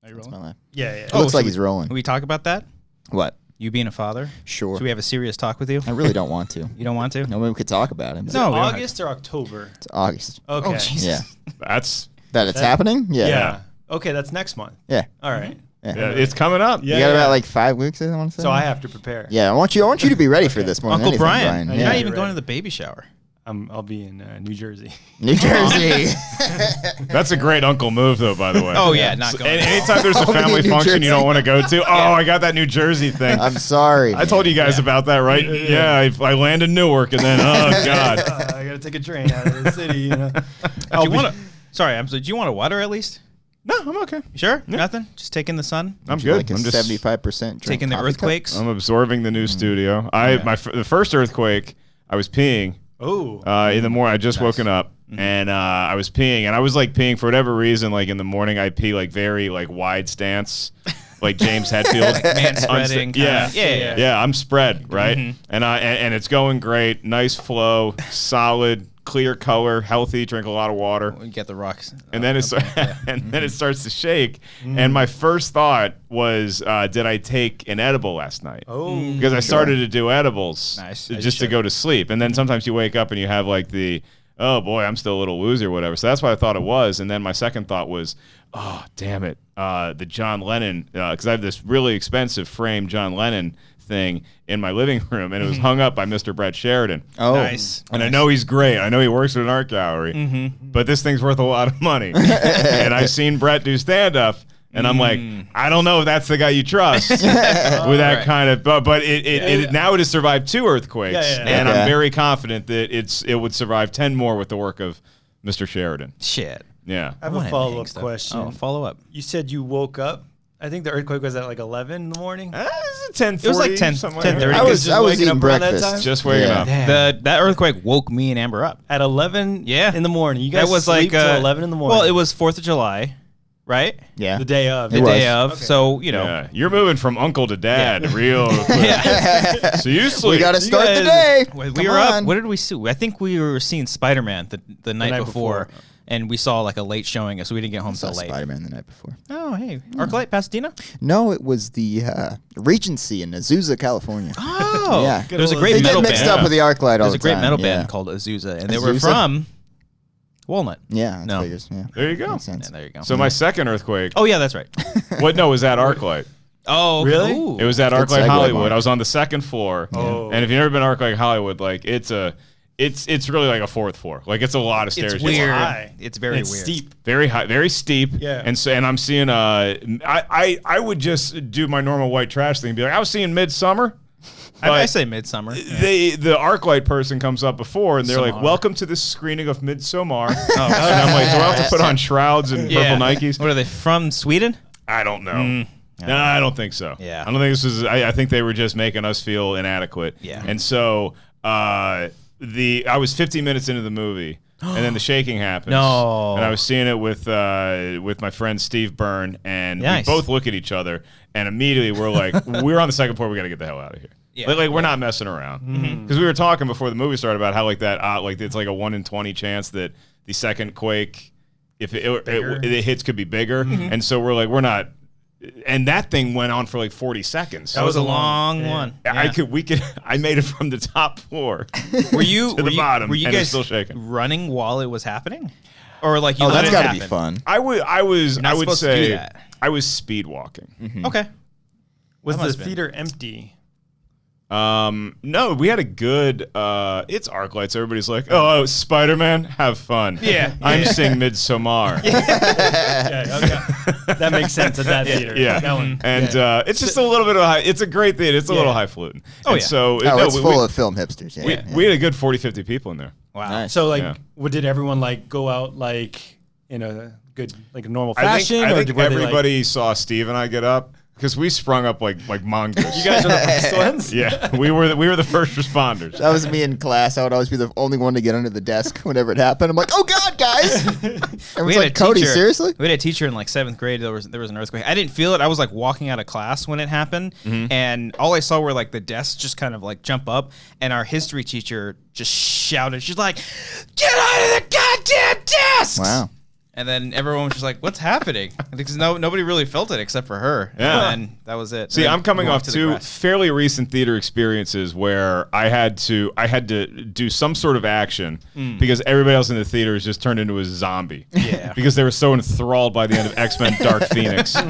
Are you rolling? That's my life. Yeah. It looks like he's rolling. Can we talk about that? What? You being a father? Sure. Should we have a serious talk with you? I really don't want to. You don't want to? No, we could talk about it. No, we don't August or October? It's August. Okay. Oh, Jesus. Yeah. That's That it's happening? Yeah. Yeah. Okay, that's next month. Yeah. All right. yeah, it's coming up. Yeah. You got about like 5 weeks, I want to say. So I have to prepare. Yeah, I want you to be ready for this more Uncle than anything, Brian. Brian. You're not Yeah. even You're going right. to the baby shower. I'll be in New Jersey. New Jersey. That's a great uncle move, though, by the way. Oh, yeah, not going. Anytime there's a Only family New function Jersey. you don't want to go to, I got that New Jersey thing. I'm sorry. I told you guys about that, right? Yeah, I landed in Newark, and then, oh, God. I got to take a train out of the city. You know? Do you want to? Sorry, I'm sorry. Do you want a water at least? No, I'm okay. You sure? Nothing? Just taking the sun? I'm Would you good. Like a I'm just 75% Taking the earthquakes? I'm absorbing the new studio. The first earthquake, I was peeing. Oh. In the morning, I just woken up and I was peeing, and I was like peeing for whatever reason. Like in the morning, I pee like very like wide stance, like James Hetfield. Man spreading. Yeah. I'm spread right, and it's going great. Nice flow, solid, clear color, healthy. Drink a lot of water. You get the rocks. And then then it starts to shake. And my first thought was, did I take an edible last night? Oh. Because I started to do edibles Nice. just to go to sleep. And then sometimes you wake up and you have like oh boy, I'm still a little woozy or whatever. So that's what I thought it was. And then my second thought was, oh, damn it. The John Lennon, because I have this really expensive framed John Lennon thing in my living room, and it was hung up by Mr. Brett Sheridan. Oh. Nice. And I know he's great. I know he works at an art gallery, but this thing's worth a lot of money. And I've seen Brett do stand-up, and I'm like, I don't know if that's the guy you trust with that kind of. But it now it has survived 2 earthquakes, and I'm very confident that it would survive 10 more with the work of Mr. Sheridan. Shit. Yeah. I have a follow-up question. Oh, follow up. You said you woke up. I think the earthquake was at like 11 in the morning. It was 10:40. It was like 10, something 10:30. like I was Just waking eating up around that breakfast. time? just waking up. That earthquake woke me and Amber up. At 11 in the morning. You guys That was sleep like till 11 in the morning. Well, it was 4th of July, right? Yeah. the day of. The was. day of. Okay. So, you know. Yeah. You're moving from uncle to dad real quick. Yeah. So you sleep. We got to start the guys- day. We Come were up. on. What did we see? I think we were seeing Spider-Man the night before. And we saw like a late showing, so we didn't get home Saw till late. Spider-Man the night before. Oh, hey. ArcLight, Pasadena? No, it was the Regency in Azusa, California. Oh. Yeah. There was a They great get metal mixed band. up with the ArcLight all There's the a great time. metal Yeah. band called Azusa, and they were Azusa? from Walnut. Yeah, that No. figures. Yeah. There you go. Makes sense. Yeah, there you go. So my second earthquake. Oh, yeah, that's right. What? No, it was at ArcLight. Oh, Really? Ooh. It was at Good ArcLight segue, Hollywood. Mark. I was on the second floor. Oh. And if you've never been to ArcLight Hollywood, like it's really like a 4th floor. Like it's a lot of stairs. It's weird. high. It's very It's weird. steep. Very high, very steep. Yeah. And I'm seeing I would just do my normal white trash thing and be like, I was seeing Midsommar. I say Midsommar. The ArcLight person comes up before and they're like, Sommar. welcome to this screening of Midsommar. And I'm like, do I have to put on shrouds and purple Nikes? What are they from? Sweden? I don't know. No, I don't think so. Yeah. I don't think this was. I think they were just making us feel inadequate. Yeah. And so I was 15 minutes into the movie, and then the shaking happens. No. And I was seeing it with my friend Steve Byrne, and Nice. we both look at each other, and immediately we're like, we're on the second floor. We got to get the hell out of here. Yeah. Like we're not messing around because we were talking before the movie started about how like that like it's like a 1 in 20 chance that the second quake, if it hits, could be bigger, and so we're like we're not. And that thing went on for like 40 seconds. That was a long one. I made it from the top floor Were you to the bottom, Were you and it's guys still shaking. running while it was happening, or like you? Oh, let that's it got to happen? be fun. I would not supposed to do say that. I was speed walking. Okay. Was That the must've been. theater empty? No, we had a good it's ArcLight, so everybody's like, oh, Spider-Man, have fun. Yeah. I'm seeing Midsommar. Yeah, okay. That makes sense at that theater. Yeah. That one. And it's just a little bit of it's a great theater. It's a little highfalutin. Oh, And yeah. So It's full of film hipsters. Yeah. we had a good 40, 50 people in there. Wow. Nice. So like, Yeah. did everyone like go out like in a good like a normal I fashion? think or were they, like- everybody saw Steve and I get up because we sprung up like mongoose. you guys are the first ones. Yeah, we were the first responders. That was me in class. I would always be the only one to get under the desk whenever it happened. I'm like, oh God, guys! Everyone's like, Cody, seriously? We had a teacher in like 7th grade. There was an earthquake. I didn't feel it. I was like walking out of class when it happened, and all I saw were like the desks just kind of like jump up, and our history teacher just shouted. She's like, "Get out of the goddamn desks!" Wow. And then everyone was just like, "What's happening?" Because nobody really felt it except for her. Yeah. And that was it. See, I'm coming off two fairly recent theater experiences where I had to do some sort of action because everybody else in the theater has just turned into a zombie. Yeah. Because they were so enthralled by the end of X-Men Dark Phoenix. So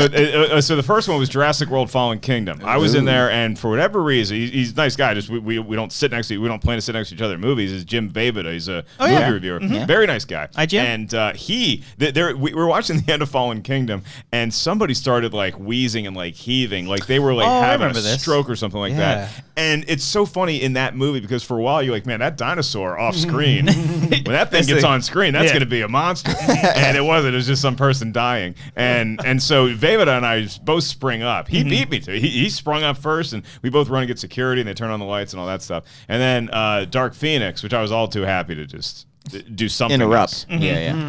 the first one was Jurassic World Fallen Kingdom. I was in there, and for whatever reason, he's a nice guy. Just we don't sit next to we don't plan to sit next to each other in movies. It's Jim Vejvoda. He's a movie reviewer. Very nice guy. Hi, Jim. And we were watching the end of Fallen Kingdom, and somebody started like wheezing and like heaving, like they were like having a stroke or something like that. And it's so funny in that movie because for a while you're like, man, that dinosaur off screen, when that thing gets on screen, that's going to be a monster. And it wasn't. It was just some person dying. And so Vejvoda and I both spring up. He beat me to. He sprung up first, and we both run and get security, and they turn on the lights and all that stuff. And then Dark Phoenix, which I was all too happy to just do something. Interrupt. Else. I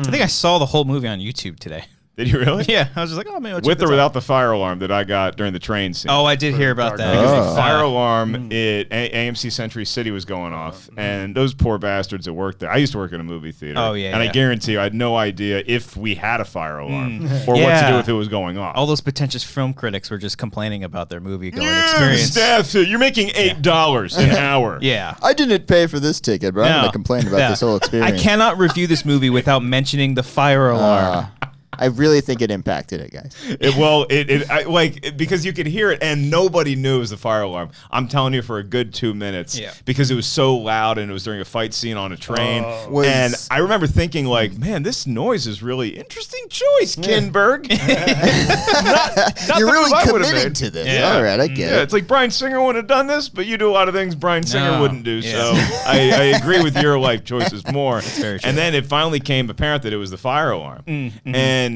think I saw the whole movie on YouTube today. Did you really? Yeah, I was just like, oh, man. With or without the fire alarm that I got during the train scene. Oh, I did hear about that. Because the fire alarm at AMC Century City was going off, and those poor bastards that worked there. I used to work in a movie theater. Oh, yeah. And I guarantee you, I had no idea if we had a fire alarm or what to do if it was going off. All those pretentious film critics were just complaining about their movie-going experience. Staff, you're making $8 an hour. Yeah. I didn't pay for this ticket, but I'm going to complain about this whole experience. I cannot review this movie without mentioning the fire alarm. I really think it impacted it, guys. Because you could hear it and nobody knew it was the fire alarm. I'm telling you, for a good 2 minutes, because it was so loud and it was during a fight scene on a train. And I remember thinking, like, man, this noise is really interesting choice, Kinberg. not You're really I committed to this. Yeah. All right, I get it. It's like Bryan Singer wouldn't have done this, but you do a lot of things Bryan Singer wouldn't do. So I agree with your life choices more. That's very true. And then it finally became apparent that it was the fire alarm. And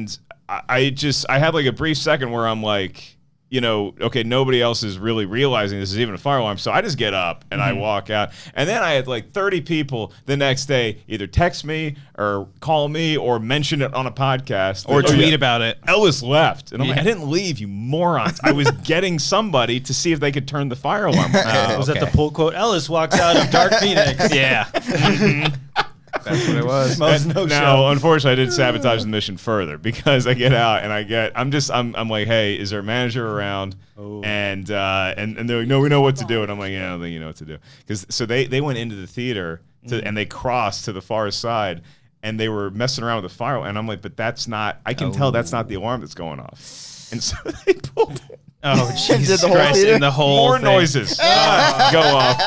I had like a brief second where I'm like, okay, nobody else is really realizing this is even a fire alarm. So I just get up and I walk out. And then I had like 30 people the next day either text me or call me or mention it on a podcast. Or tweet about it. Ellis left. And I'm like, I didn't leave, you morons. I was getting somebody to see if they could turn the fire alarm on. Was that the pull quote? Ellis walks out of Dark Phoenix. Yeah. That's what it was. Now, unfortunately, I did sabotage the mission further because I get out and I'm like, hey, is there a manager around? And they're like, no, we know what to do. And I'm like, yeah, I don't think you know what to do. So they went into the theater and they crossed to the far side and they were messing around with the fire. And I'm like, but that's not. I can tell that's not the alarm that's going off. And so they pulled it. Oh, Jesus the whole Christ! theater? And the whole more thing. noises go off.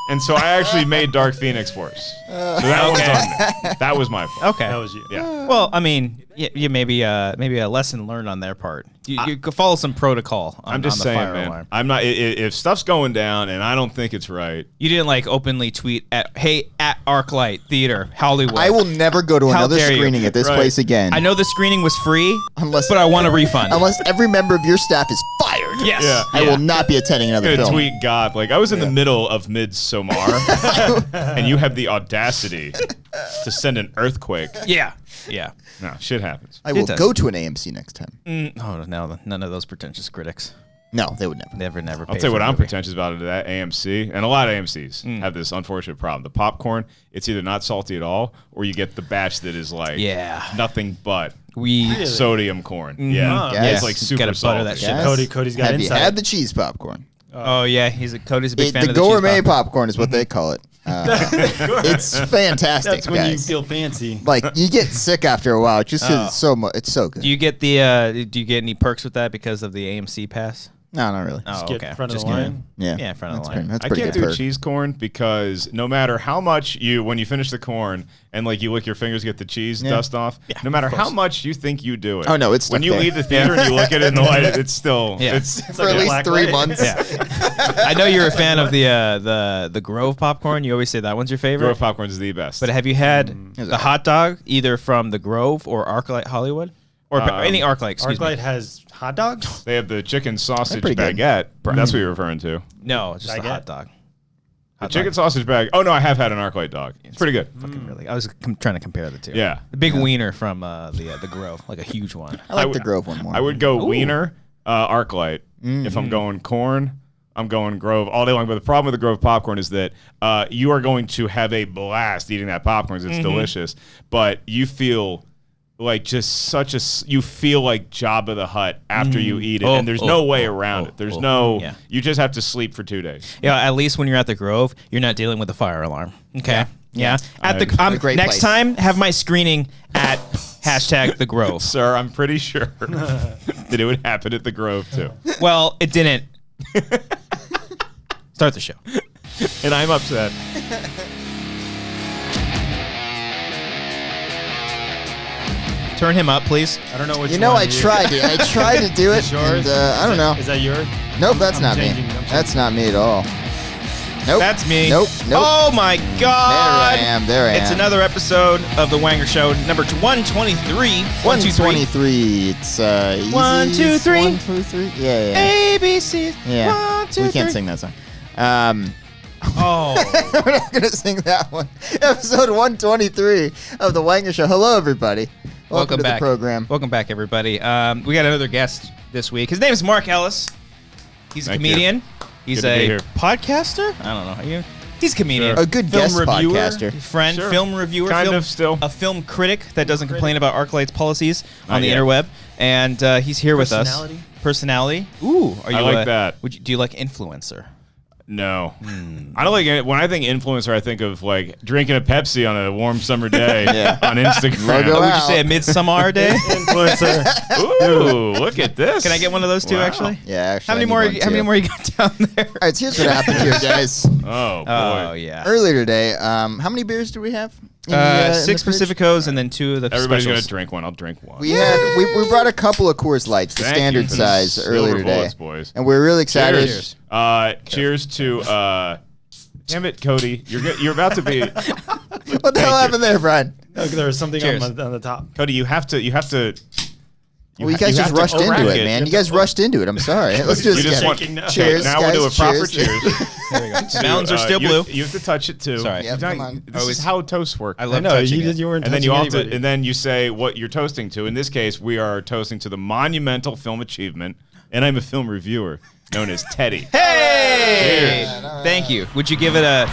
And so I actually made Dark Phoenix worse. So that was on me. That was my fault. Okay. That was you. Yeah. Well, I mean, you maybe a lesson learned on their part. You could follow some protocol. I'm just on the saying, fire man. alarm. I'm not. If stuff's going down and I don't think it's right, You didn't like openly tweet at ArcLight Theater Hollywood. I will never go to How another dare you. screening at this Right. place again. I know the screening was free, but I want a refund. Unless every member of your staff is fired. Yes. Yeah. I will not be attending I'm another gonna film. tweet God. Like I was in the middle of Midsommar, and you have the audacity to send an earthquake. Yeah. No, shit happens. I will does. go to an AMC next time. Oh no, none of those pretentious critics. No, they would never. Never. I'll tell you what I'm pretentious about it at AMC, and a lot of AMCs have this unfortunate problem. The popcorn, it's either not salty at all, or you get the batch that is like nothing but sodium corn. Yeah, Yes. it's like super Gotta butter salty. that shit. Yes. Cody's got Have insight. you had the cheese popcorn? Oh yeah, Cody's a big fan The of the gourmet cheese popcorn is what they call it. It's fantastic, That's when you guys. feel fancy. Like you get sick after a while, just 'cause it's so much. It's so good. Do you get the? Do you get any perks with that because of the AMC pass? No, not really. Oh, Get okay. front of Just the kidding. line. Yeah, in front of the that's line. That's I pretty can't good do perk. cheese corn because no matter how much when you finish the corn and like you lick your fingers, get the cheese dust off. No matter how much you think you do it. Oh, no, it's when stuck you there. leave the theater and you look at it in the light, it's still it's For at least 3 months. I know you're a fan of the Grove popcorn. You always say that one's your favorite. Grove popcorn is the best. But have you had the hot dog either from the Grove or ArcLight Hollywood? Or any ArcLight, excuse ArcLight me. has hot dogs? They have the chicken sausage pretty good. baguette. That's what you're referring to. No, just the Baguette? hot dog. The chicken sausage bag. Oh no, I have had an ArcLight dog. It's pretty good. Fucking really. I was trying to compare the two. Yeah. The big wiener from the Grove, like a huge one. I like the Grove one more. I would go wiener, ArcLight. If I'm going corn, I'm going Grove all day long. But the problem with the Grove popcorn is that you are going to have a blast eating that popcorn because it's delicious. But you feel like just such a you feel like Jabba the Hutt after you eat it, and there's no way around it. There's no you just have to sleep for 2 days. Yeah, at least when you're at the Grove, you're not dealing with a fire alarm. Okay. Yeah. At the great next place. time, have my screening at #the Grove. Sir, I'm pretty sure that it would happen at the Grove too. Well, it didn't. Start the show. And I'm upset. Turn him up, please. I don't know what You know, I tried it. I tried to do it. Yours? And, I don't know. Is that yours? Nope, that's I'm not changing, me. I'm changing. That's not me at all. Nope. That's me. Nope. Oh my God. There I am. It's another episode of the Wanger Show, number 123. 123. It's easy. 1, 2, 3. 1, 2, 3. Yeah. ABC. Yeah. 1, 2, We can't 3. sing that song. Oh. We're not going to sing that one. Episode 123 of The Wanger Show. Hello, everybody. Welcome to back. the program. Welcome back, everybody. We got another guest this week. His name is Mark Ellis. He's a comedian. He's Good to be a here. podcaster. I don't know. Are you? He's a comedian. A good film guest reviewer, podcaster. friend, Sure. film reviewer, Kind of still. a film critic that doesn't complain about ArcLight's policies on Not the yet. interweb, and he's here with us. Personality. Ooh, are you? I like that. Do you like influencer? No. I don't like it. When I think influencer, I think of like drinking a Pepsi on a warm summer day on Instagram. Logo Oh, would you out. say a Midsommar day? Influencer. Ooh, look at this. Can I get one of those too? Wow. Actually. Yeah, actually. How many more? How many more you got down there? All right, so here's what happened here, guys. Oh, boy. Oh yeah. Earlier today, how many beers do we have? In the 6 fridge? Pacificos and then 2 of the Everybody's specials. going to drink one. I'll drink one. We brought a couple of Coors Lights, the Thank you standard for the size, silver earlier today, bullets, boys. and we're really excited. Cheers. Cheers to, damn it, Cody. You're about to be, What the hell happened there, Brian? Look, there was something Cheers. on the top. Cody, you have to. Well, you guys just rushed into it, man. You guys rushed into it. I'm sorry. Let's do You this just again. want- Shaking now. Cheers, now guys. we'll do a proper Cheers. cheers. There we go. Mountains are still you, blue. You have to touch it too. Sorry. Yep, You come don't- on. This is how toasts work. I I love know touching you it. did. You weren't. And then you touching also, anybody. and then you say what you're toasting to. In this case, we are toasting to the monumental film achievement, and I'm a film reviewer known as Teddy. Hey! Cheers. Thank you. Would you give it a...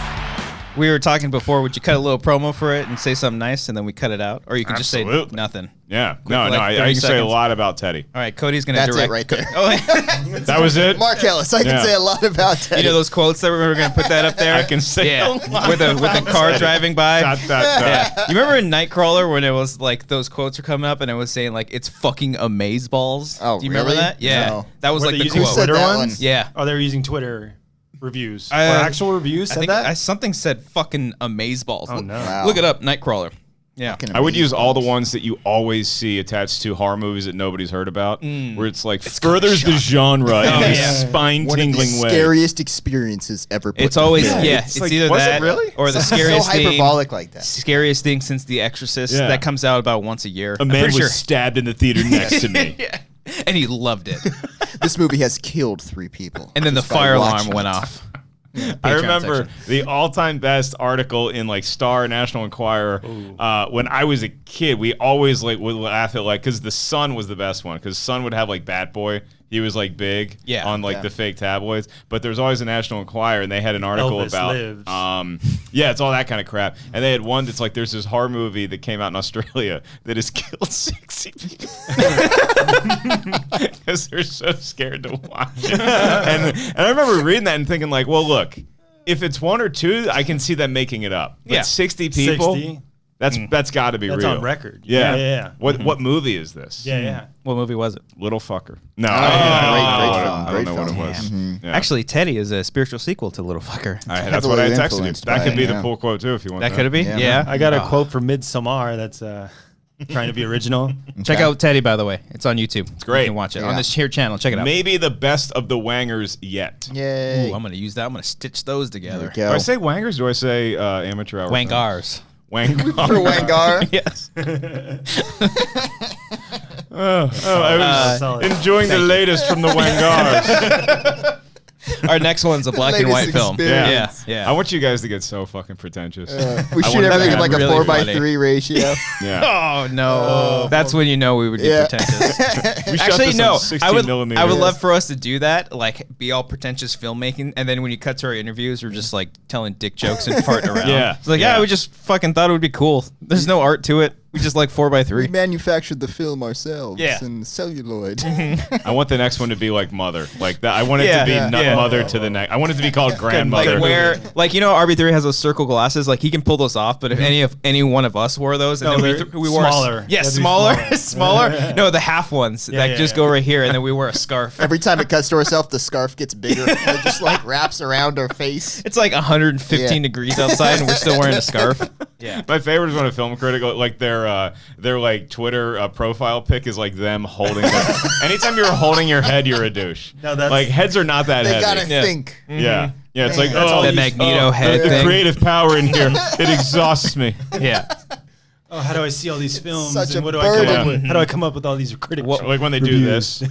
We were talking before, would you cut a little promo for it and say something nice and then we cut it out? Or you can just say Absolutely. nothing. Yeah, like I 30 can say a seconds. lot about Teddy. All right, Cody's going to That's direct... it right there. Oh, That was it. Mark Ellis, I can Yeah. say a lot about that. you know those quotes that we were going to put that up there? I can say yeah. a lot with the about car Teddy. driving by. Yeah. You remember in Nightcrawler when it was like those quotes were coming up and it was saying like it's fucking amazeballs? Oh, do you remember really? that? Yeah, No. that was Were like they the using quote. said Twitter that ones? one? Yeah. Oh, they're using Twitter reviews. Or Uh, actual reviews I said think that? something said fucking amazeballs. Oh, no. Wow. Look it up, Nightcrawler. Yeah. Fucking I would use all the amazing. ones that you always see attached to horror movies that nobody's heard about, where it's like kinda furthers the genre in a yeah. One of the spine-tingling way. scariest experiences ever put It's to always film. yeah. It's It's like, either was it that really? or the so scariest thing. hyperbolic like that. Scariest thing since The Exorcist. Yeah. That comes out about once a year. A man was stabbed in the theater next to me. yeah. And he loved it. This movie has killed 3 people. And then the just by fire alarm watching went it. off. I Patreon remember section. the all-time best article in like Star National Enquirer when I was a kid. We always like would laugh at like because the Sun was the best one because Sun would have like Bat Boy. He was like big on like the fake tabloids, but there's always a National Enquirer, and they had an article Elvis about lives. yeah, it's all that kind of crap. And they had one that's like there's this horror movie that came out in Australia that has killed 60 people because they're so scared to watch it. And I remember reading that and thinking like, well, look, if it's 1 or 2, I can see them making it up. But Yeah. 60 people. 60? That's got to be That's real. on record. Yeah. Yeah. What movie is this? Yeah. What movie was it? Little Fucker. No, great film, I great don't know what it film. was. Yeah. Actually, Teddy is a spiritual sequel to Little Fucker. That's what I had heavily texted you. influenced That by could it, be yeah. the pull quote too if you want. That could it be? Yeah. Yeah. I got a quote from Midsommar that's trying to be original. Check out Teddy, by the way. It's on YouTube. It's great. You can watch it Yeah. on this here channel. Check it out. Maybe the best of the Wangers yet. Yay. Ooh, I'm going to use that. I'm going to stitch those together. There we Do I go. say Wangers? Or do I say amateur hour? Wangars. Wanger. For Wanger. Yes. I was solid. enjoying the latest from the Wangars. Our next one's a black and white Latest film. experience. Yeah. I want you guys to get so fucking pretentious. We I shoot want everything that. in like a Really 4:3 ratio. Yeah. Oh no! That's when you know we would be Yeah. pretentious. We shot Actually, this no. on 16 I would millimeters. love for us to do that, like be all pretentious filmmaking, and then when you cut to our interviews, we're just like telling dick jokes and farting around. Yeah. It's like, Yeah. we just fucking thought it would be cool. There's no art to it. We just like 4x3. We manufactured the film ourselves. Yeah. And celluloid. I want the next one to be like Mother, like that. I want it to be Mother to the next. I want it to be called Grandmother. Like where, like RB3 has those circle glasses. Like he can pull those off, but if any one of us wore those, and then we wore smaller. smaller. No, the half ones that just go right here, and then we wear a scarf. Every time it cuts to herself, the scarf gets bigger. And it just like wraps around her face. It's like 115 degrees outside, and we're still wearing a scarf. Yeah. My favorite is when a film critic, like their like Twitter profile pic is like them holding. Anytime you're holding your head, you're a douche. No, that's like heads are not that They heavy. gotta think. Yeah. Yeah, it's like, that Magneto head the thing. creative power in here, it exhausts me. Yeah. Oh, how do I see all these films? Such and a what do I come burden. up with? How do I come up with all these critics? Like when they do this.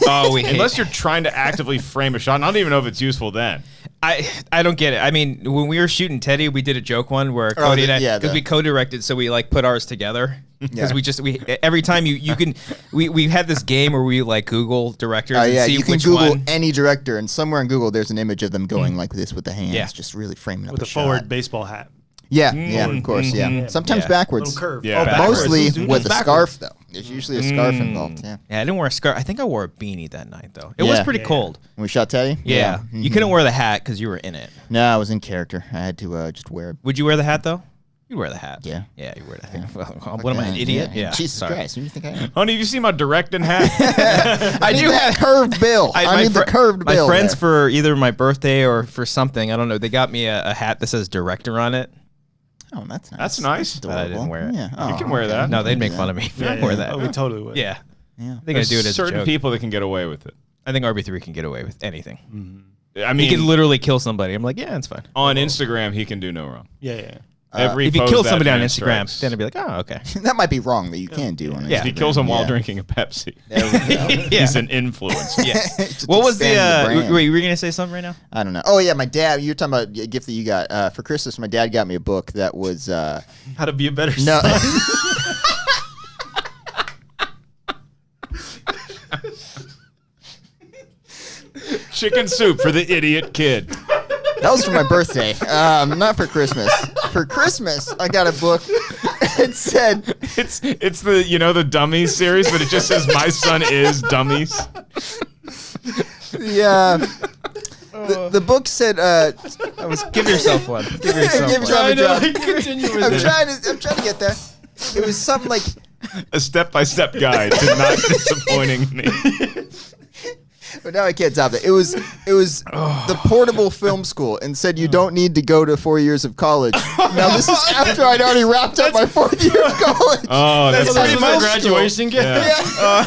Oh, we hate. Unless you're trying to actively frame a shot, and I don't even know if it's useful then. I don't get it. I mean, when we were shooting Teddy, we did a joke one where Cody and I, because we co-directed, so we like put ours together. Because we every time you can we had this game where we like Google directors and see you can which Google one. any director, and somewhere in Google there's an image of them going like this with the hands, just really framing up with a a forward shot. baseball hat. Yeah, of course, Sometimes backwards. Little curve. Yeah, backwards. Mostly Let's do with this a backwards. scarf, though. There's usually a scarf involved, Yeah, I didn't wear a scarf. I think I wore a beanie that night though. It was pretty cold. When we shot Teddy? Yeah, you couldn't wear the hat because you were in it. No, I was in character. I had to just wear it. Would you wear the hat though? You wear the hat. Yeah. Yeah, you wear the hat. Well, what am I, an idiot? Yeah. Jesus sorry. Christ, who do you think I am? Honey, have you seen my directing hat? I do have curved bill. I need the curved my bill. My friends there. for either my birthday or for something, I don't know, they got me a hat that says director on it. Oh, that's nice. That's nice. But I didn't wear it. Yeah. You can wear that. No, they'd make fun of me if I wore that. Oh, we totally would. Yeah. Yeah. I think I do it as a certain joke. people that can get away with it. I think RB3 can get away with anything. I He mean, could literally kill somebody. I'm like, yeah, it's fine. on Instagram, he can do no wrong. Yeah. Every If he pose killed that somebody on man Instagram, strikes. then I'd be like, oh, okay. That might be wrong, but you can do on it. Yeah. If he kills him while Yeah. drinking a Pepsi, There we go. Yeah. he's an influence. Yeah. Just What was expand the, brand. wait, you were going to say something right now? I don't know. Oh, yeah, my dad, you were talking about a gift that you got. For Christmas, my dad got me a book that was... How to be a better no. son. Chicken soup for the idiot kid. That was for my birthday, not for Christmas. For Christmas, I got a book. It said... It's the the Dummies series, but it just says my son is Dummies. The book said... Give yourself one. Give yourself Give one. yourself a job. Continue with I'm it. trying to get there. It was something like... A step-by-step guide to not disappointing me. But now I can't top that. It was the portable film school and said you don't need to go to 4 years of college. Now this is after I'd already wrapped up my fourth year of college. Oh, that's This pretty is much a graduation gift. Yeah.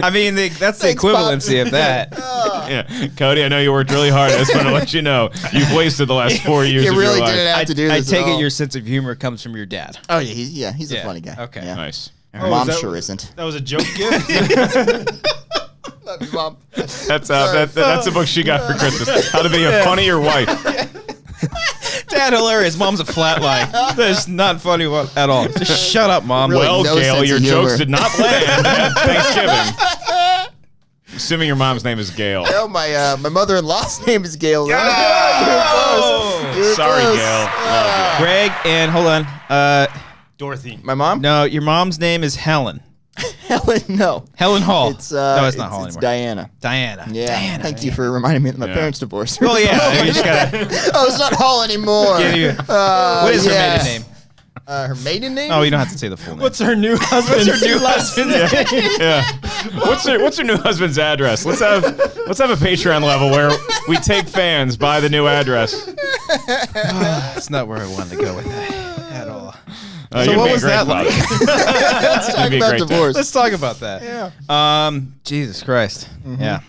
I mean, that's the Thanks, equivalency of that. Yeah. Cody, I know you worked really hard. I just want to let you know you've wasted the last 4 years You of really your life. didn't have to do I this. take at it all. your sense of humor comes from your dad. Oh yeah, he's a Yeah. funny guy. Okay. Yeah. Nice. Her Oh, mom is that- sure isn't. That was a joke gift. Love you, Mom. That's a book she got for Christmas. How to be a funnier wife. Dad, hilarious. Mom's a flatline. That's not funny at all. Just shut up, Mom. Really? Well, no Gail, sense your of humor. jokes did not land at Thanksgiving. Assuming your mom's name is Gail. Oh, my mother-in-law's name is Gail. Oh! You were Sorry, close. Gail. Greg, and hold on. Dorothy. My mom? No, your mom's name is Helen. Helen, no. Helen Hall. It's no, it's not Hall it's anymore. Diana. Diana. Yeah. Diana. Thank you for reminding me that my Yeah. parents divorced. Well, yeah. You just gotta Oh, it's not Hall anymore. give you. What is her maiden name? Her maiden name? Oh, you don't have to say the full name. What's her new husband's name? Yeah. What's her new husband's address? Let's have a Patreon level where we take fans by the new address. That's not where I wanted to go with that at all. So You'd what be a was great that father. like? Let's talk be a about great dad. divorce. Let's talk about that. Yeah. Jesus Christ. Yeah.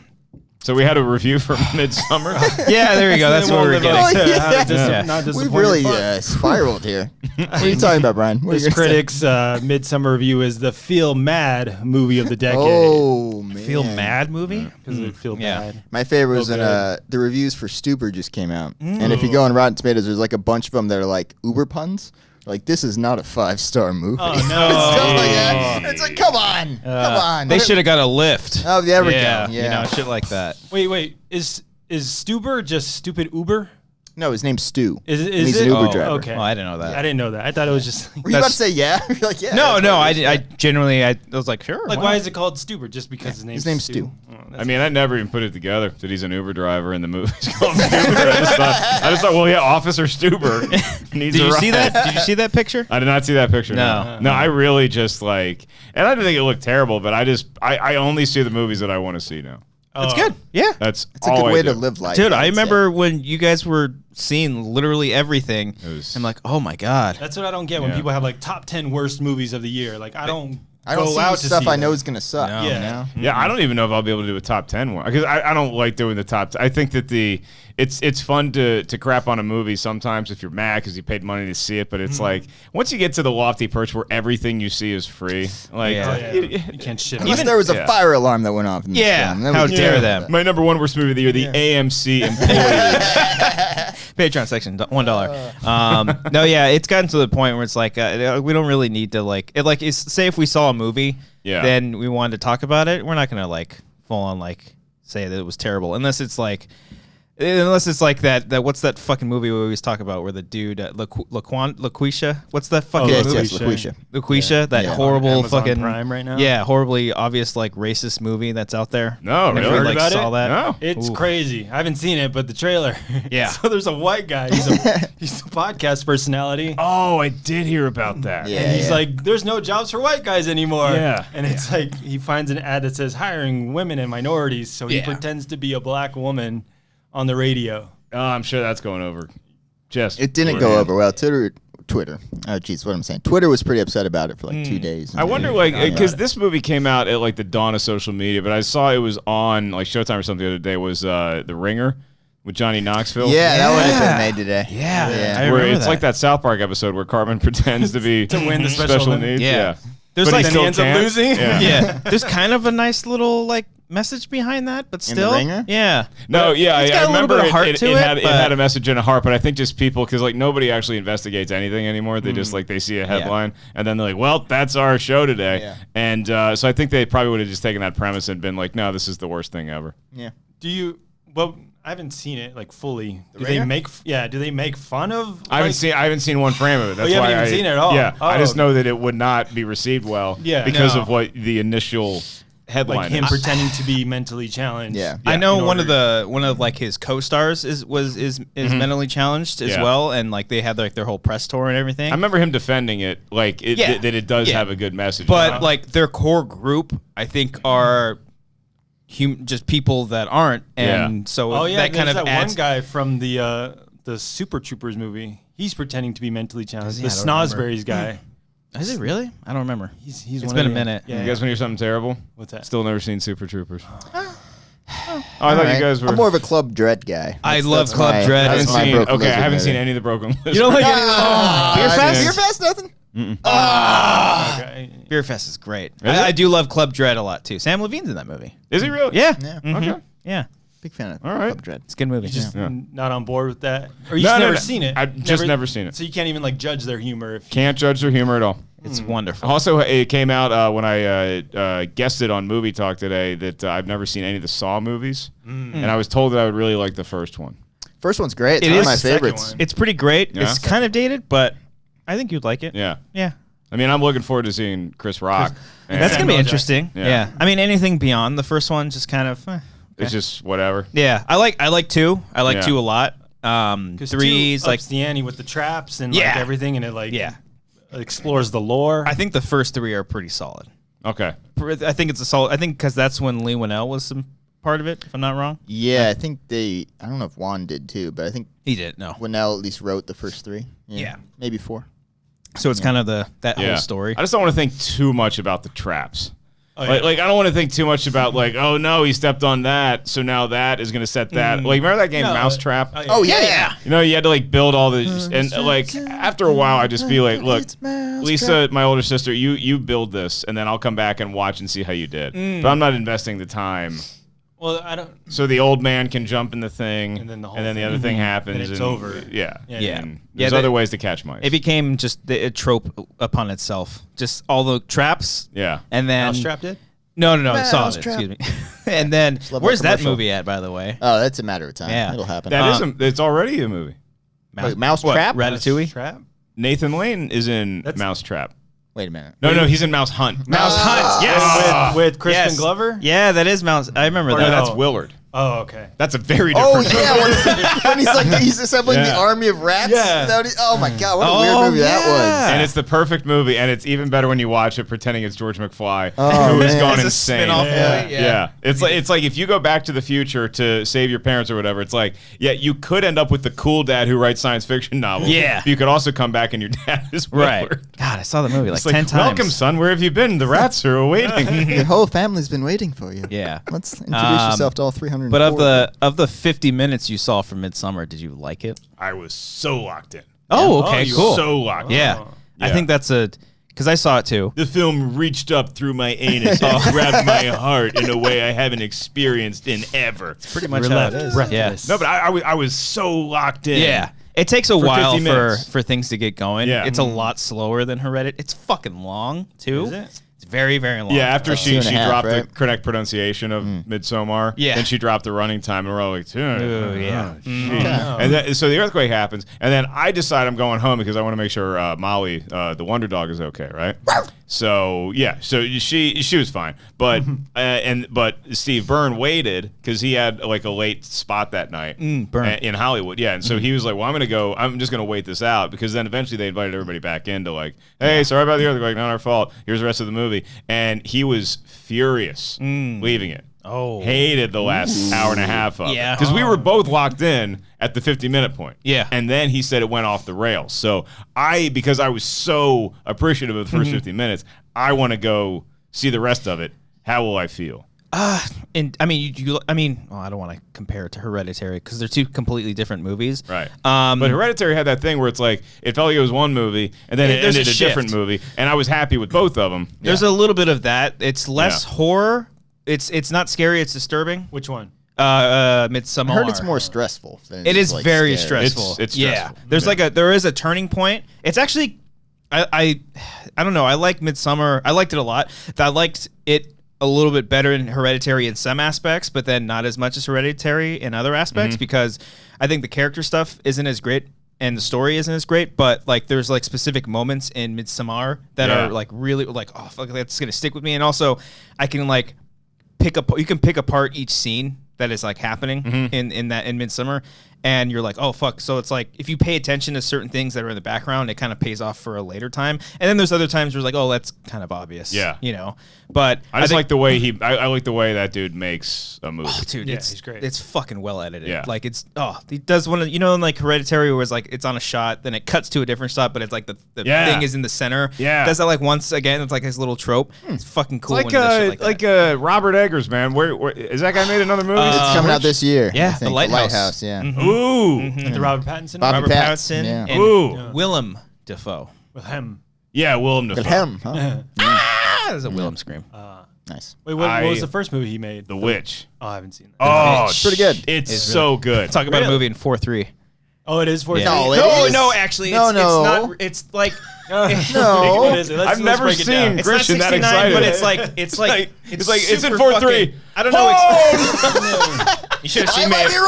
So we had a review for Midsommar. Yeah, there you go. That's what we were getting. Oh, yeah. Yeah. Not We've disappointed really fun. spiraled here. What are you talking about, Brian? What are you This gonna say? critic's Midsommar review is the Feel Mad movie of the decade. Oh, man. Feel Mad movie? Because it feel Yeah. bad. My favorite was Oh, when good. the reviews for Stuber just came out. And if you go on Rotten Tomatoes, there's like a bunch of them that are like Uber puns. Like, this is not a 5-star movie. Oh, no. Stuff like that. It's like, come on. Come on. They should have got a lift. Oh, there we Yeah, go. you Yeah. know, shit like that. Wait. Is Stuber just stupid Uber? No, his name's Stu. Is he's it? an Uber driver. Okay. Oh, I didn't know that. I didn't know that. I thought it was just. Were you about to say yeah? You're like, yeah. No, I generally I was like, sure. Like, why is it called Stuber? Just because his name's Stu. Oh, I mean, I never even put it together that he's an Uber driver and the movie's called Stuber. I just thought, well, yeah, Officer Stuber needs Did a you ride. see that? Did you see that picture? I did not see that picture. No. No, I really just like, and I didn't think it looked terrible, but I only see the movies that I want to see now. It's good. Yeah. That's It's a good way to live life. Dude, I remember when you guys were seeing literally everything. I'm like, oh my God. That's what I don't get when people have like top 10 worst movies of the year. Like, I don't see out to stuff see I know them. is gonna suck. No. You Yeah. know? Yeah, I don't even know if I'll be able to do a top 10 one because I don't like doing the top. I think that it's fun to crap on a movie sometimes if you're mad because you paid money to see it, but it's like once you get to the lofty perch where everything you see is free, like You can't shit on Unless it. there was a fire alarm that went off. In this film. Then How we- dare them? my number one worst movie of the year, the AMC employees. Patreon section, $1. No, yeah, it's gotten to the point where it's like we don't really need to like it. Like, say if we saw a movie, then we wanted to talk about it. We're not gonna like full on like say that it was terrible unless it's like that what's that fucking movie we always talk about where the dude LaQuisha? What's that fucking movie? Yes, LaQuisha. LaQuisha, that horrible Amazon fucking Prime right now? Yeah, horribly obvious like racist movie that's out there. No, Never, really? like, Heard about saw it? that. No. It's Ooh. crazy. I haven't seen it, but the trailer. Yeah. So there's a white guy. He's a podcast personality. Oh, I did hear about that. Yeah. And he's like, there's no jobs for white guys anymore. Yeah. And it's like he finds an ad that says hiring women and minorities. So he pretends to be a black woman on the radio. Oh, I'm sure that's going over. It didn't go over well. Twitter. Oh, geez, what I'm saying. Twitter was pretty upset about it for like 2 days. I wonder, like, because this movie came out at like the dawn of social media, but I saw it was on like Showtime or something the other day. Was The Ringer with Johnny Knoxville? Yeah, that would have been made today. Yeah. Yeah. Where it's like that South Park episode where Cartman pretends to be To win the special needs. Yeah. There's There's but like then he ends up losing. Yeah. yeah. There's kind of a nice little like message behind that, but In The still, Ringer? yeah. No, yeah, It's got I a little remember bit of heart it, to it, it, had, it but- had a message and a heart, but I think just people, because like nobody actually investigates anything anymore. They just like, they see a headline and then they're like, well, that's our show today. Yeah. And so I think they probably would have just taken that premise and been like, no, this is the worst thing ever. Yeah. Well, I haven't seen it like fully. Do Ringer? they make fun of? I haven't seen one frame of it. That's you haven't why even seen it at all? Yeah, I Oh. just know that it would not be received well. Yeah. because No. of what the initial headline like him is. pretending to be mentally challenged. Yeah. I know in one order- of like his co-stars is mentally challenged as Yeah. well, and like they had like their whole press tour and everything. I remember him defending it, like Yeah. that it does Yeah. have a good message. But like their core group, I think are just people that aren't, and so Oh yeah, that kind of that adds. one guy from the Super Troopers movie. He's pretending to be mentally challenged. he? The I don't remember. Snosberries guy. Is it really? I don't remember. He's It's one been of a the- minute. Yeah. You guys want to hear something terrible? What's that? Still never seen Super Troopers. Oh, I thought Alright. you guys were. I'm more of a Club Dread guy. I love Club my- Dread. I that's haven't my seen. Broken Okay, I Lizard haven't seen movie. any of the Broken Lizard. You don't like Beer Fest? Beer Fest? Nothing? Okay. Beer Fest is great. Is it? I do love Club Dread a lot too. Sam Levine's in that movie. Is he really? Yeah. Yeah. Okay. Yeah. Big fan of All right. Club Dread. It's a good movie. Just Yeah. not on board with that, or you No, just no, never no. seen it. I've just never seen it. So you can't even like judge their humor. If Can't judge their humor at all. It's wonderful. Also, it came out when I guested on Movie Talk today that I've never seen any of the Saw movies, and I was told that I would really like the first one. First one's great. It's It one of is my the second favorites. one. It's pretty great. Yeah. It's kind of dated, but I think you'd like it. Yeah. Yeah. I mean, I'm looking forward to seeing Chris Rock. And That's gonna be Samuel interesting. Jackson. Yeah. Yeah. I mean, anything beyond the first one, just kind of. It's just whatever. Yeah. I like two. I like Yeah. two a lot. 'cause Three's two like. ups the ante with the traps and Yeah. like everything, and it like Yeah. explores the lore. I think the first three are pretty solid. Okay. I think it's a solid. I think because that's when Lee Winnell was some part of it. If I'm not wrong. Yeah, I think I don't know if Juan did too, but I think He did. No. Winnell at least wrote the first three. Yeah. Maybe four. So it's kind of that Yeah. whole story. I just don't want to think too much about the traps. Oh, yeah. Like I don't want to think too much about like, oh no, he stepped on that, so now that is going to set that. Like remember that game No, Mousetrap? Oh yeah. You know, you had to like build all the and like after a while, I'd just be like, look, Lisa, my older sister, you build this, and then I'll come back and watch and see how you did. But I'm not investing the time. Well, I don't. So the old man can jump in the thing, And then the whole other thing. thing happens, And it's and over. Yeah, Yeah. And Yeah, there's other ways to catch mice. It became just a trope upon itself. Just all the traps. Yeah. And then Mousetrap did. No, Saw it. Mousetrap. Excuse me. And then love where's that that commercial. movie at, by the way? Oh, that's a matter of time. Yeah. It'll happen. That is it's already a movie. Mousetrap? Ratatouille? Trap? Nathan Lane is in Mousetrap. Wait a minute. No, he's in Mouse Hunt. Mouse Hunt. Yes. With Crispin Glover? Yeah, that is Mouse. I remember No, that. that's Willard. Oh, okay. That's a very different movie. When he's assembling the army of rats. Yeah. Oh my god, what a weird movie that was. And it's the perfect movie, and it's even better when you watch it pretending it's George McFly, Oh, who has man. gone It's a insane. spin-off movie. Yeah. It's like if you go back to the future to save your parents or whatever, it's like, yeah, you could end up with the cool dad who writes science fiction novels. Yeah. But you could also come back and your dad is Willard. Right. God, I saw the movie like It's 10 times. Welcome, son. Where have you been? The rats are awaiting. Your whole family's been waiting for you. Yeah. Let's introduce yourself to all 300. But of the 50 minutes you saw from Midsommar, did you like it? I was so locked in. Oh, okay, you cool. were so locked in. Yeah. I Yeah. think that's because I saw it too. The film reached up through my anus and grabbed my heart in a way I haven't experienced in ever. Pretty much how it is. Yeah. No, but I was so locked in. Yeah. It takes a while 50 minutes. for things to get going. Yeah. It's a lot slower than Hereditary. It's fucking long, too. Is it? It's very, very long. Yeah, after she 2.5, dropped the right? correct pronunciation of Midsommar, Yeah. then she dropped the running time, and we're all like, Ooh, yeah. And then, so the earthquake happens, and then I decide I'm going home because I want to make sure Molly, the Wonder Dog, is okay, right? So yeah, so she was fine, but but Steve Byrne waited because he had like a late spot that night Byrne. in Hollywood. Yeah, and so he was like, "Well, I'm just gonna wait this out," because then eventually they invited everybody back in to like, "Hey, sorry about the earthquake, not our fault. Here's the rest of the movie," and he was furious leaving it. Oh. Hated the last hour and a half of it. Yeah. Because we were both locked in at the 50-minute point. Yeah. And then he said it went off the rails. So because I was so appreciative of the first 50 minutes, I want to go see the rest of it. How will I feel? And I mean, well, I don't want to compare it to Hereditary because they're two completely different movies. Right. But Hereditary had that thing where it's like, it felt like it was one movie, and then it There's ended a a shift. different movie, and I was happy with both of them. There's a little bit of that. It's less Yeah. horror. It's not scary. It's disturbing. Which one? Midsommar. I heard it's more stressful. Than It is like very scary. stressful. It's yeah. stressful. There is a turning point. It's actually, I don't know. I like Midsommar. I liked it a lot. I liked it a little bit better in Hereditary in some aspects, but then not as much as Hereditary in other aspects because I think the character stuff isn't as great and the story isn't as great. But like, there's like specific moments in Midsommar that are like really like, oh fuck, that's gonna stick with me. And also, I can like you can pick apart each scene that is like happening in Midsommar, and you're like, oh fuck. So it's like if you pay attention to certain things that are in the background, it kind of pays off for a later time. And then there's other times where it's like, oh, that's kind of obvious. Yeah. You know. But I just like the way I like the way that dude makes a movie. oh, dude, Yeah, it's he's great. It's fucking well edited. Yeah. Like he does one of in like Hereditary where it's like it's on a shot, then it cuts to a different shot, but it's like the thing is in the center. Yeah. Does that like once again? It's like his little trope. It's fucking cool. It's when he does shit like that. Robert Eggers, man. Where is that guy made another movie? It's coming out this year. yeah, I think. The Lighthouse. Yeah. Ooh. The Robert Pattinson? Bobby Robert Pat- Pattinson yeah. and Ooh. Willem Dafoe. With him. Yeah, Willem Dafoe. Wilhelm, huh? Ah, there's a Willem scream. Nice. Wait, what was the first movie he made? The Witch. Oh, I haven't seen that. Oh, Witch. Pretty good. It's so good. Talk about a Really? movie in 4:3. Oh, it is 4 Yeah. No, it No, is. no, actually, No, it's no. not. It's like No. What is it? I've never break it seen down. it's not Christian that 69, excited. but it's like it's in super 4:3. fucking- I don't know. You should have I seen might be my.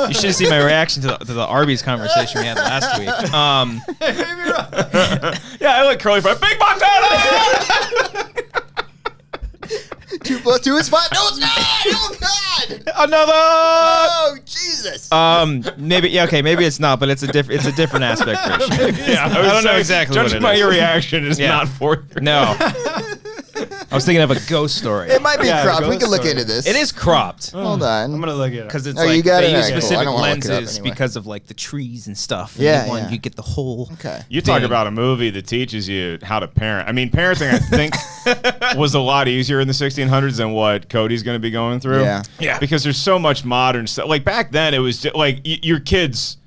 wrong. You should have seen my reaction to the Arby's conversation we had last week. Yeah, I like curly fry. Big Montana! 2 + 2 is 5. No, it's not. Oh God. Another. Oh Jesus. Maybe okay. Maybe it's not, but it's a different aspect ratio. Yeah, I don't know exactly what Judging it by is. your reaction, it's Yeah. not 4:3. No. I was thinking of a ghost story. It might be Yeah, cropped. We ghost can look story. into this. It is cropped. Hold on. I'm going to look it up. Because it's Oh, you like got they it? use Alright, cool. I specific don't wanna look it up lenses anyway. because of like the trees and stuff. Yeah, And yeah. you get the whole. Okay. You talk thing. about a movie that teaches you how to parent. I mean, parenting, I think, was a lot easier in the 1600s than what Cody's going to be going through. Yeah. Yeah. Because there's so much modern stuff. Like back then, it was just, like your kids.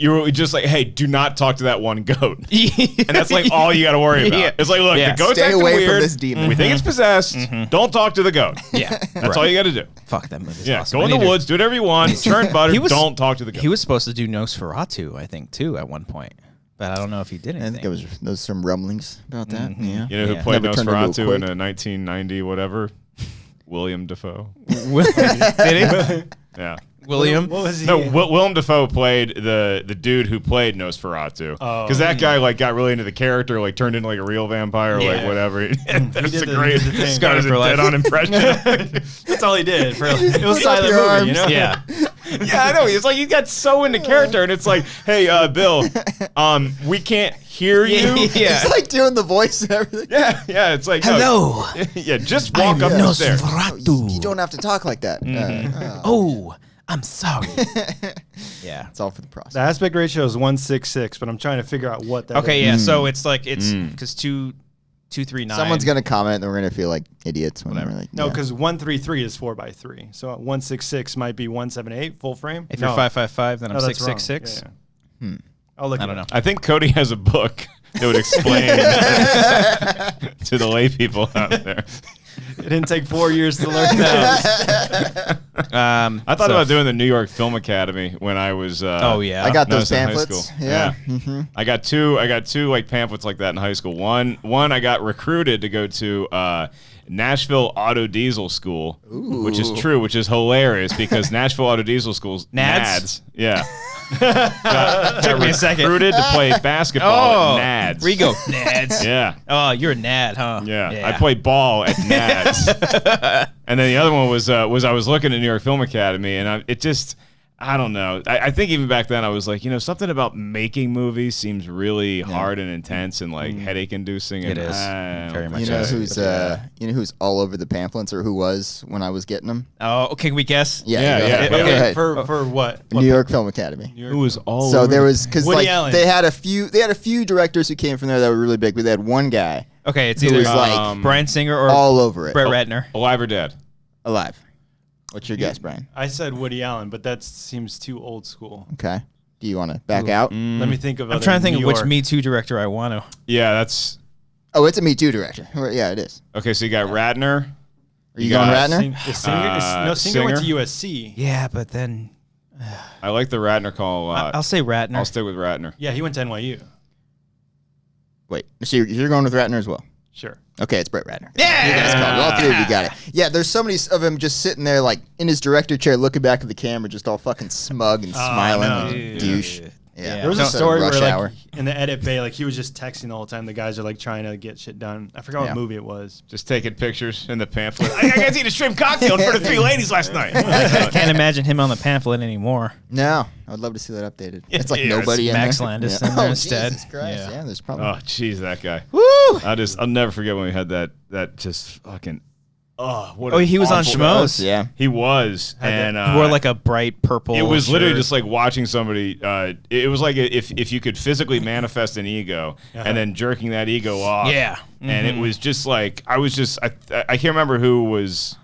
You were just like, hey, do not talk to that one goat. And that's like all you got to worry about. Yeah. It's like, look, Yeah. the goat's Stay acting away weird. from this demon. We think it's possessed. Don't talk to the goat. Yeah. That's all you got to do. Fuck that movie. Yeah, Awesome. go in I the need to- woods, do whatever you want, churn butter, He was- don't talk to the goat. He was supposed to do Nosferatu, I think, too, at one point, but I don't know if he did I anything. think there was some rumblings about that. Yeah. You know who Yeah. played Never turned into a Nosferatu in quake. a 1990 whatever? William Dafoe. did he? Yeah. William. What was he? No, Willem Dafoe played the dude who played Nosferatu. Because that guy like got really into the character, like turned into like a real vampire, like whatever. That's a great Scott is a dead-on impression. That's all he did. It was a silent movie, you know? Yeah. Yeah, I know. It's like he got so into character, and it's like, hey, Bill, we can't hear you. Yeah. He's like doing the voice and everything. Yeah. It's like, hello. Yeah, just walk up the stairs. You don't have to talk like that. Oh, I'm sorry. Yeah. It's all for the process. The aspect ratio is 1:6:6, but I'm trying to figure out what that Okay, is. yeah. So it's like because 239. Someone's gonna comment, and we're gonna feel like idiots when we're like, No, because 133 is 4:3. So 1:6:6 might be 178 full frame. If you're 555, then I'm that's 666. wrong. Yeah. I'll look. I don't know. I think Cody has a book that would explain to the lay people out there. It didn't take 4 years to learn that. I thought about doing the New York Film Academy when I was. Oh yeah, I got those in high pamphlets. school. Yeah. I got two like pamphlets like that in high school. One I got recruited to go to Nashville Auto Diesel School, which is true, which is hilarious because Nashville Auto Diesel School's Nads? Yeah. Took me a second. Recruited to play basketball at Nads. Rigo, Nads. Yeah. Oh, you're a Nad, huh? Yeah. I played ball at Nads. And then the other one was I was looking at New York Film Academy, and I don't know. I think even back then I was like, something about making movies seems really hard and intense and like headache inducing. It is very much. You know who's all over the pamphlets, or who was when I was getting them? Oh, okay. Can we guess? Yeah. Yeah. Okay, for what? New York Film Academy. Who was all So over there was because Woody like Allen. they had a few directors who came from there that were really big, but they had one guy Okay, it's who either was like Bryan Singer or all over it. Brett Ratner. Alive or Dead? Alive. What's your guess, Brian? I said Woody Allen, but that seems too old school. Okay. Do you want to back out? Let me think of. I'm trying to think of which Me Too director I want to. Yeah, that's Oh, it's a Me Too director. Yeah, it is. okay. So you got Ratner. Are you going got Ratner? Singer went to Singer? USC. Yeah, but then I like the Ratner call a lot. I'll say Ratner. I'll stick with Ratner. Yeah, he went to NYU. Wait, so you're going with Ratner as well? Sure. Okay, it's Brett Ratner. Yeah, you guys called it. All three of you got it. Yeah, there's so many of him just sitting there, like in his director chair, looking back at the camera, just all fucking smug and smiling, no. and douche. Yeah, There was a story where Rush like Hour. in the edit bay, like he was just texting the whole time. The guys are like trying to get shit done. I forgot what movie it was. Just taking pictures in the pamphlet. I got to eat a shrimp cocktail in front of 3 ladies last night. I can't imagine him on the pamphlet anymore. No, I would love to see that updated. It's like Yeah, nobody in Max there. Landis Yeah. in there Oh, instead. Jesus Christ. Yeah, there's probably. Oh, jeez, that guy. Woo! I'll never forget when we had that just fucking. Oh, what! Oh, he was on awful- Schmoes. Yeah. He was, and He wore like a bright purple. it was literally shirt. just like watching somebody. It was like if you could physically manifest an ego and then jerking that ego off. Yeah. And it was just like I can't remember who was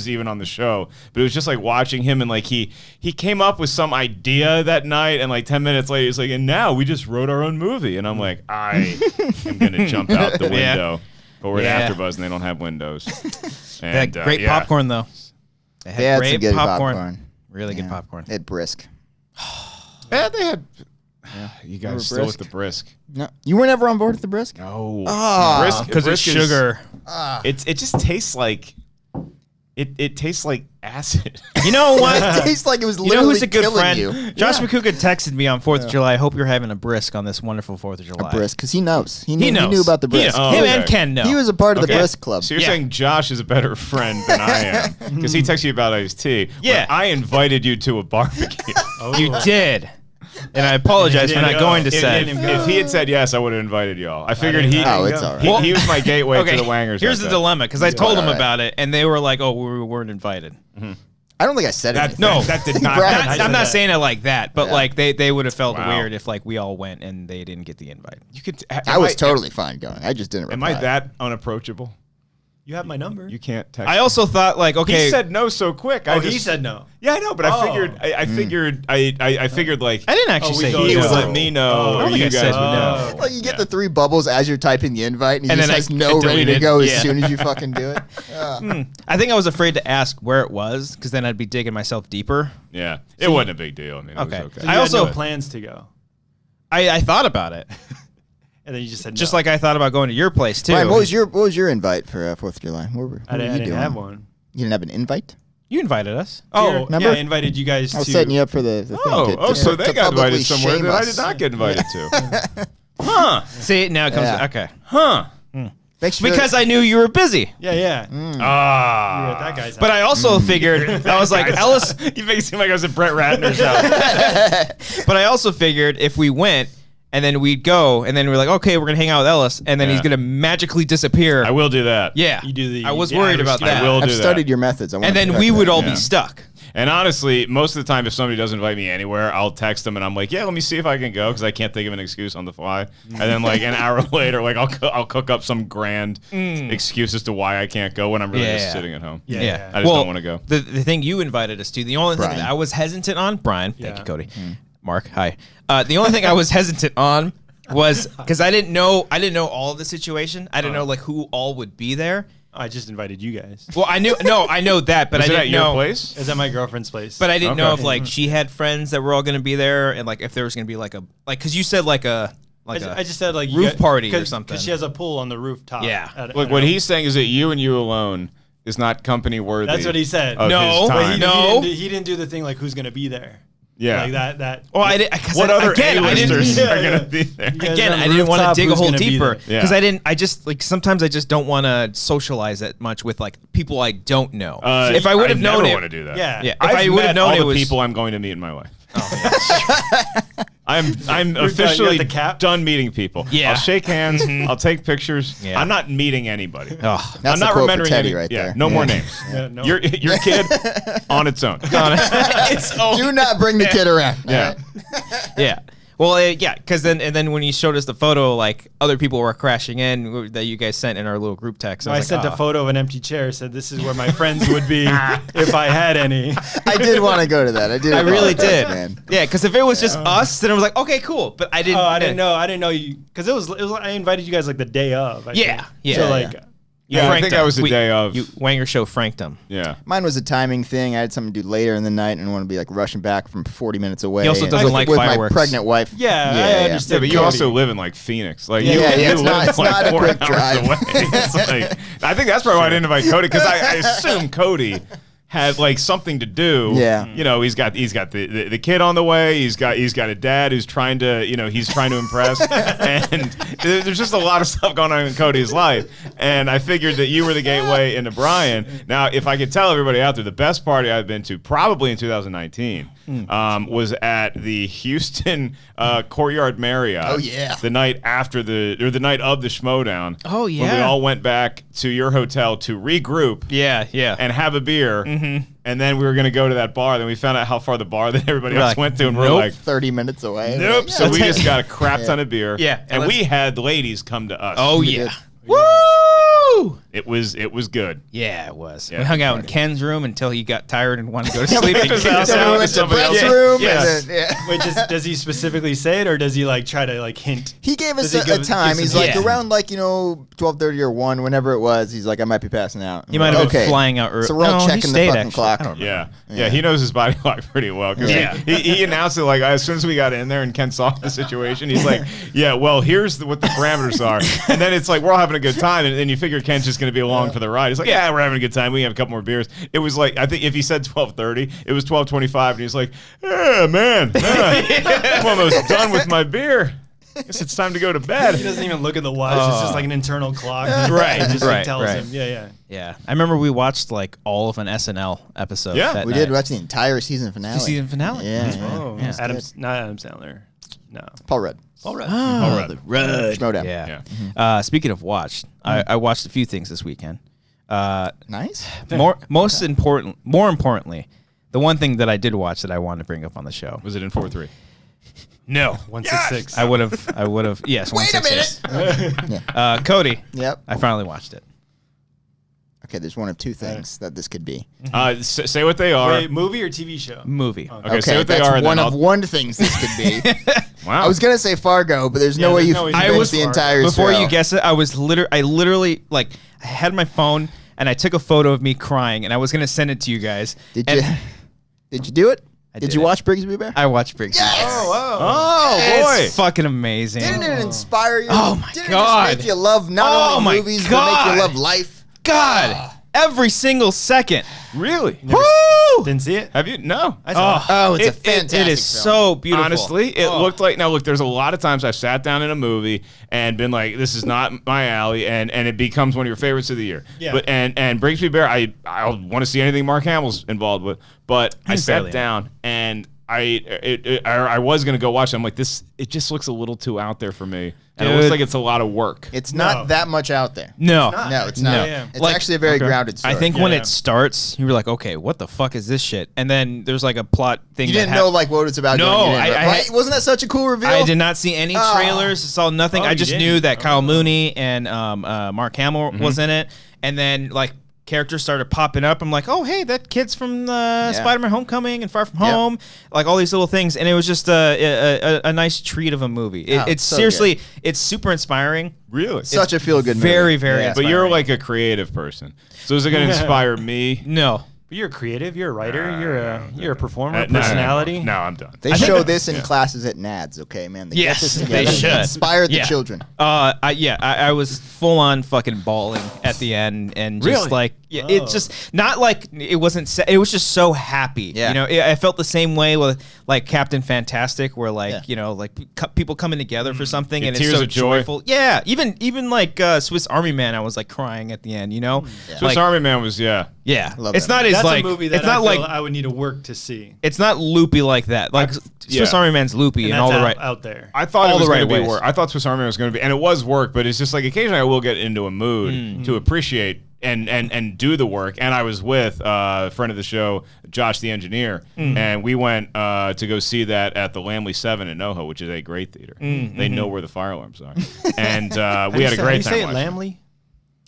even on the show, but it was just like watching him, and like he came up with some idea that night, and like 10 minutes later he's like, and now we just wrote our own movie, and I'm like, I am gonna jump out the window. But we're at AfterBuzz and they don't have windows. They had great popcorn though. They They had great some good popcorn. Really good Yeah. popcorn. They had brisk. Yeah, they had. You Remember guys still with brisk? the brisk? No, you weren't ever on board with the brisk? No. Oh, Brisk Because it's is- sugar. It just tastes like it tastes like acid. You know what? it tastes like it was You literally know who's a good killing friend? you. Josh McCouga texted me on 4th of July. I hope you're having a brisk on this wonderful 4th of July. A brisk, because he knows. He knew knows. about the brisk. Oh, Him okay. and Ken know. He was a part of the Okay. brisk club. So you're Yeah. saying Josh is a better friend than I am because he texted you about iced tea. Yeah. When I invited you to a barbecue. You did. And I apologize for not going to set. If he had said yes, I would have invited y'all. I figured he. Oh, it's all right. He was my gateway Okay, to the Wangers. here's that the day. dilemma, because I told them all right. about it, and they were like, oh, we weren't invited. I don't think I said it. No, that did not. Brad, happen. I'm not saying it like that, but Yeah. like they would have felt Wow. weird if like we all went and they didn't get the invite. You could. I was totally fine going. I just didn't Am reply. I that unapproachable? You have my number. You can't text. I also thought like, okay, He said no so quick. He said no. Yeah, I know, but I figured. I figured like I didn't actually we say go he no. would let me know, I or don't think you I guys said would no. know. Like you get the 3 bubbles as you're typing the invite, and he And just then has I no ready to deleted. go as Yeah. soon as you fucking do it. I think I was afraid to ask where it was, because then I'd be digging myself deeper. Yeah, it wasn't a big deal. I mean, it Okay. was okay. So you I had also- no plans to go, I thought about it, and then you just said just no. like I thought about going to your place too. Brian, what was your invite for 4th of July? What I were you didn't doing? have one. You didn't have an invite? You invited us. Oh, remember? yeah, I invited you guys to. I was setting you up for the thing. So they got invited somewhere that I did us. not get invited to. Huh. See, now it comes. Okay. Huh. Because I knew you were busy. Yeah. You were at that guy's house. But I also figured, I was like, Ellis. You make it seem like I was at Brett Ratner's house. But I also figured if we went and then we'd go and then we're like, okay, we're going to hang out with Ellis and then he's going to magically disappear. I will do that. Yeah. You do the. I was worried about that. I will do I've that. studied your methods. And then we would all be stuck. And honestly, most of the time, if somebody doesn't invite me anywhere, I'll text them and I'm like, yeah, let me see if I can go because I can't think of an excuse on the fly. And then like an hour later, like I'll cook up some grand excuse as to why I can't go when I'm really just sitting at home. Yeah. I just don't want to go. The thing you invited us to, the only thing that I was hesitant on, Brian, thank you, Cody. Mark, hi. The only thing I was hesitant on was because I didn't know all of the situation. I didn't know like who all would be there. I just invited you guys. Well, I know that, but Was I it didn't at know. your place? It was at my girlfriend's place. But I didn't know if like she had friends that were all going to be there, and like if there was going to be like a because you said like a I just said like roof party or something. Because she has a pool on the rooftop. Yeah. Look, what he's saying is that you and you alone is not company worthy. That's what he said. No, But he didn't do the thing like who's gonna be there. Yeah. Like that. Well, What other A-listers are Yeah. going to be there? Again, on I the didn't want to rooftop, dig a who's hole gonna be deeper there? because I just like sometimes I just don't want to socialize that much with like people I don't know. If I would have known never it, want to do that. Yeah. If I've I would have met known all it the was people I'm going to meet in my life. I'm you officially got the cap? done meeting people. Yeah. I'll shake hands. I'll take pictures. Yeah. I'm not meeting anybody. Oh, That's I'm the not quote for remembering Teddy any. right there. No more names. Yeah, no. Your kid on its own. Do not bring the kid around. Yeah. yeah. Well, yeah, because then when you showed us the photo, like other people were crashing in that you guys sent in our little group text. I sent a photo of an empty chair. Said this is where my friends would be if I had any. I did want to go to that. I really apologize, did. man. Yeah, because if it was just us, then I was like, okay, cool. But I didn't. Oh, I didn't know you because it was I invited you guys like the day of. I Yeah, think. yeah. So like. Yeah, I think I was the day of. Wanger show franked him. Yeah. Mine was a timing thing. I had something to do later in the night and want to be like rushing back from 40 minutes away. He also and doesn't with like my fireworks. pregnant wife. Yeah, I Yeah, understand. but you Cody. also live in like Phoenix. Like you it's live not- it's like not a 4 quick hours drive. away. It's like, I think that's probably why I didn't invite Cody because I assume Cody had like something to do. Yeah. You know, he's got the kid on the way. He's got a dad who's trying to he's trying to impress, and there's just a lot of stuff going on in Cody's life. And I figured that you were the gateway into Brian. Now, if I could tell everybody out there, the best party I've been to probably in 2019 was at the Houston Courtyard Marriott. Oh, yeah. The night after the night of the Schmodown. Oh, When we yeah. all went back to your hotel to regroup. Yeah, yeah. And have a beer, and then we were gonna go to that bar. Then we found out how far the bar that everybody We're else like, went to, and we're nope. like, 30 minutes away. nope. Like, So we just got a crap ton of beer. Yeah, and and we had ladies come to us. Oh We yeah. did. Woo! it was good. Yeah, it was. Yeah, we hung good out in party. Ken's room until he got tired and wanted to go to sleep. kicked us And out. Then we went to Somebody Brett's else. room. Yes. And then, yeah. Wait, does he specifically say it or does he like try to like hint? He gave us Does he a give time. some He's hints? like Yeah. around 12:30 or 1, whenever it was. He's like, I might be passing out. He might have Okay. been flying out early. So we're all No, he checking the stayed, fucking actually. clock. I don't remember. Yeah, he knows his body clock pretty well. 'Cause Yeah. he announced it like as soon as we got in there and Ken saw the situation. He's like, yeah, well, here's what the parameters are. And then it's like we're all having a good time, and then you figure Ken's just going to be along for the ride. He's like, yeah, we're having a good time. We have a couple more beers. It was like I think if he said 12:30, it was 12:25, and he's like, yeah, man, I'm almost done with my beer. Guess it's time to go to bed. He doesn't even look at the watch. It's just like an internal clock. Right, It just right, like, tells right. him. Yeah. Yeah, I remember we watched like all of an SNL episode. Yeah, that We night. did watch the entire season finale. The season finale. Yeah. Oh, Yeah. not Adam Sandler. No. Paul Rudd. All right. Oh, Rudd. the Rudd. Schmodown. Yeah. Speaking of watched, I watched a few things this weekend. Nice. More importantly, the one thing that I did watch that I wanted to bring up on the show. Was it in 4-3? No, 166. I would have. Yes. Wait a 166. Cody. Yep. I finally watched it. Okay, there's one of two things that this could be. Say what they are. Wait, movie or TV show? Movie. Okay, say what they that's are. And one then of one things this could be. Wow. I was gonna say Fargo, but there's no way there's you no way can you finish was the Fargo. entire Before show. you guess it, I literally like I had my phone and I took a photo of me crying and I was gonna send it to you guys. Did And you? Did you do it? I Did did you it. watch Brigsby Bear? I watched Briggs. Yes! Oh, wow. Oh boy. It's fucking amazing. Didn't it inspire you? Oh my Didn't God. it just make you love not Oh only my movies, but God. make you love life? God. every single second. Really? Woo! Didn't see it? Have you? No. I saw it. It's a fantastic It is film. so beautiful. Honestly, it looked like. Now, look, there's a lot of times I've sat down in a movie and been like, "This is not my alley," and it becomes one of your favorites of the year. Yeah. But and Brigsby Bear, I want to see anything Mark Hamill's involved with, but I sat down and I was gonna go watch it. I'm like, this. It just looks a little too out there for me, and it looks like it's a lot of work. It's not that much out there. No. No, it's not. Yeah. It's actually a very grounded story. I think when it starts, you're like, okay, what the fuck is this shit? And then there's like a plot thing. You didn't know like what it's about. No, right? Wasn't that such a cool reveal? I did not see any trailers. Saw nothing. I just knew that Kyle Mooney and Mark Hamill was in it, and then like characters started popping up. I'm like, oh hey, that kid's from Spider-Man: Homecoming and Far From Home, like all these little things, and it was just a nice treat of a a it's so seriously, good. It's super inspiring. Really, such a feel good movie. Very inspiring. But you're like a creative person, so is it going to inspire me? No. But you're creative. You're a writer. You're a performer. Personality. No, I'm done. They show this in classes at NADS. Okay, man. They Yes, get this they should. Inspire the children. I was full on fucking bawling at the end, and just like it's just not like it wasn't. It was just so happy. Yeah. You know, I felt the same way with like Captain Fantastic, where like you know, like people coming together for something, and it's so joyful. Yeah, even like Swiss Army Man, I was like crying at the end. You know, Swiss Army Man was yeah. It's not That's as like a movie that it's not like I would need to work to see. It's not loopy like that. Like Swiss Army Man's loopy and all the right out there. I thought all it was the right going to be ways. work. I thought Swiss Army Man was going to be, and it was work. But it's just like occasionally I will get into a mood to appreciate and do the work. And I was with a friend of the show, Josh the engineer, and we went to go see that at the Lamley 7 in NoHo, which is a great theater. They know where the fire alarms are, and we had a great time. You say watching. Lamley?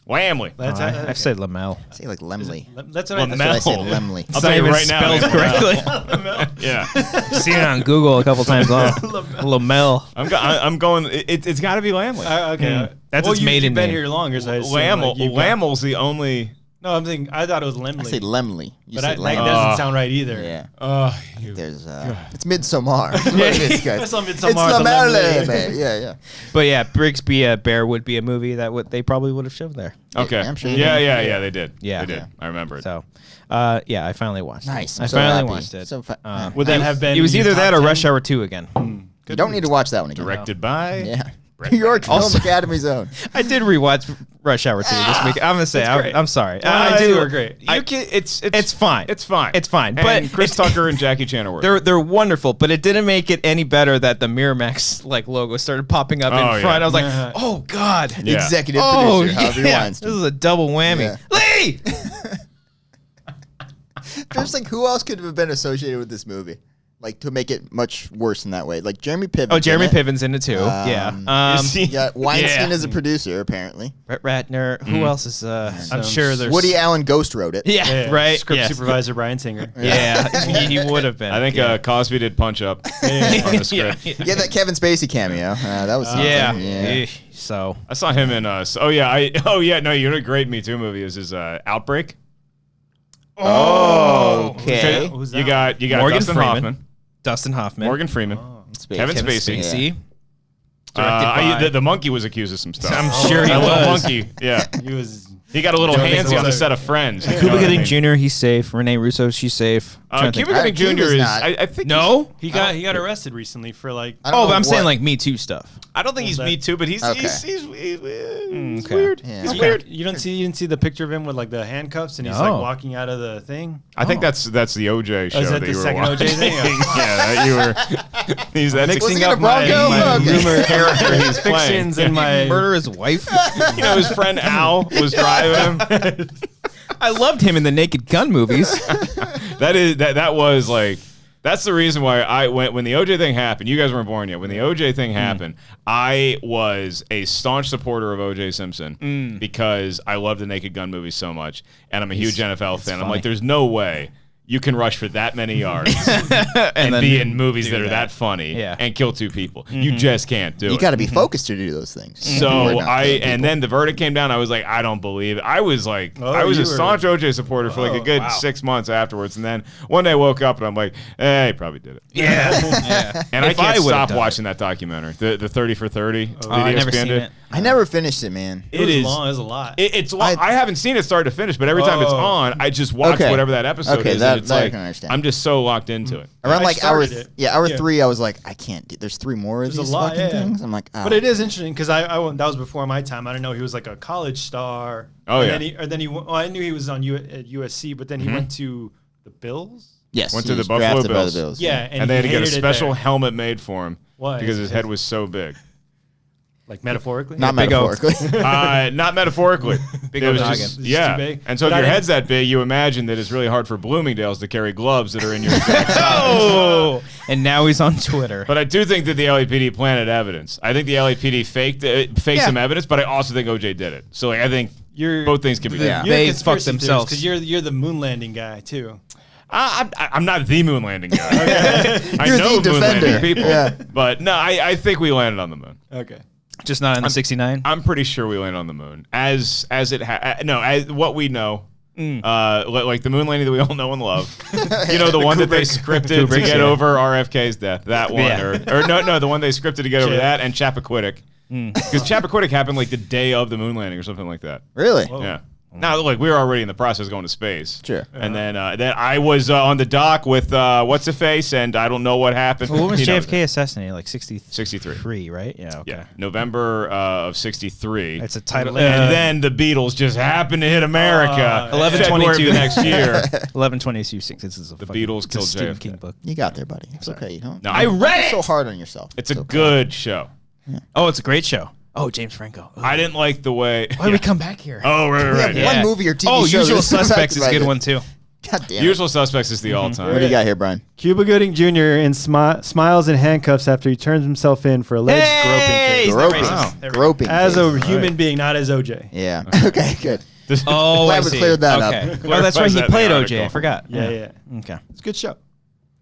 Lamley. I've said Lamel. I say like Lemley. That's what I said Lemley. I'll tell you right now. Spelled correctly. Yeah. Seen it on Google a couple times. Lamel. I'm going. It's got to be Lamley. Okay. That's its maiden You've been name. here longer, so I assume, Lamel's the only. No, I'm thinking. I thought it was Lemley. I say Lemley. You But say that Lemley. doesn't sound right either. Yeah. There's it's Midsommar. That's on Midsommar. It's Lemley. Yeah. But yeah, Brigsby Bear would be a movie that they probably would have shown there. Okay. I'm sure Yeah, they did. Yeah. They did. I remember it. So, I finally watched it. Nice. I I'm so finally happy. watched it. So Would that have been? It was either your that top or 10? Rush Hour 2 again. you don't need to watch that one again. Directed by. Yeah. New York Film Academy's own. I did rewatch Rush Hour 2 this week. I'm gonna say I'm sorry. I do. Were great. It's fine. It's fine. It's fine. And But Chris Tucker and Jackie Chan are working. they're wonderful, but it didn't make it any better that the Miramax like logo started popping up in front. I was like, oh god, Yeah. Executive oh producer, Harvey yeah, Weinstein. this is a double whammy. Lee. Just like who else could have been associated with this movie? Like to make it much worse in that way. Like Jeremy Piven. Oh, Jeremy Piven's in it too. Yeah. Weinstein is a producer apparently. Brett Ratner. Who else is? I'm sure there's Woody Allen ghost wrote it. Yeah, right. Script supervisor Brian Singer. Yeah, he would have been. I think Cosby did punch up on the script. Yeah, that Kevin Spacey cameo. That was something. Yeah. So I saw him in no, you know, a great Me Too movie is his Outbreak. Oh, okay. Who's You that? got Morgan Dustin Freeman. Hoffman, Dustin Hoffman, Morgan Freeman, Kevin Spacey. Directed The monkey was accused of some stuff. I'm sure he That little was. monkey. Yeah, He was. he got a little Joe handsy on the Nichols. set of Friends. You know Cuba what I Gooding mean? Jr. He's safe. Renee Russo, she's safe. Cuba Gooding Jr. Cuba's is. not. I think No. He got arrested recently for like. I don't Oh, know but I'm saying what- like Me Too stuff. I don't think he's Me Too, but he's Okay. he's Okay. weird. Yeah. He's weird. You didn't see the picture of him with like the handcuffs and he's No. like walking out of the thing. I think that's the OJ show is that that the you were second watching. OJ thing? Yeah, that you were. That's Was Mixing he in a up my Bronco? Okay. rumor character he's playing. fictions and my Murder his wife. You know, his friend Al was driving him. I loved him in the Naked Gun movies. That was like. That's the reason why when the OJ thing happened. You guys weren't born yet. When the OJ thing happened, I was a staunch supporter of OJ Simpson because I love the Naked Gun movies so much, and I'm a huge NFL fan. I'm funny. like, there's no way you can rush for that many yards and be in movies that are that funny and kill 2 people. You just can't do it. You got to be focused to do those things. So and then the verdict came down. I was like, I don't believe it. I was like, I was a staunch OJ supporter for like a good 6 months afterwards. And then one day I woke up and I'm like, he probably did it. Yeah. And I can't stop watching that documentary, the 30 for 30. I never seen it. I never finished it, man. It was long. It was a lot. It's long. I haven't seen it start to finish, but every time it's on, I just watch whatever that episode is. It's like, I can understand. I'm just so locked into it. Around like hour 3, I was like, I can't do. There's 3 more of these fucking things. I'm like, but it is interesting because that was before my time. I didn't know he was like a college star. Oh yeah. I knew he was on at USC, but then he went to the Bills. Yes, went to the Buffalo Bills. Yeah, and they had to get a special helmet made for him because his head was so big. Like metaphorically? Not metaphorically. Not metaphorically. Big it was noggin. just, And so if your head's that big, you imagine that it's really hard for Bloomingdale's to carry gloves that are in your exact size. And now he's on Twitter. But I do think that the LAPD planted evidence. I think the LAPD faked some evidence, but I also think OJ did it. So like, I think both things can be done. They fucked themselves. Because you're the moon landing guy, too. I'm not the moon landing guy. I You're know the moon defender. landing people. But no, I think we landed on the moon. Okay. Just not in the 69? I'm pretty sure we landed on the moon. As what we know. Like the moon landing that we all know and love. You know, the one that they scripted to get over RFK's death. That one. Or the one they scripted to get over that and Chappaquiddick. Because Chappaquiddick happened like the day of the moon landing or something like that. Really? Whoa. Yeah. Now, like, we were already in the process of going to space. Sure. And then I was on the dock with what's-a-face, and I don't know what happened. Well, when was JFK assassinated? Like 63, right? Yeah, okay. Yeah, November of 63. That's a title. And then the Beatles just happened to hit America 11/22 the next year. 11/22/6. This is the Beatles killed Stephen JFK. King book. You got there, buddy. It's okay. You don't. No, I read it. So hard on yourself. It's a good show. Yeah. Oh, it's a great show. Oh, James Franco. Oh. I didn't like the way. Why did we come back here? Oh, right. We have one movie or TV show. Usual Suspects is a good one too. God damn. Usual Suspects is the all-time. What do you got here, Brian? Cuba Gooding Jr. smiles in handcuffs after he turns himself in for alleged groping case. Groping. As a human being, not as OJ. Yeah. Okay, good. Oh, Glad we cleared that up. Oh, that's right. He played OJ. I forgot. Yeah. Okay. It's a good show.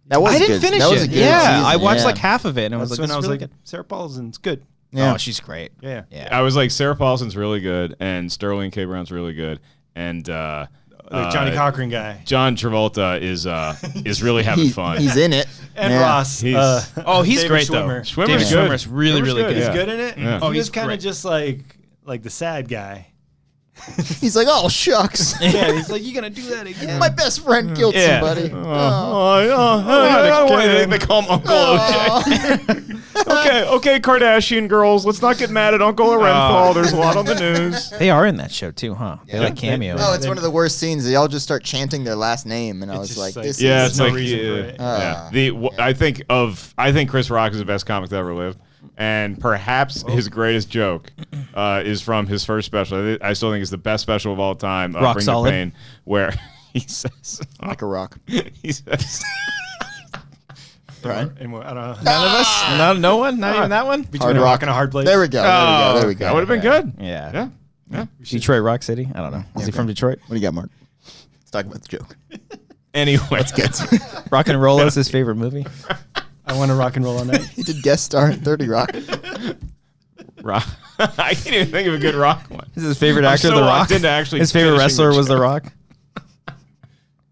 That was I didn't finish that was a it. good Yeah, season. I watched like half of it, and I was That's like, when I was really like, good. Sarah Paulson's good. Yeah. Oh, she's great. Yeah. I was like, Sarah Paulson's really good, and Sterling K. Brown's really good, and The Johnny Cochran guy. John Travolta is really having fun. He's in it. And Ross. He's David great Schwimmer. though. Schwimmer's David good. Schwimmer's really good. He's Yeah. good in it? Yeah. Oh, He's he's kind of great. just like the sad guy. He's like, oh shucks. Yeah, he's like, you're going to do that again. My best friend killed Yeah. somebody. They call him Uncle OJ. Okay, Kardashian girls, let's not get mad at Uncle Orenthal. There's a lot on the news. They are in that show too, huh? They like cameo. Oh, it's one of the worst scenes. They all just start chanting their last name, and I was just like, like- "This Yeah, is it's no like reason for it. I think Chris Rock is the best comic that ever lived, and perhaps his greatest joke is from his first special. I still think it's the best special of all time. Rock Bring Solid. the Pain, where he says, like a rock." he says, Brian? And I don't know. None of us? No one? Not even that one? Between a rock and a hard place. There we go. There we go. that would have been good. Yeah. Yeah. Detroit Rock City? I don't know. Is he from Detroit? What do you got, Mark? Let's talk about the joke. Anyway, Let's get to it. Rock and Roll is his favorite movie. I want to rock and roll all night. He did guest star in 30 Rock. Rock. I can't even think of a good Rock one. Is his favorite I'm actor so The Rock? locked into actually His favorite finishing the wrestler was The joke. Rock?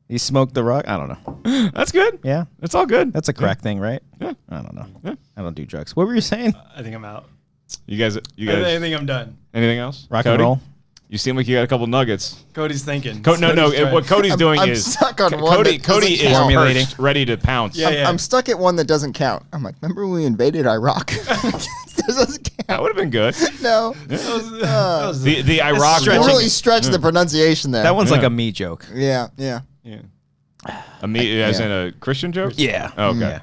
He smoked The Rock? I don't know. That's good. Yeah. It's all good. That's a crack thing, right? Yeah. I don't know. Yeah. I don't do drugs. What were you saying? I think I'm out. You guys. I think I'm done. Anything else? Rock Cody? and roll? You seem like you got a couple nuggets. Cody's thinking. What Cody's doing I'm is stuck on one Cody that doesn't is count. Formulating. perched, ready to pounce. Yeah. I'm stuck at one that doesn't count. I'm like, remember when we invaded Iraq? This doesn't That count. would have been good. No. That was The Iraq stretching. war. Really stretched the pronunciation there. That one's like Yeah. a me joke. Yeah. As in a Christian joke? Yeah. Oh, okay. Yeah.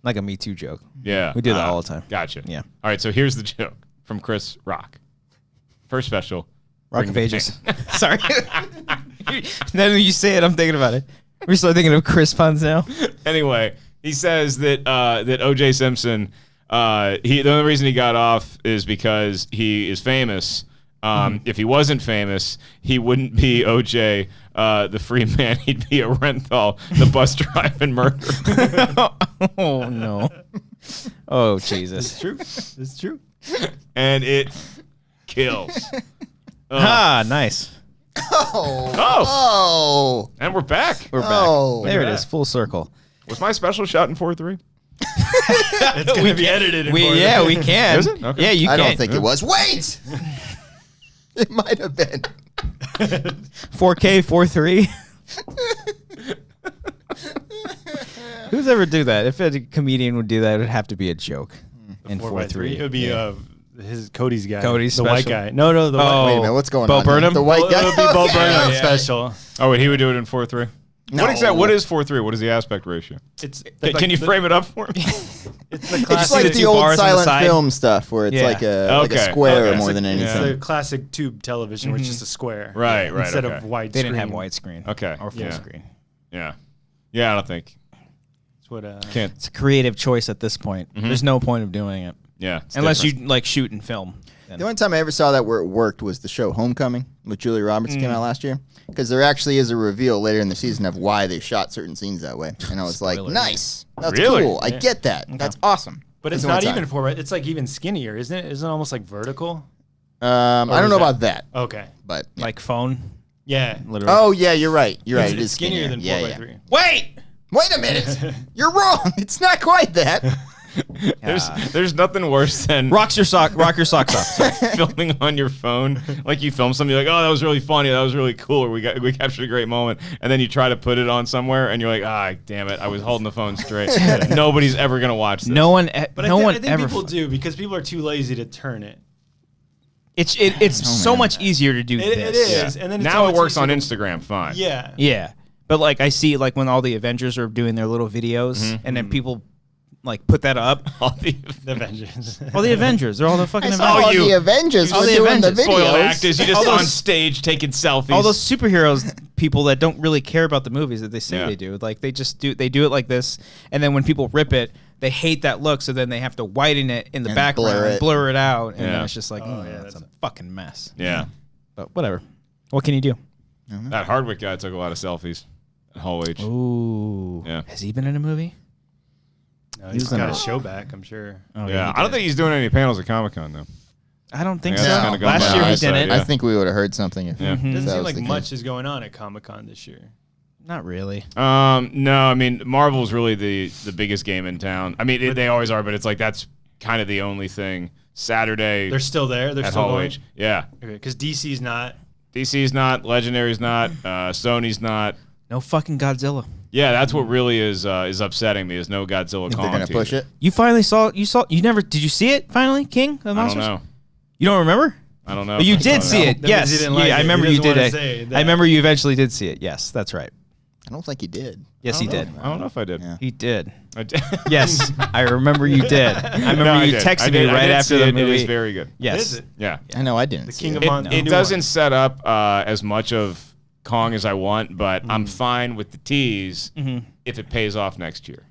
Like a Me Too joke. Yeah. We do that all the time. Gotcha. Yeah. All right, so here's the joke from Chris Rock. First special. Rock Bring of the Ages. Sorry. Now that you say it, I'm thinking about it. We're still thinking of Chris puns now. Anyway, he says that that O.J. Simpson, the only reason he got off is because he is famous, If he wasn't famous, he wouldn't be OJ, the free man. He'd be a Renthal, the bus driving murderer. Oh no. Oh Jesus. It's true. It's true. And it kills. Nice. Oh. And we're back. We're back. There it is. Full circle. Was my special shot in 4-3? It's going to be edited. Yeah, we can. Is it? Okay. Yeah, you I can. don't think it was. Wait. It might have been. 4K 4-3. Who's ever do that? If a comedian would do that, it would have to be a joke. In 4-3. It would be Cody's guy. Cody's the special. white guy. No, the white. Wait a minute, what's going Bo on? Burnham? The white guy. It would be Bo Burnham special. Oh, wait, he would do it in 4-3? No. What is 4-3? What is the aspect ratio? Can you frame it up for me? It's the It's classic. like the the two old bars on the silent side. film stuff where it's like a square more than anything. It's the classic tube television, where it's just a square. Right, Instead okay. of white. They didn't have screen. widescreen. Okay. Or full screen. Yeah. Yeah, I don't think. It's what. Can't. It's a creative choice at this point. There's no point of doing it. Yeah. Unless you like shoot and film. Then. The only time I ever saw that where it worked was the show Homecoming with Julia Roberts came out last year. Because there actually is a reveal later in the season of why they shot certain scenes that way. And I was like, nice. That's Really? cool. I get that. That's awesome. But it's That's the not one even time. it's like even skinnier, isn't it? Isn't it almost like vertical? I don't know about that. Okay. But yeah. Like phone. Yeah. Literally. Oh, yeah, you're right. You're right. It It's is skinnier than 4x3. Wait! Wait a minute. You're wrong. It's not quite that. There's nothing worse than Rock your socks off. filming on your phone. Like you film something, you're like, oh, that was really funny, that was really cool, or we captured a great moment, and then you try to put it on somewhere, and you're like, damn it, I was holding the phone straight. Nobody's ever gonna watch this. No one. But no I one think ever. people do because people are too lazy to turn it. It's so much easier to do It this. is, and then it's Now so it much works on easier Instagram fine. Yeah. Yeah, but like I see like when all the Avengers are doing their little videos, and then people like put that up. All the The Avengers. All the Avengers, they're all the fucking I Avengers. saw all the Avengers all were the doing the Avengers. spoiled videos. actors, you just All those- on stage taking selfies. All those superheroes people that don't really care about the movies that they say Yeah. they do. Like they do it like this, and then when people rip it, they hate that look, so then they have to whiten it in the And background, blur it out, and Yeah. then it's just like, that's a fucking mess. Yeah. But whatever. What can you do? That Hardwick guy took a lot of selfies at Hall H. Ooh. Yeah. Has he been in a movie? No, he's got a show back, I'm sure. Oh, Yeah, he I don't did. think he's doing any panels at Comic-Con though. I don't think Yeah, so. that's kinda gone Last by year my he eyesight, didn't. yeah. I think we would have heard something. If Yeah. Doesn't that seem was like the much case. is going on at Comic-Con this year. Not really. No, I mean Marvel's really the biggest game in town. I mean they always are, but it's like that's kind of the only thing. Saturday They're still there. They're at still Hall going. H. Yeah, Because DC's not. DC's not, Legendary's not, Sony's not. No fucking Godzilla. Yeah, that's what really is upsetting me is no Godzilla. They're going to push it. You finally saw. You never. Did you see it finally, King of the I don't Monsters? know. You don't remember? I don't know. Oh, you if I did saw see that. it. That Yes. means he didn't like I it. remember He you doesn't did wanna it. say that. I remember you eventually did see it. Yes, that's right. I don't think he did. Yes, he did. I don't know if I did. Yeah. He did. I did. Yes, I remember you did. I remember No, I you did. texted I me did. I right did after see the it. movie. It is very good. Yes. Is it? Yeah. I know I didn't The see King it. of Mon- It new doesn't one. set up as much of Kong as I want, but I'm fine with the tease if it pays off next year.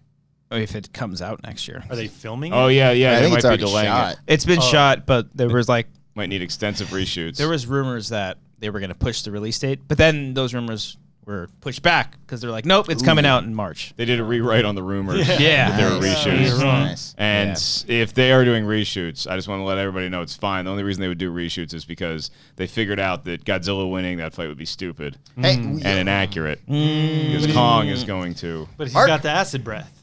Oh, if it comes out next year. Are they filming? Oh yeah, yeah. I They think might it's be already delaying shot. it. It's been shot, but there was like Might need extensive reshoots. there was rumors that they were going to push the release date, but then those rumors were pushed back because they're like, nope, it's coming out in March. They did a rewrite on the rumors. Yeah. that they were Nice. reshoots. Nice. And if they are doing reshoots, I just want to let everybody know it's fine. The only reason they would do reshoots is because they figured out that Godzilla winning that fight would be stupid Hey, and inaccurate. Because Kong is going to. But he's Ark. got the acid breath.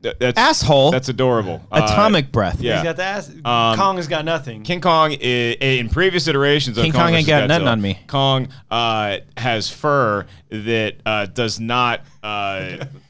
That's Asshole. That's adorable. Atomic breath. yeah. He's got the acid. Kong has got nothing. King Kong, in previous iterations of King Kong ain't versus got nothing Godzilla, on me. Kong has fur that does not.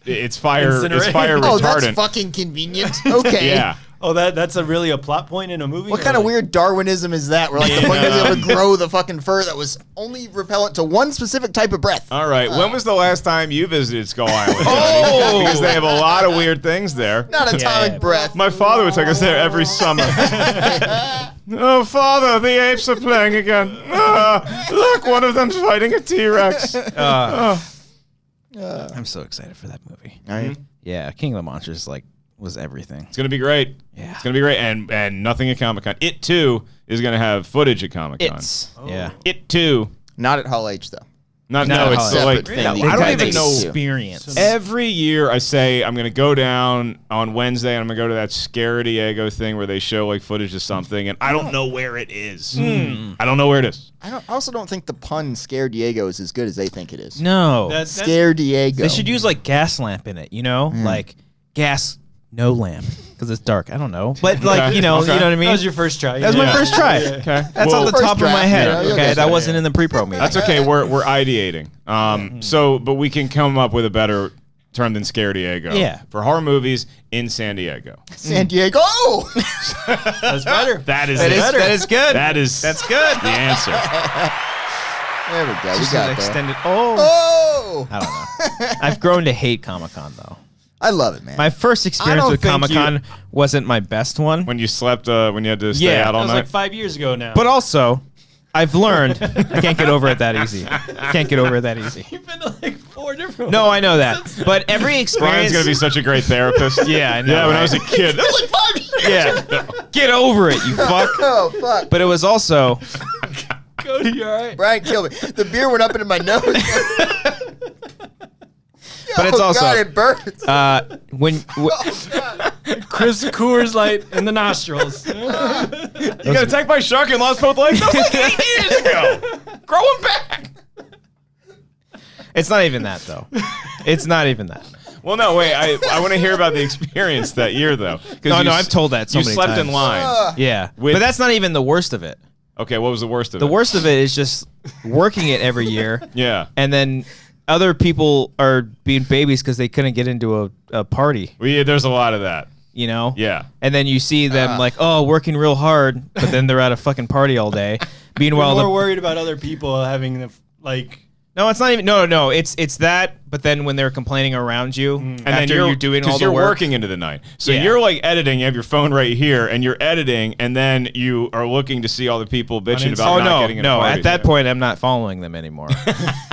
It's fire. It's Incinerate. fire Oh, that's retardant. fucking convenient. Okay. Yeah. Oh, that's really a plot point in a movie? What Or kind of like- weird Darwinism is that? Where like the point is able to grow the fucking fur that was only repellent to one specific type of breath. All right. When was the last time you visited Skull Island? Oh! Because they have a lot of weird things there. Not atomic breath. My father would take us there every summer. Oh, father, the apes are playing again. Look, one of them's fighting a T-Rex. I'm so excited for that movie. All right. Yeah, King of the Monsters is like was everything. It's gonna be great. Yeah, it's gonna be great. And nothing at Comic-Con. It too is gonna have footage at Comic-Con. Yeah. It too. Not at Hall H though. No, it's like thing. I don't even know. Experience. Every year I say I'm going to go down on Wednesday and I'm going to go to that Scare Diego thing where they show like footage of something and I don't know where it is. I don't know where it is. I also don't think the pun Scare Diego is as good as they think it is. No. Scare Diego. They should use like gas lamp in it, you know? Like gas no lamp because it's dark. I don't know. But like, you know what I mean? That was your first try. That was my first try. Okay. That's on the top of my head. Yeah, Okay, that wasn't in the pre-pro meeting. That's okay. We're ideating. But we can come up with a better term than Scare Diego. Yeah. For horror movies in San Diego. San Diego. That's better. That is good. That's good. The answer. There we go. We Just got an there. extended. Oh. I don't know. I've grown to hate Comic-Con though. I love it, man. My first experience with Comic-Con wasn't my best one. When you slept, when you had to stay out all That was night. like 5 years ago now. But also, I've learned I can't get over it that easy. Can't get over it that easy. You've been to like 4 different No, I know that. But every Brian's experience. going to be such a great therapist. Yeah, I know. Yeah, when I right? was a kid. That was like 5 years. Yeah. Get over it, you fuck. Oh fuck. But it was also. Cody, you all right? Brian killed me. The beer went up into my nose. But it's also. God, it burns. Chris Coors Light in the nostrils. You got attacked by a shark and lost both legs? That was like 8 years ago. Grow them back. It's not even that, though. It's not even that. Well, no, wait. I want to hear about the experience that year, though. No, I've told that so many times. You slept in line. Yeah. But that's not even the worst of it. Okay, what was the worst of it? The worst of it is just working it every year. Yeah. And then other people are being babies because they couldn't get into a party. There's a lot of that. You know? Yeah. And then you see them like, oh, working real hard, but then they're at a fucking party all day. Meanwhile, We're more worried about other people having the like. No, it's not even. No. It's that. But then when they're complaining around you, And after then you're doing all the because you're work, working into the night. So Yeah. you're like editing. You have your phone right here, and you're editing, and then you are looking to see all the people bitching about not getting into parties. At that point, I'm not following them anymore,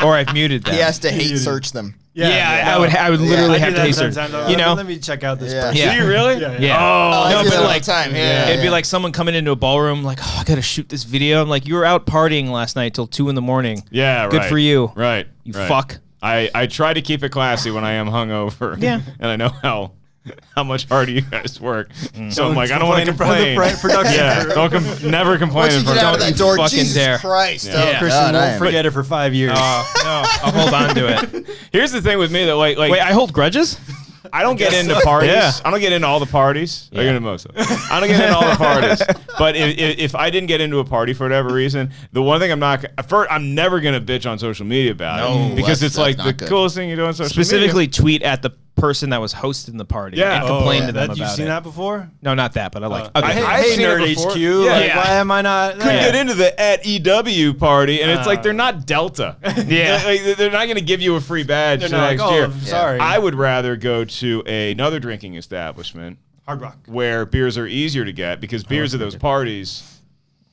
or I've muted them. He has to hate search them. Yeah, I would literally have to hate search. You know, let me check out this person. Yeah. Do you really? Yeah. Oh, I no, do but that all like, the time. it'd be like someone coming into a ballroom, like, oh, I gotta shoot this video. I'm like, you were out partying last night till 2 a.m. Yeah, right. Good for you. Right. You right. fuck. I try to keep it classy when I am hungover. Yeah. And I know how much harder you guys work. So I'm like, I don't want to complain in complain. front of the production Yeah. crew. Never complain Once in you front get out of of that you door, fucking Jesus dare. Christ. Yeah. Oh, Christian God, won't forget it for 5 years. No, I'll hold on to it. Here's the thing with me that like Wait, I hold grudges? I don't get into parties. Yeah. I don't get into all the parties. Yeah. I get into most of them. I don't get into all the parties. But if I didn't get into a party for whatever reason, the one thing I'm never gonna bitch on social media about it because it's like the coolest thing you do on social media. Specifically, tweet at the person that was hosting the party. Yeah. and complain to them You've about seen it. that before? No, not that, but I like. I hate seen it Nerd before. HQ. Yeah. Like, Yeah. why am I not? Couldn't get into the @EW party, and it's like they're not Delta. Yeah. They're not going to give you a free badge They're the not next like, oh, year. I'm sorry. I would rather go to another drinking establishment Hard Rock. where beers are easier to get because beers at those parties,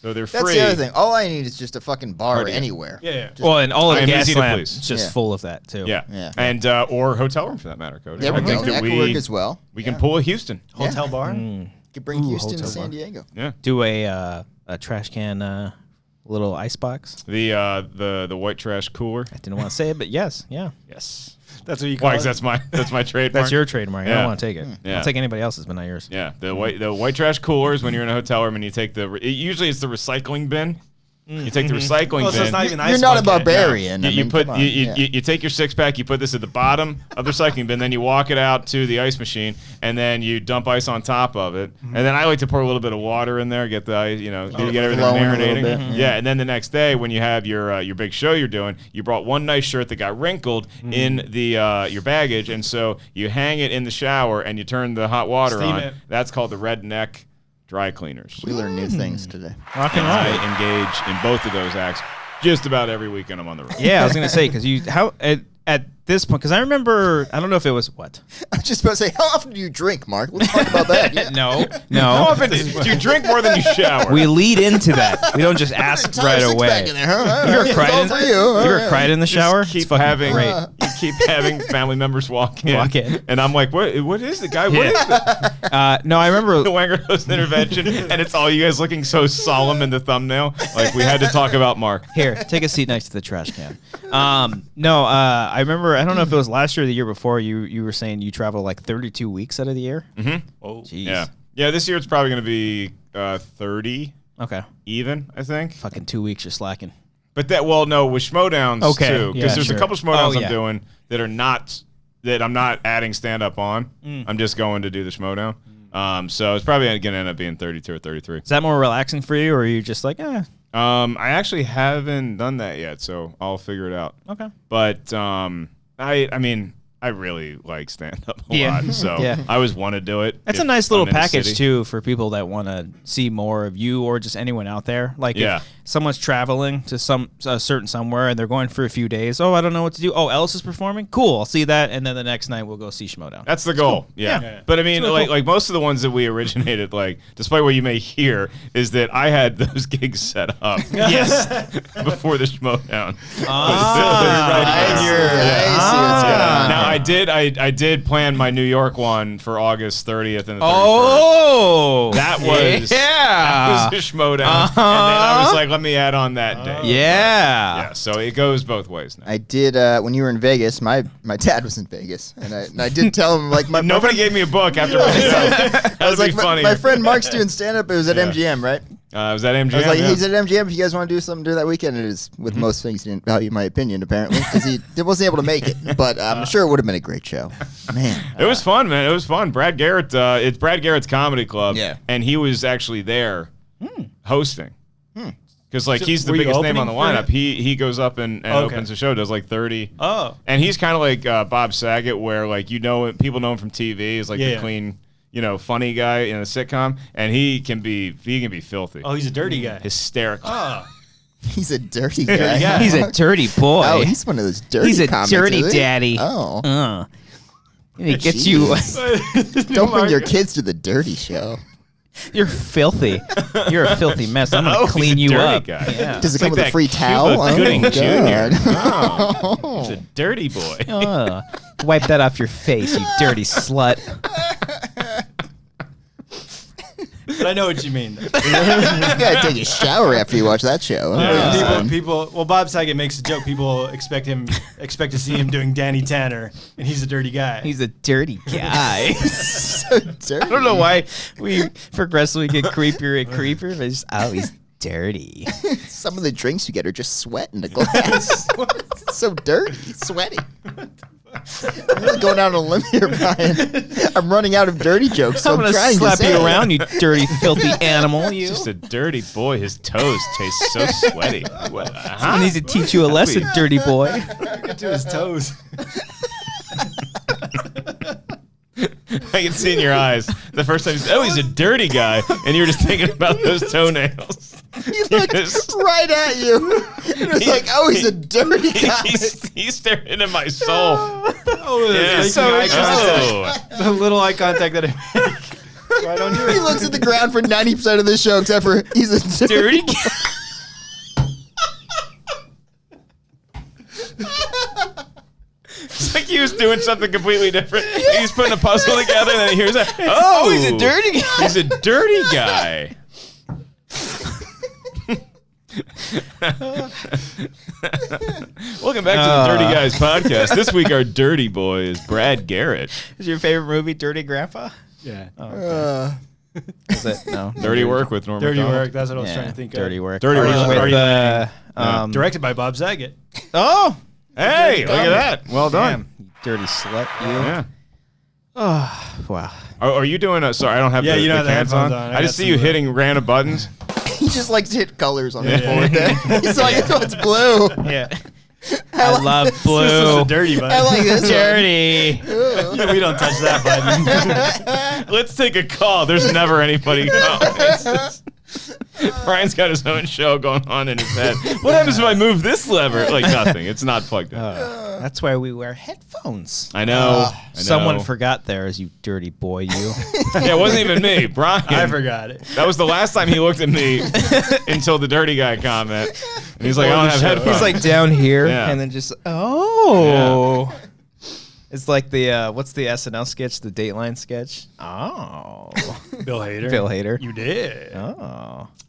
so they're free. That's the other thing. All I need is just a fucking bar anywhere. Yeah. Well, and all I of am gas easy to lamp please. is just full of that too. Yeah. Yeah. And or hotel room for that matter, Cody. There we I think go. that That could work as well. we can pull a Houston. Hotel bar. Could bring Houston to hotel San bar. Diego. Yeah. Do a trash can little ice box. The white trash cooler. I didn't want to say it, but yes, yeah. Yes. That's what you call Why? it. 'Cause that's my trademark. That's your trademark. I Yeah. don't want to take it. Yeah. I'll take anybody else's, but not yours. Yeah, the white trash coolers when you're in a hotel room and you take usually it's the recycling bin. You take the recycling Oh, so bin. it's not even You're ice not a bucket. barbarian. You, I you mean, put come on. you, Yeah. you take your 6-pack, you put this at the bottom of the recycling bin, then you walk it out to the ice machine, and then you dump ice on top of it. And then I like to pour a little bit of water in there, get the ice, get everything flowing a little marinating. bit, Yeah, and then the next day when you have your big show you're doing, you brought one nice shirt that got wrinkled in the your baggage, and so you hang it in the shower and you turn the hot water Steam on. it. That's called the redneck dry cleaners. We learn new things today. Rock And and roll. I engage in both of those acts just about every weekend I'm on the road. Yeah, I was gonna say because at this point, because I remember, I don't know if it was what. I was just about to say, how often do you drink, Mark? Let's talk about that. Yeah. No. How often do you drink more than you shower? We lead into that. We don't just ask right away. You ever cried in the shower? You keep having family members walk in. And I'm like, what is the guy? What is it? No, I remember the Wanger host intervention, and it's all you guys looking so solemn in the thumbnail. Like, we had to talk about Mark. Here, take a seat next to the trash can. I remember, I don't know if it was last year or the year before, you were saying you travel like 32 weeks out of the year? Mm-hmm. Oh, jeez. Yeah, this year it's probably going to be 30. Okay. Even, I think. Fucking 2 weeks, you're slacking. But with Schmoedowns too. Because there's a couple Schmoedowns I'm doing that I'm not adding stand-up on. I'm just going to do the Schmoedown. So it's probably going to end up being 32 or 33. Is that more relaxing for you, or are you just like, eh? I actually haven't done that yet, so I'll figure it out. Okay. But I mean, I really like stand-up a lot, so I always want to do it. That's a nice little package, too, for people that want to see more of you or just anyone out there. Like, if someone's traveling to a certain somewhere and they're going for a few days, I don't know what to do. Oh, Ellis is performing? Cool, I'll see that, and then the next night we'll go see Schmoedown. That's the goal, cool. Yeah. But, I mean, like most of the ones that we originated, like, despite what you may hear, is that I had those gigs set up. Yes. Before the Schmoedown. Now, I did plan my New York one for August 30th and the 31st. Oh, that was a Schmoedown, and then I was like, let me add on that day. Yeah, so it goes both ways now. I did when you were in Vegas. My dad was in Vegas, and I did tell him like nobody gave me a book after my show. That would be funny. My friend Mark's doing stand up. It was at MGM, right? It was at MGM. I was like, he's at MGM. If you guys want to do something, do that weekend. It is with most things he didn't value my opinion apparently because he wasn't able to make it. But I'm sure it would have been a great show. Man, it was fun, man. It was fun. Brad Garrett. It's Brad Garrett's comedy club. Yeah, and he was actually there hosting. Because like he's the biggest name on the lineup. He goes up and opens the show, does like 30. Oh, and he's kind of like Bob Saget, where like people know him from TV. He's like the clean, funny guy in a sitcom, and he can be filthy. Oh, he's a dirty guy. Hysterical. Oh. He's a dirty guy. He's a dirty boy. Oh, he's one of those dirty. He's a comics, dirty daddy. Oh, it gets you. Don't bring your kids to the dirty show. You're filthy. You're a filthy mess. I'm gonna clean you up. Yeah. Does it come with a free towel? Gooding Jr. Oh. He's a dirty boy. Wipe that off your face, you dirty slut. But I know what you mean. You gotta take a shower after you watch that show. People. Well, Bob Saget makes a joke. People expect to see him doing Danny Tanner, and he's a dirty guy. He's a dirty guy. So dirty. I don't know why we progressively get creepier and creepier, but just, he's dirty. Some of the drinks you get are just sweat in the glass. It's so dirty, sweaty. I'm really going out on a limb here, Brian. I'm running out of dirty jokes, so I'm gonna trying slap to say you around, you dirty, filthy animal. You. Just a dirty boy. His toes taste so sweaty. Someone needs to teach you a lesson, dirty boy. Get to his toes. I can see in your eyes the first time he's a dirty guy, and you're just thinking about those toenails. He looked right at you. It was like, he's a dirty guy. He's staring into my soul. The little eye contact that I make. Right on you. He looks at the ground for 90% of this show, except for he's a dirty guy. It's like he was doing something completely different. He's putting a puzzle together, and then he hears that. He's a dirty guy. He's a dirty guy. Welcome back to the Dirty Guys podcast. This week, our dirty boy is Brad Garrett. Is your favorite movie Dirty Grandpa? Yeah. Is it? No. Dirty Work with Norm Dirty Macdonald. Work. That's what I was trying to think of. Dirty Work. Dirty Work. Directed by Bob Saget. Oh. Hey, look at that. Well done. Damn, dirty slut. You. Yeah. Oh, wow. Are you doing a... Sorry, I don't have the headphones on. I just see you hitting random buttons. He just likes to hit colors on the board there. He's like, it's blue. Yeah. I love blue. This is a dirty button. I like this dirty. Yeah, we don't touch that button. Let's take a call. There's never anybody. Brian's got his own show going on in his head. What happens if I move this lever? Like nothing. It's not plugged in. That's why we wear headphones. I know. Someone forgot theirs, you dirty boy, you. Yeah, it wasn't even me. Brian. I forgot it. That was the last time he looked at me until the dirty guy comment. And he's like, I don't have headphones. He's like down here and then just, oh. Yeah. It's like the, what's the SNL sketch, the Dateline sketch? Oh. Bill Hader. Bill Hader. You did.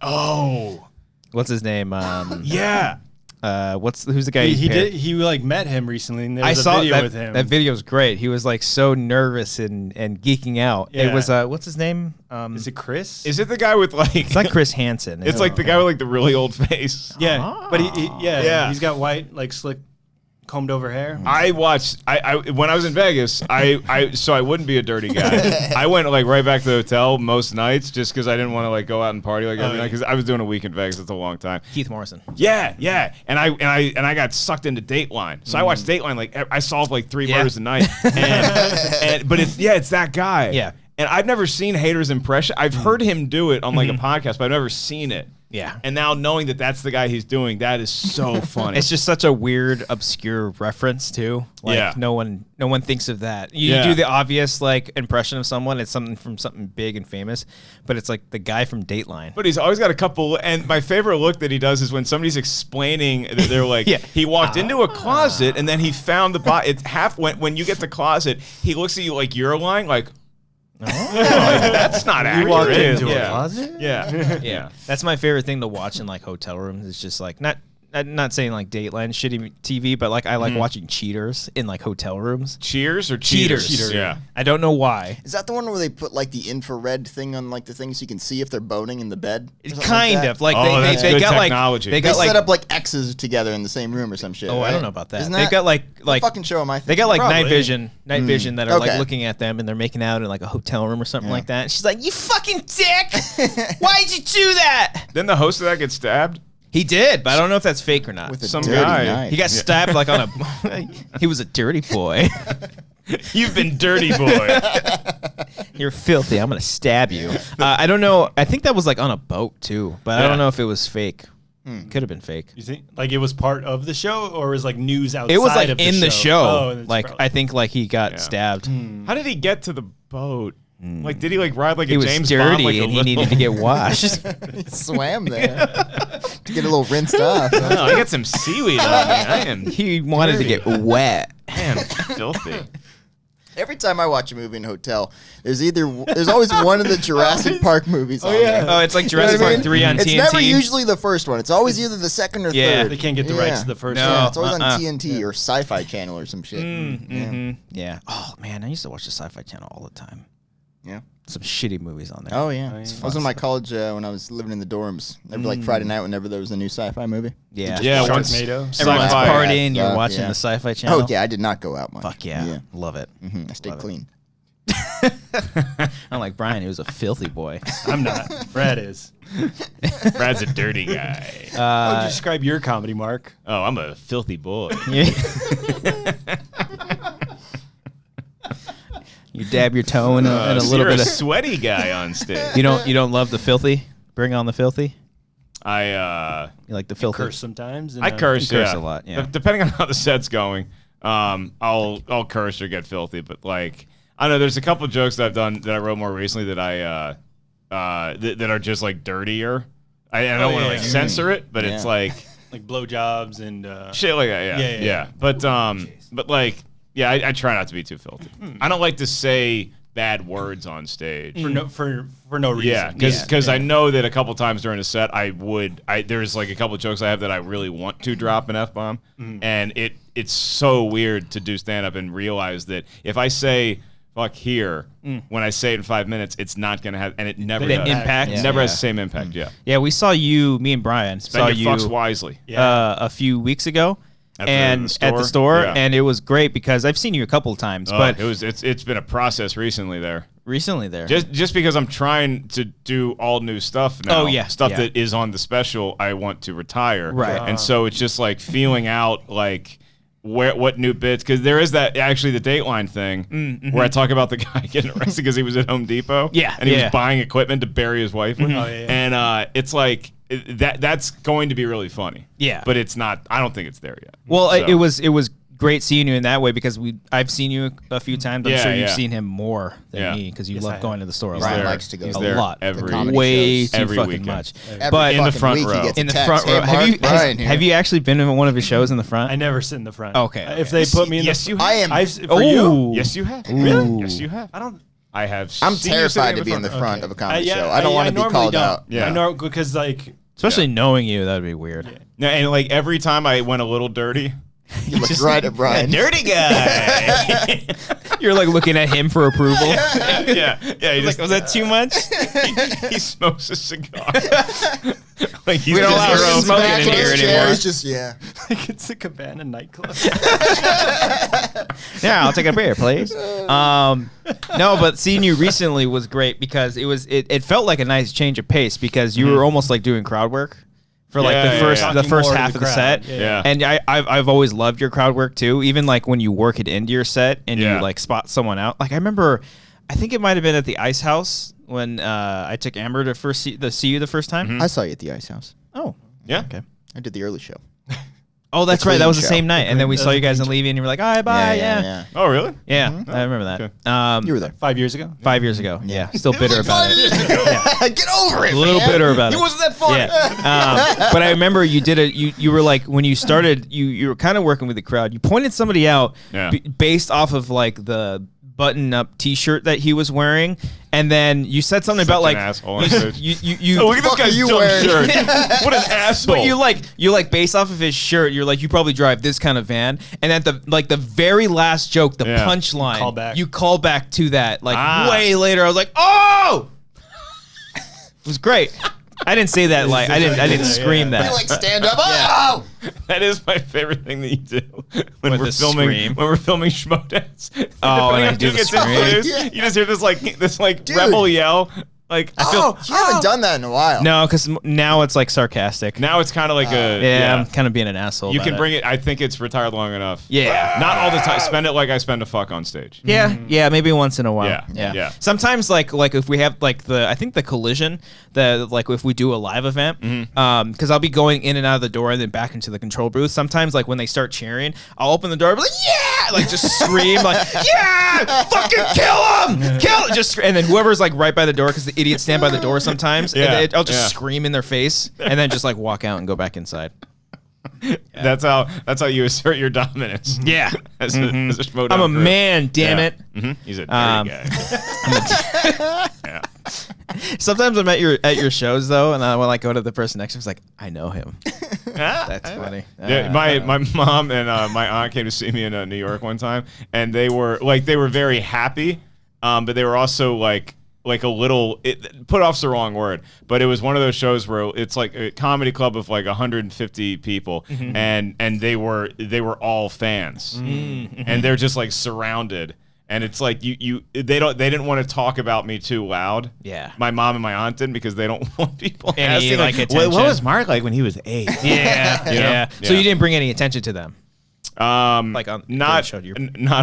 Oh. What's his name? Yeah. Who's the guy? He like met him recently, and there was a video that, with him. That video's great. He was like so nervous and geeking out. Yeah. It was what's his name? Is it Chris? Is it the guy with like? It's like Chris Hansen. It's like the guy with like the really old face. Yeah, but he's got white like slick, combed over hair. I watched. I when I was in Vegas. So I wouldn't be a dirty guy. I went like right back to the hotel most nights just because I didn't want to like go out and party like every night because I was doing a week in Vegas. It's a long time. Keith Morrison. Yeah, and I got sucked into Dateline. So I watched Dateline like I solved like 3 murders a night. But it's that guy. Yeah. And I've never seen Hader's impression. I've heard him do it on like a podcast, but I've never seen it. Yeah. And now knowing that that's the guy he's doing, that is so funny. It's just such a weird, obscure reference too. Like no one thinks of that. You do the obvious like impression of someone. It's something from something big and famous, but it's like the guy from Dateline. But he's always got a couple. And my favorite look that he does is when somebody's explaining that they're like, he walked into a closet and then he found the body. It's half when you get the closet, he looks at you like you're lying, like. Like, that's not accurate. You walked into a closet? Yeah. That's my favorite thing to watch in like hotel rooms. It's just like not saying like Dateline shitty TV, but like I like watching cheaters in like hotel rooms. Cheers or Cheaters? Cheaters. Yeah. I don't know why. Is that the one where they put like the infrared thing on like the thing so you can see if they're boning in the bed? Kind of like that's they good got technology. like They set up like X's together in the same room or some shit. Oh, right? I don't know about that. Isn't They've got like fucking show am I they got like Probably. night vision that are like Okay. looking at them and they're making out in like a hotel room or something like that. And she's like, "You fucking dick! Why'd you do that?" Then the host of that gets stabbed. He did, but I don't know if that's fake or not. with a Some dirty guy. knife. He got stabbed like on a. He was a dirty boy. You've been dirty, boy. You're filthy. I'm gonna stab you. I don't know. I think that was like on a boat too, but I don't know if it was fake. Could have been fake. You think like it was part of the show, or was like news outside? It was like of in the show. Oh, that's like probably- I think like he got stabbed. How did he get to the boat? Like, did he like ride like He a was James dirty Bond? Like and he needed to get washed. He swam there to get a little rinsed off. No, I got some seaweed on me. I am. He wanted to get wet. Man, filthy. Every time I watch a movie in a hotel, there's always one of the Jurassic Park movies on there. Oh, it's like You know what Jurassic I Park mean? 3 on It's TNT. never usually the first one. It's always either the second or third. They can't get the rights to the first No. one. Yeah, it's always on TNT or Sci-Fi Channel or some shit. Yeah. Oh man, I used to watch the Sci-Fi Channel all the time. Yeah. Some shitty movies on there. Oh yeah. I was in my college when I was living in the dorms. Every like Friday night, whenever there was a new sci-fi movie. Yeah. Yeah, once Sharknado. Everyone's Sci-fi. partying. You're Yeah, watching yeah. the Sci-Fi Channel. Oh yeah, I did not go out much. Fuck yeah. Love it. I stayed clean. I'm like Brian. He was a filthy boy. I'm not. Brad is. Brad's a dirty guy. How would you describe your comedy, Mark? Oh, I'm a filthy boy. You dab your toe in a So little you're bit a of. sweaty guy on stage. You don't love the filthy? Bring on the filthy. I You like the filthy? Curse sometimes. and, I curse, You curse yeah. a lot, yeah. Depending on how the set's going, I'll curse or get filthy. But like, I don't know. There's a couple jokes that I've done that I wrote more recently that I that are just like dirtier. I don't want to like censor it, but it's like like blowjobs and shit like that. Yeah. But like, yeah, I try not to be too filthy. I don't like to say bad words on stage. for no reason. Yeah, because I know that a couple times during a set there's like a couple jokes I have that I really want to drop an F-bomb, and it's so weird to do stand-up and realize that if I say fuck here when I say it in 5 minutes, it's not gonna have, and it never does. impact. It never has the same impact. Yeah, we saw you, me and Brian saw Spend your you fucks wisely. a few weeks ago. At the store, and it was great because I've seen you a couple of times, but it's been a process recently there. Just because I'm trying to do all new stuff now. Oh, yeah. Stuff that is on the special I want to retire. Right. And so it's just like feeling out like what new bits, because there is that actually the Dateline thing where I talk about the guy getting arrested because he was at Home Depot. And he was buying equipment to bury his wife with. And it's like that's going to be really funny. But it's not. I don't think it's there yet. Well, it was great seeing you in that way because I've seen you a few times. I'm sure you've seen him more than me because you love going to the store a lot. Ryan likes to go a lot, every way too every fucking weekend. much. But in the front row, in the front row, have you actually been in one of his shows in the front? I never sit in the front. Okay. If they put me in, yes, you have. I am. For you? Yes, you have. Really? Yes, you have. I don't. I have. I'm terrified to be in the front of a comedy show. I don't want to be called out. I know because like. Especially knowing you, that would be weird. No, and like every time I went a little dirty. You look right at Brian. Dirty guy. You're like looking at him for approval. Yeah. He like, was that too much? he smokes a cigar. Like we don't allow smoking in here anymore. It's just like it's a Cabana nightclub. Yeah, I'll take a beer, please. No, but seeing you recently was great because it felt like a nice change of pace because you were almost like doing crowd work. For like the first half of the set, and I've always loved your crowd work too. Even like when you work it into your set and you like spot someone out. Like I remember, I think it might have been at the Ice House when I took Amber to see you the first time. I saw you at the Ice House. Oh, yeah. Okay. I did the early show. Oh, that's right. That was the same night, and then we saw you guys in Levy, and you were like, "All right, bye." Yeah. Oh, really? Yeah, I remember that. Okay. You were there 5 years ago. 5 years ago. Yeah, still bitter about it. Get over it. A little bitter about it. It wasn't that funny. Yeah. But I remember you did it. You were like when you started, you were kind of working with the crowd. You pointed somebody out based off of like the button-up T-shirt that he was wearing, and then you said something about like asshole. you look at this guy's dumb shirt. What an asshole! But you like based off of his shirt, you're like you probably drive this kind of van, and at the very last joke, the punchline, you call back to that like way later. I was like, oh, it was great. I didn't say that like I didn't scream that. You like stand up. Oh! That is my favorite thing that you do when With we're the filming scream. when we're filming Schmoedown. Oh, and I do the scream. You just hear this rebel yell. Like I feel you haven't done that in a while. No, because now it's like sarcastic. now it's kind of like I'm kind of being an asshole. You can bring it. I think it's retired long enough. Yeah. Not all the time. Spend it like I spend a fuck on stage. Yeah, maybe once in a while. Yeah. Sometimes like if we have like I think the collision, like if we do a live event, because I'll be going in and out of the door and then back into the control booth. Sometimes like when they start cheering, I'll open the door and be like, yeah, like just scream like, yeah, fucking kill him, and then whoever's like right by the door because the idiots stand by the door sometimes, and I'll just scream in their face and then just like walk out and go back inside. That's how you assert your dominance. Yeah. as a Schmoedown I'm a crew. man, damn it. He's a dirty guy. Yeah. Sometimes I'm at your shows though, and when I go to the person next to me, it's like I know him. That's funny. Yeah, my mom and my aunt came to see me in New York one time, and they were very happy, but they were also like a little put off's the wrong word, but it was one of those shows where it's like a comedy club of like 150 people, and they were all fans, and they're just like surrounded. And it's like they didn't want to talk about me too loud. Yeah. My mom and my aunt didn't because they don't want people asking like what was Mark like when he was 8? Yeah. So you didn't bring any attention to them. Like on not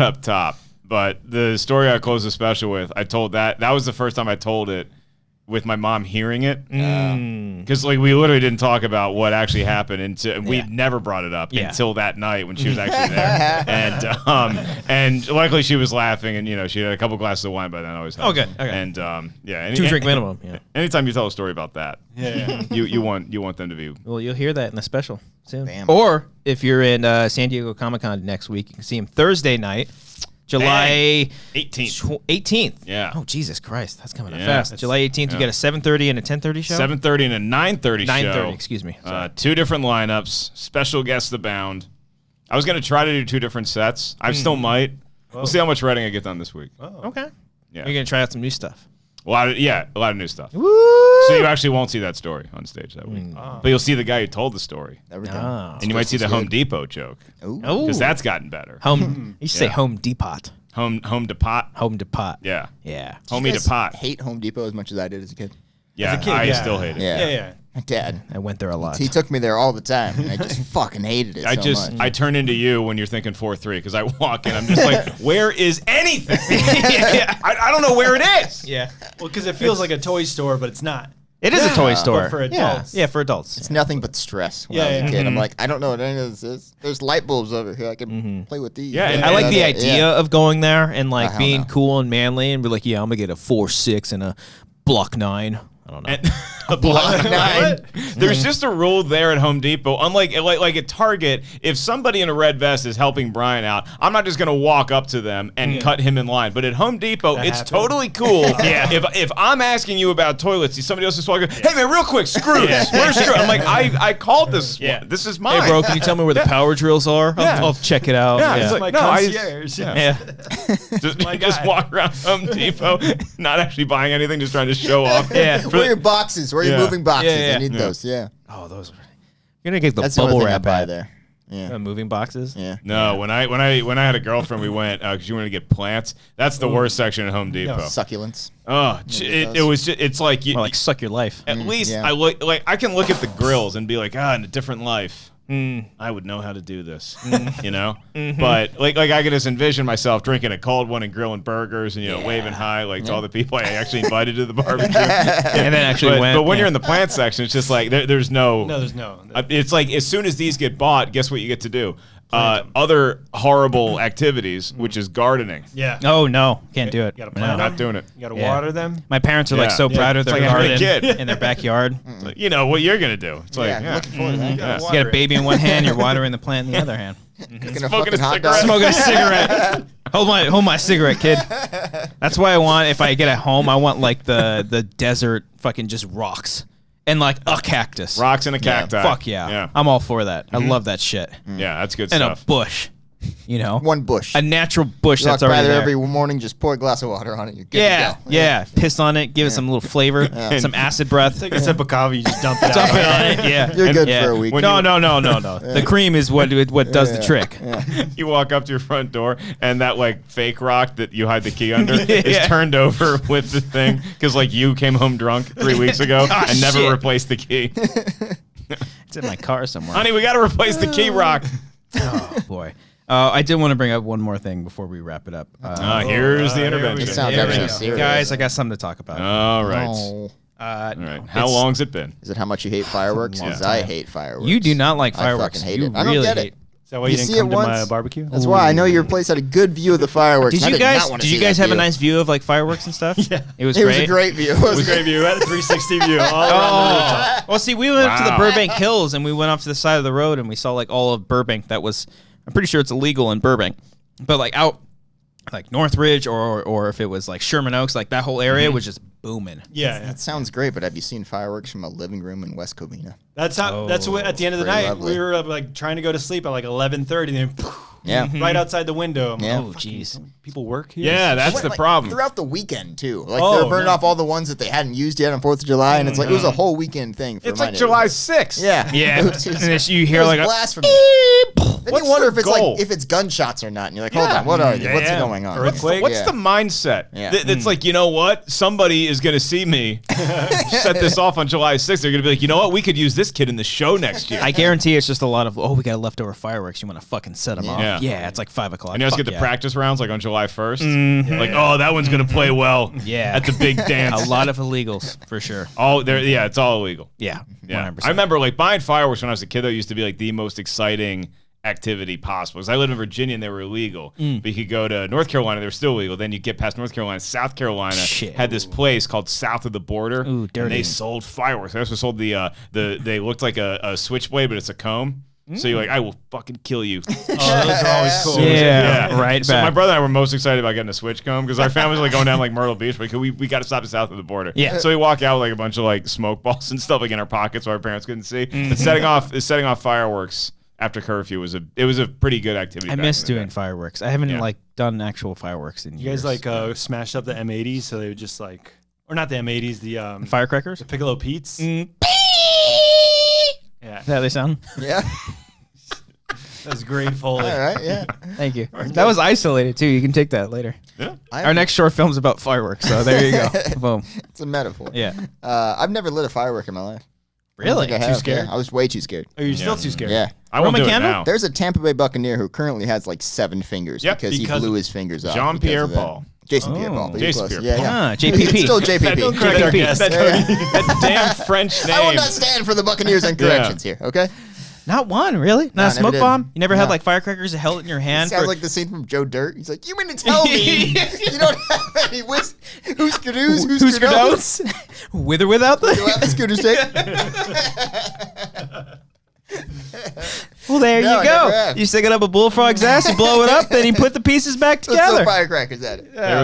up top, but the story I closed the special with, I told that was the first time I told it with my mom hearing it, because like we literally didn't talk about what actually happened until we never brought it up until that night when she was actually there, and luckily she was laughing, and she had a couple glasses of wine by then. I always okay, and 2 drink minimum. Yeah. Anytime you tell a story about that, you want them to be. Well, you'll hear that in the special soon. Bam. Or if you're in San Diego Comic-Con next week, you can see him Thursday night. July 18th. Yeah. Oh, Jesus Christ. That's coming up fast. July 18th, you got a 7:30 and a 10:30 show? 7:30 and a 9:30 show. 9:30, excuse me. 2 different lineups. Special guests abound. I was going to try to do 2 different sets. I still might. We'll see how much writing I get done this week. Okay. Yeah. You're going to try out some new stuff. A lot of new stuff. Woo! So you actually won't see that story on stage that week. But you'll see the guy who told the story. Everything. And you might see the Home Depot joke. Because that's gotten better. You should say Home Depot. Home Depot. Home Depot. Yeah. Yeah. Homie Depot. Hate Home Depot as much as I did as a kid. Yeah, As a kid, I still hate it. Yeah. Dad. I went there a lot. He took me there all the time, and I just fucking hated it so much. I turn into you when you're thinking 4-3 because I walk in. I'm just like, where is anything? I don't know where it is. Yeah. Well, because it feels like a toy store, but it's not. It is a toy store. But for adults. Yeah, for adults. It's nothing but stress when I was a kid. I'm like, I don't know what any of this is. There's light bulbs over here. I can play with these. Yeah, and I like the idea of going there and like being cool and manly and be like, yeah, I'm gonna get a 4.6 and a block 9. I don't know. A block 9. There's just a rule there at Home Depot. Unlike like at Target, if somebody in a red vest is helping Brian out, I'm not just gonna walk up to them and cut him in line. But at Home Depot, it's totally cool. If I'm asking you about toilets, somebody else is walking. Hey man, real quick, screws. Where's screws? I'm like, I called this. One. This is mine. Hey bro, can you tell me where the power drills are? I'll check it out. It's like, my concierge. Just walk around Home Depot, not actually buying anything, just trying to show off. Where are your boxes? Where are you moving boxes? I need those. Yeah. Oh, those. You're gonna get the That's bubble the wrap I buy there. Yeah. Moving boxes. Yeah. No, when I had a girlfriend, we went because you wanted to get plants. That's the worst section at Home Depot. Succulents. Oh, it was just, it's like you like suck your life. At least I can look at the grills and be like, in a different life. I would know how to do this, you know. But like I can just envision myself drinking a cold one and grilling burgers and waving hi to all the people I actually invited to the barbecue, and then actually went. But when you're in the plant section, it's just like there's no. It's like as soon as these get bought, guess what you get to do? Other horrible activities, which is gardening. Yeah. Oh no, can't do it. You gotta plant them. Not doing it. You gotta water them. My parents are like so proud of their garden in their backyard. Like, you know what you're gonna do. It's like looking forward to that. You got a baby in one hand, you're watering the plant in the other hand. Smoking a cigarette. Hold my cigarette, kid. That's why I want, if I get at home, I want like the desert fucking just rocks. And like a cactus. Rocks and a cacti. Fuck yeah. I'm all for that. I love that shit. Yeah, that's good and stuff. And a bush. You know? One bush. A natural bush you that's already there. Every morning, just pour a glass of water on it. You're good to go. Yeah. Piss on it. Give it some little flavor. Some acid breath. Take a sip of coffee. You just dump it out. Dump it on it. Yeah. You're good for a week. No. The cream is what does the trick. You walk up to your front door, and that like fake rock that you hide the key under is turned over with the thing because like you came home drunk 3 weeks ago and never replaced the key. It's in my car somewhere. Honey, we got to replace the key rock. Oh boy. I did want to bring up one more thing before we wrap it up. Here's the intervention. It sounds actually serious. Guys, I got something to talk about. All right. No. All right. How long's it been? Is it how much you hate fireworks? Because I hate fireworks. You do not like fireworks. I fucking hate it. I don't get it. Is that why you didn't come to my barbecue? That's why I know your place had a good view of the fireworks. Did you guys have a nice view of like fireworks and stuff? Yeah. It was great. It was a great view. It was a great view. We had a 360 view all around the rooftop. Well, see, we went up to the Burbank Hills and we went off to the side of the road and we saw like all of Burbank that was, I'm pretty sure it's illegal in Burbank, but like out like Northridge or if it was like Sherman Oaks, like that whole area was just booming. Yeah. That sounds great, but have you seen fireworks from a living room in West Covina? That's what at the end of the night we were like trying to go to sleep at like 11:30 and then right outside the window. Yeah. Oh jeez. People work here? Yeah, that's the problem. Throughout the weekend too. Like they were burning off all the ones that they hadn't used yet on 4th of July, and it's like it was a whole weekend thing. It's like July 6th. Yeah. Yeah. And then you hear like blasphemy. Then you wonder if it's like if it's gunshots or not, and you're like, hold on, what are they? What's going on? What's the mindset? Yeah. That's like, you know what? Somebody is going to see me set this off on July 6th. They're going to be like, you know what? We could use this kid in the show next year. I guarantee it's just a lot of, we got leftover fireworks. You want to fucking set them off? Yeah. It's like 5 o'clock. And you guys get the practice rounds like on July 1st. Like, that one's going to play well at the big dance. A lot of illegals, for sure. It's all illegal. Yeah. 100%. I remember like buying fireworks when I was a kid, though, used to be like the most exciting activity possible. Because I lived in Virginia and they were illegal. But you could go to North Carolina, they were still illegal. Then you get past North Carolina, South Carolina had this place called South of the Border. Ooh, dirty. And they sold fireworks. They also sold they looked like a switchblade, but it's a comb. So you're like, I will fucking kill you. Those are always cool. Yeah, right. So my brother and I were most excited about getting a switch comb because our family's like going down like Myrtle Beach, but we got to stop south of the border. Yeah. So we walk out with like a bunch of like smoke balls and stuff like in our pockets so our parents couldn't see. But setting off fireworks after curfew was a pretty good activity. I miss doing fireworks. I haven't like done actual fireworks in years. You guys like smashed up the M80s, so they would just like, or not the M80s, the firecrackers, the Piccolo Pete's. Yeah. Yeah. Is that how they sound? Yeah. That's great, Foley. All right, yeah. Thank you. That was isolated too. You can take that later. Yeah. Our next short film's about fireworks, so there you go. Boom. It's a metaphor. Yeah. I've never lit a firework in my life. Really? Too scared? Yeah, I was way too scared. Are you still too scared? Yeah. I won't Roman do it candle? now. There's a Tampa Bay Buccaneer who currently has like 7 fingers because he blew his fingers off. Jean-Pierre Paul. Jason Pierre-Paul. Jason Pierre-Paul. Ah, JPP. It's still JPP. Don't correct our guest. That damn French name. I will not stand for the Buccaneers and corrections here, okay? Not one, really? Not a never smoke did. bomb? You never had No. like firecrackers held in your hand? Sounds like the scene from Joe Dirt. He's like, you mean to tell me you don't have any who's cadoos, who's cadoos? With or without Do the? you have the scooter stick? Well, there No, I you never go. have. You stick it up a bullfrog's ass, you blow it up, then you put the pieces back Let's throw together. firecrackers at it. There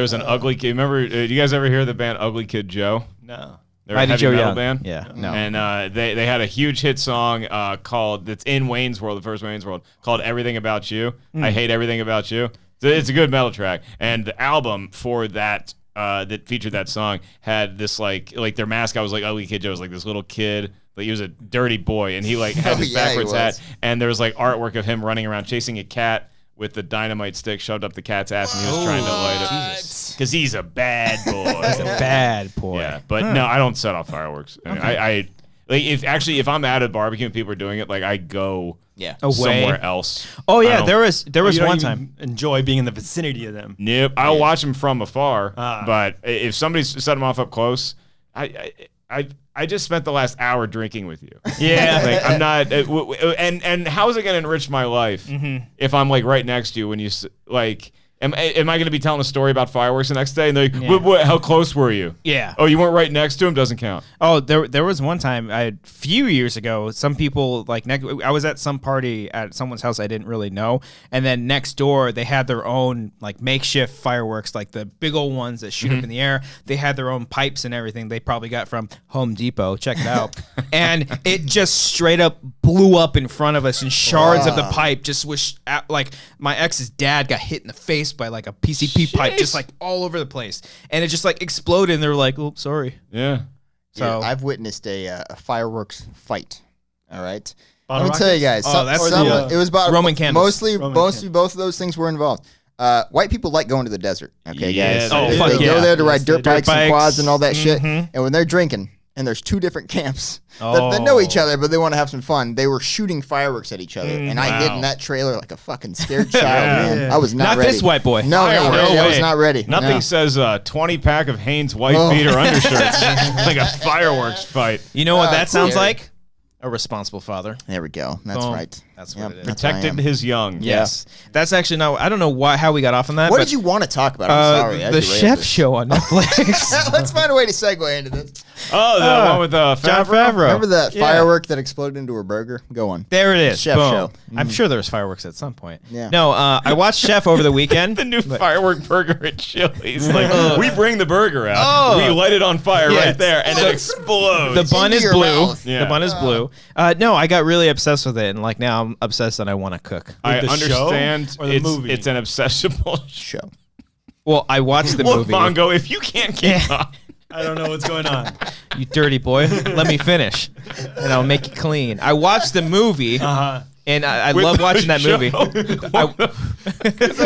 was an ugly kid. Remember? Do you guys ever hear the band Ugly Kid Joe? No. They're a Mighty heavy Joe metal Young. band. Yeah, no. And they had a huge hit song called that's in Wayne's World, the first Wayne's World, called "Everything About You." I hate everything about you. It's a good metal track, and the album for that that featured that song had this like their mascot was like Ugly Kid Joe, was like this little kid. Like he was a dirty boy, and he like had this backwards hat, and there was like artwork of him running around chasing a cat with the dynamite stick shoved up the cat's ass, and he was trying to light it. Because he's a bad boy. He's a bad boy. Yeah, but no, I don't set off fireworks. I like if I'm at a barbecue and people are doing it, like I go Away. somewhere else. Oh I yeah, don't- there was You don't one even time. enjoy being in the vicinity of them. Nope, I'll watch them from afar. But if somebody's set them off up close, I just spent the last hour drinking with you. Yeah. Like I'm not, and how is it going to enrich my life if I'm like right next to you when you like? Am I going to be telling a story about fireworks the next day? And they're like, how close were you? Yeah. Oh, you weren't right next to him? Doesn't count. Oh, there was one time a few years ago. Some people like I was at some party at someone's house I didn't really know, and then next door they had their own like makeshift fireworks, like the big old ones that shoot up in the air. They had their own pipes and everything. They probably got from Home Depot. Check it out, and it just straight up blew up in front of us, and shards of the pipe just was like my ex's dad got hit in the face by like a PCP pipe, just like all over the place, and it just like exploded. And they were like, "Oh, sorry." Yeah. So I've witnessed a fireworks fight. All right. Bottle Let me tell you guys. that's it was about Roman candles. Mostly both of those things were involved. White people like going to the desert. Okay, Yeah, guys. oh, They fuck go yeah. there to ride dirt bikes and bikes. quads and all that shit. And when they're drinking, and there's 2 different camps that know each other, but they want to have some fun. They were shooting fireworks at each other, and I hid in that trailer like a fucking scared child. Man, I was not ready. This white boy. No, I was not ready. Nothing No. says 20-pack of Hanes white beater undershirts like a fireworks fight. You know what that sounds scary. like? A responsible father. There we go. That's Boom. right. That's what it is. that's what I Protected am. his young. Yes, that's actually not. I don't know how we got off on that. What but, did you want to talk about? I'm sorry. I the derailed chef this. show on Netflix. Let's find a way to segue into this. Oh, the one with John Favreau? Favreau. Remember that Yeah. firework that exploded into her burger? Go on. There it is. Chef Boom. show. I'm sure there was fireworks at some point. Yeah. No, I watched Chef over the weekend. The new firework burger at Chili's. Like, we bring the burger out, Oh. we light it on fire Yeah. right there, and it explodes. The bun into is your blue. mouth. Yeah. The bun is blue. No, I got really obsessed with it, and like now I'm obsessed and I want to cook. I the understand show or the it's, movie? it's an obsessible Show. Well, I watched the Look, movie. Mongo, if you can't keep up. I don't know what's going on. You dirty boy. Let me finish, and I'll make you clean. I watched the movie, and I With love the watching that show. movie.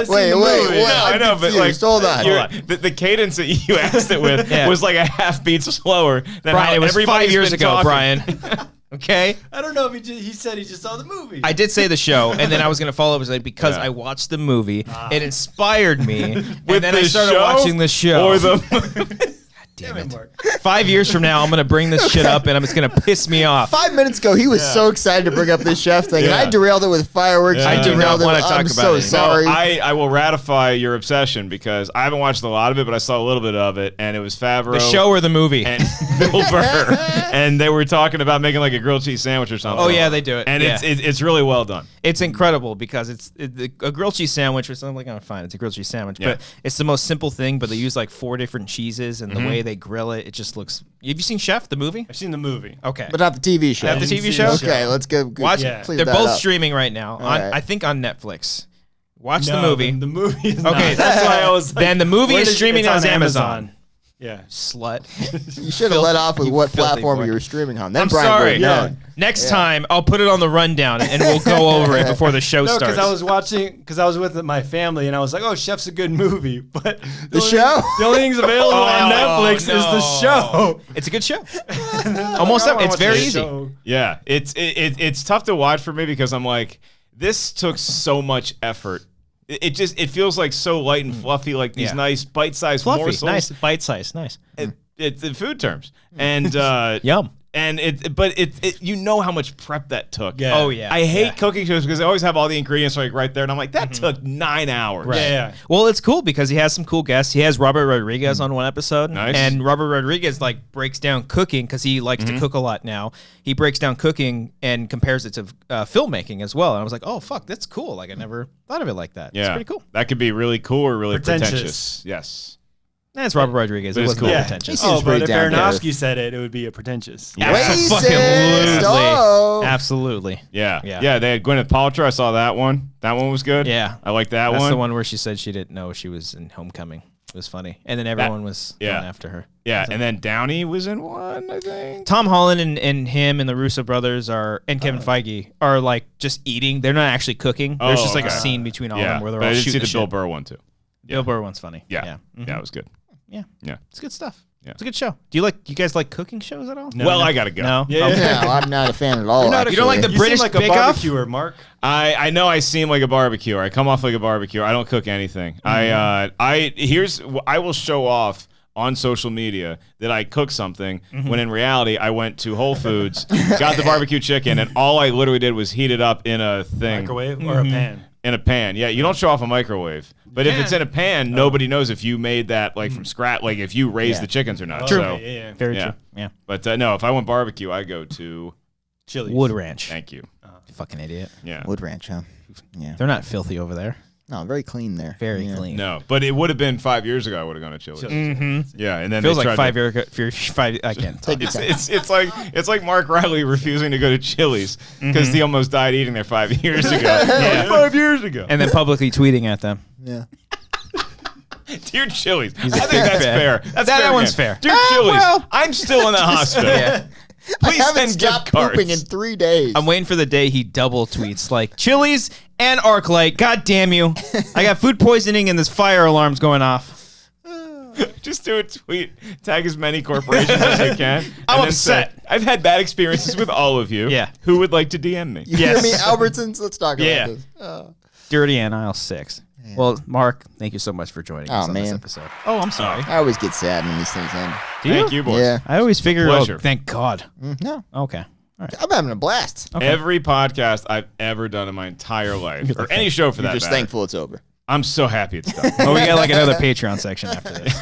Wait. Yeah, I know, but like, hold on. the cadence that you asked it with Yeah. was like a half beat slower than Brian, how it was everybody's 5 years been ago, talking. Brian. Okay? I don't know if he said he just saw the movie. I did say the show, and then I was going to follow up with it because Yeah. I watched the movie. It inspired me, and With then the I started show watching the show. or the Damn it. 5 years from now, I'm going to bring this shit up, and it's going to piss me off. 5 minutes ago, he was so excited to bring up this chef thing, and Yeah. I derailed it with fireworks. Yeah. I I do derailed not it. wanna talk I'm about so it. sorry. No, I will ratify your obsession because I haven't watched a lot of it, but I saw a little bit of it, and it was Favreau. The show or the movie? And Bill Burr, and they were talking about making like a grilled cheese sandwich or something. Oh, yeah, they do it. and Yeah. it's really well done. It's incredible because a grilled cheese sandwich, which I'm like, oh, fine, it's a grilled cheese sandwich, Yeah. but it's the most simple thing, but they use like 4 different cheeses, and the way they grill it, it just looks... Have you seen Chef, the movie? I've seen the movie. Okay. but not the TV show. Not the didn't TV see show? the Okay, let's go. Watch Yeah. clear They're that both up. streaming right now. right. I think on Netflix. Watch No, the movie. The movie is Okay, not. That's why I was like, Then the movie where is does- streaming it's on Amazon. Yeah. Slut. You should have let off with what platform you were streaming on. Then Brian sorry. would have known. Next time, I'll put it on the rundown and we'll go over it before the show starts. Because I was with my family and I was like, oh, Chef's a good movie. But the only things available on Netflix is the show. It's a good show. Almost up. It's very easy. Yeah. It's tough to watch for me because I'm like, this took so much effort. It feels like so light and fluffy, like these nice bite-sized morsels. Nice bite-sized, nice. It's in food terms, and yum. And you know how much prep that took. Yeah. Oh yeah. I hate cooking shows because they always have all the ingredients like right there, and I'm like, that took 9 hours. Right. Yeah. Well, it's cool because he has some cool guests. He has Robert Rodriguez on one episode, Nice. and Robert Rodriguez like breaks down cooking because he likes to cook a lot now. He breaks down cooking and compares it to filmmaking as well. And I was like, oh fuck, that's cool. Like I never thought of it like that. Yeah, it's pretty cool. That could be really cool or really pretentious. Yes. That's Robert Rodriguez. It wasn't cool. pretentious. Seems But pretty if down to Aronofsky earth. said it, it would be pretentious. Absolutely. Absolutely. Yeah. They had Gwyneth Paltrow. I saw that one. That one was good. Yeah. I like that That's one. the one where she said she didn't know she was in Homecoming. It was funny. And then everyone was going after her. Yeah, and then Downey was in one, I think. Tom Holland and him and the Russo brothers and Kevin Feige are like just eating. They're not actually cooking. There's just like a scene between all of them where they're but all I did shooting see the Bill Burr one too. Bill Burr one's funny. Yeah, it was good. Yeah. Yeah. It's good stuff. Yeah. It's a good show. Do you guys like cooking shows at all? No, I gotta go. No. Yeah. No, I'm not a fan at all. You don't like the You British seem like a Bake Off? barbecuer, Mark. I know I seem like a barbecuer. I come off like a barbecuer. I don't cook anything. I will show off on social media that I cook something when in reality I went to Whole Foods, got the barbecue chicken, and all I literally did was heat it up in a thing. Microwave or a pan? In a pan. Yeah, you don't show off a microwave. But if it's in a pan, nobody knows if you made that like from scratch, like if you raised the chickens or not. True. So, Yeah. Very Yeah. true. Yeah. But no, if I want barbecue, I go to Chili's. Wood Ranch. Thank you. You fucking idiot. Yeah. Wood Ranch, huh? Yeah. They're not filthy over there. No, very clean there. Very clean. No, but it would have been 5 years ago. I would have gone to Chili's. Yeah, and then Feels they like tried 5 years ago. I can't talk. It's like Mark Riley refusing to go to Chili's because he almost died eating there 5 years ago. Yeah. 5 years ago. And then publicly tweeting at them. Yeah. Dear Chili's, I think that's fair. That one's fair. Dear Chili's, I'm still in the hospital. Yeah. I Please haven't send gift stopped cards. pooping in 3 days. I'm waiting for the day he double tweets like Chili's and ArcLight. God damn you! I got food poisoning and this fire alarm's going off. Just do a tweet, tag as many corporations as you can. I'm and then upset. say, I've had bad experiences with all of you. Yeah. Who would like to DM me? You hear me, Albertsons? Let's talk Yeah. about this. Oh. Dirty Ann, aisle 6. Well, Mark, thank you so much for joining us on this man. episode. Oh, I'm sorry. I always get sad when these things end. Do you? Thank you, boys. Yeah. I always figure, Pleasure. thank God. No, Okay. All right. I'm having a blast. Okay. Every podcast I've ever done in my entire life, or any show for You're that just matter, thankful it's over. I'm so happy it's done. Well, we got like another Patreon section after this.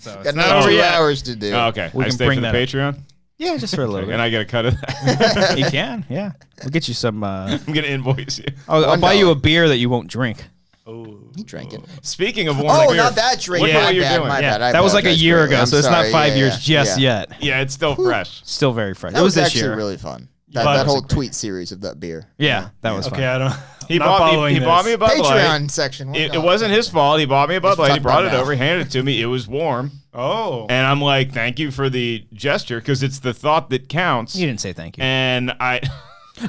So Got it's not another over 2 yet. hours to do. Oh, okay. We I can stay bring for the that up. Patreon, Yeah, just for a little and bit. I get a cut of that. You can, yeah. We'll get you some. I'm gonna invoice you. I'll buy you $1. a beer that you won't drink. You drank it. Speaking of warm Oh, beer, not that drink. Look at My what you're bad, doing. my Yeah, bad. I that was like a apologize year greatly. ago, I'm so it's not sorry. 5 years Yeah. just yet. Yeah, it's still fresh. Still very fresh. That It was this actually year. really fun. But- That whole tweet series of that beer. Yeah, that was fun. Okay, I don't. He I'm not bought following he bought me a Bud Light. Patreon section. It wasn't his fault. He bought me a Bud Let's Light. He talk brought about it now. over. He handed it to me. It was warm. Oh. And I'm like, thank you for the gesture because it's the thought that counts. You didn't say thank you. And I.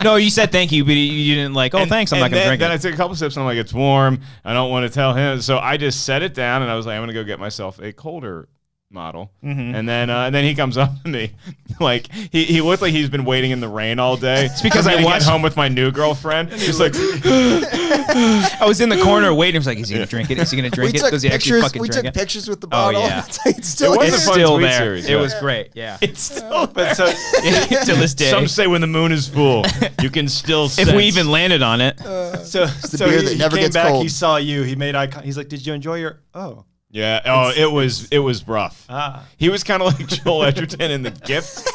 No, you said thank you, but you didn't like, oh, thanks, I'm not going to drink Then I it. took a couple sips and I'm like, it's warm. I don't want to tell him. So I just set it down and I was like, I'm going to go get myself a colder model. And then he comes up to me. Like, he looked like he's been waiting in the rain all day. It's because I watched home with my new girlfriend. He's like, I was in the corner waiting. I was like, is he going to drink it? Is he going to drink it? Does he actually fucking we drink took it? pictures with the Oh, bottle. yeah. It's still It was here. a It's fun still tweet there. series, It yeah. was great, yeah. it's still But so To this day. Some say when the moon is full, you can still sense. If we even landed on it. so the beer that he never came gets back. cold. He saw you. He made eye. He's like, "Did you enjoy your?" Oh. Yeah. Oh, it was rough. Ah. He was kind of like Joel Edgerton in The Gift.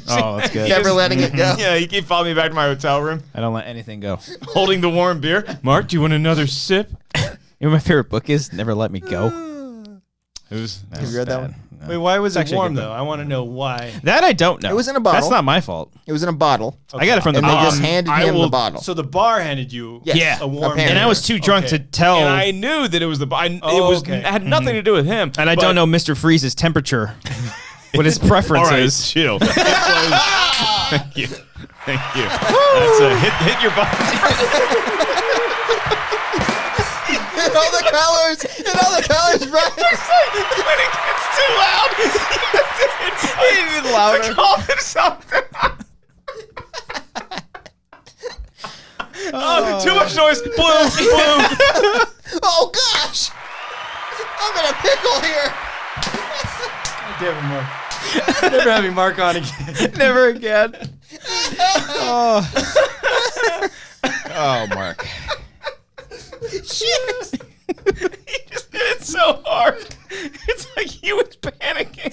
Oh, that's good. Never letting it go. Yeah, he keep following me back to my hotel room, I don't let anything go. holding the warm beer. Mark, do you want another sip? You know what my favorite book is? Never Let Me Go. It was. Have you read that one? Wait, why was it warm though? I want to know why. That I don't know. It was in a bottle. That's not my fault. It was in a bottle. Okay. I got it from the and they just handed him the bottle. So the bar handed you a warm and I was too drunk to tell. And I knew that it was it had nothing to do with him. And I don't know Mr. Freeze's temperature. What his preference is. Chill. Thank you. Thank you. That's a hit your button. In all the colors, right? When it gets too loud, Even louder. to call it something. Too much noise. Blue. Oh gosh! I'm in a pickle here. Damn it, Mark. Never having Mark on again. Never again. Oh, Mark. Shit! He just did it so hard. It's like he was panicking.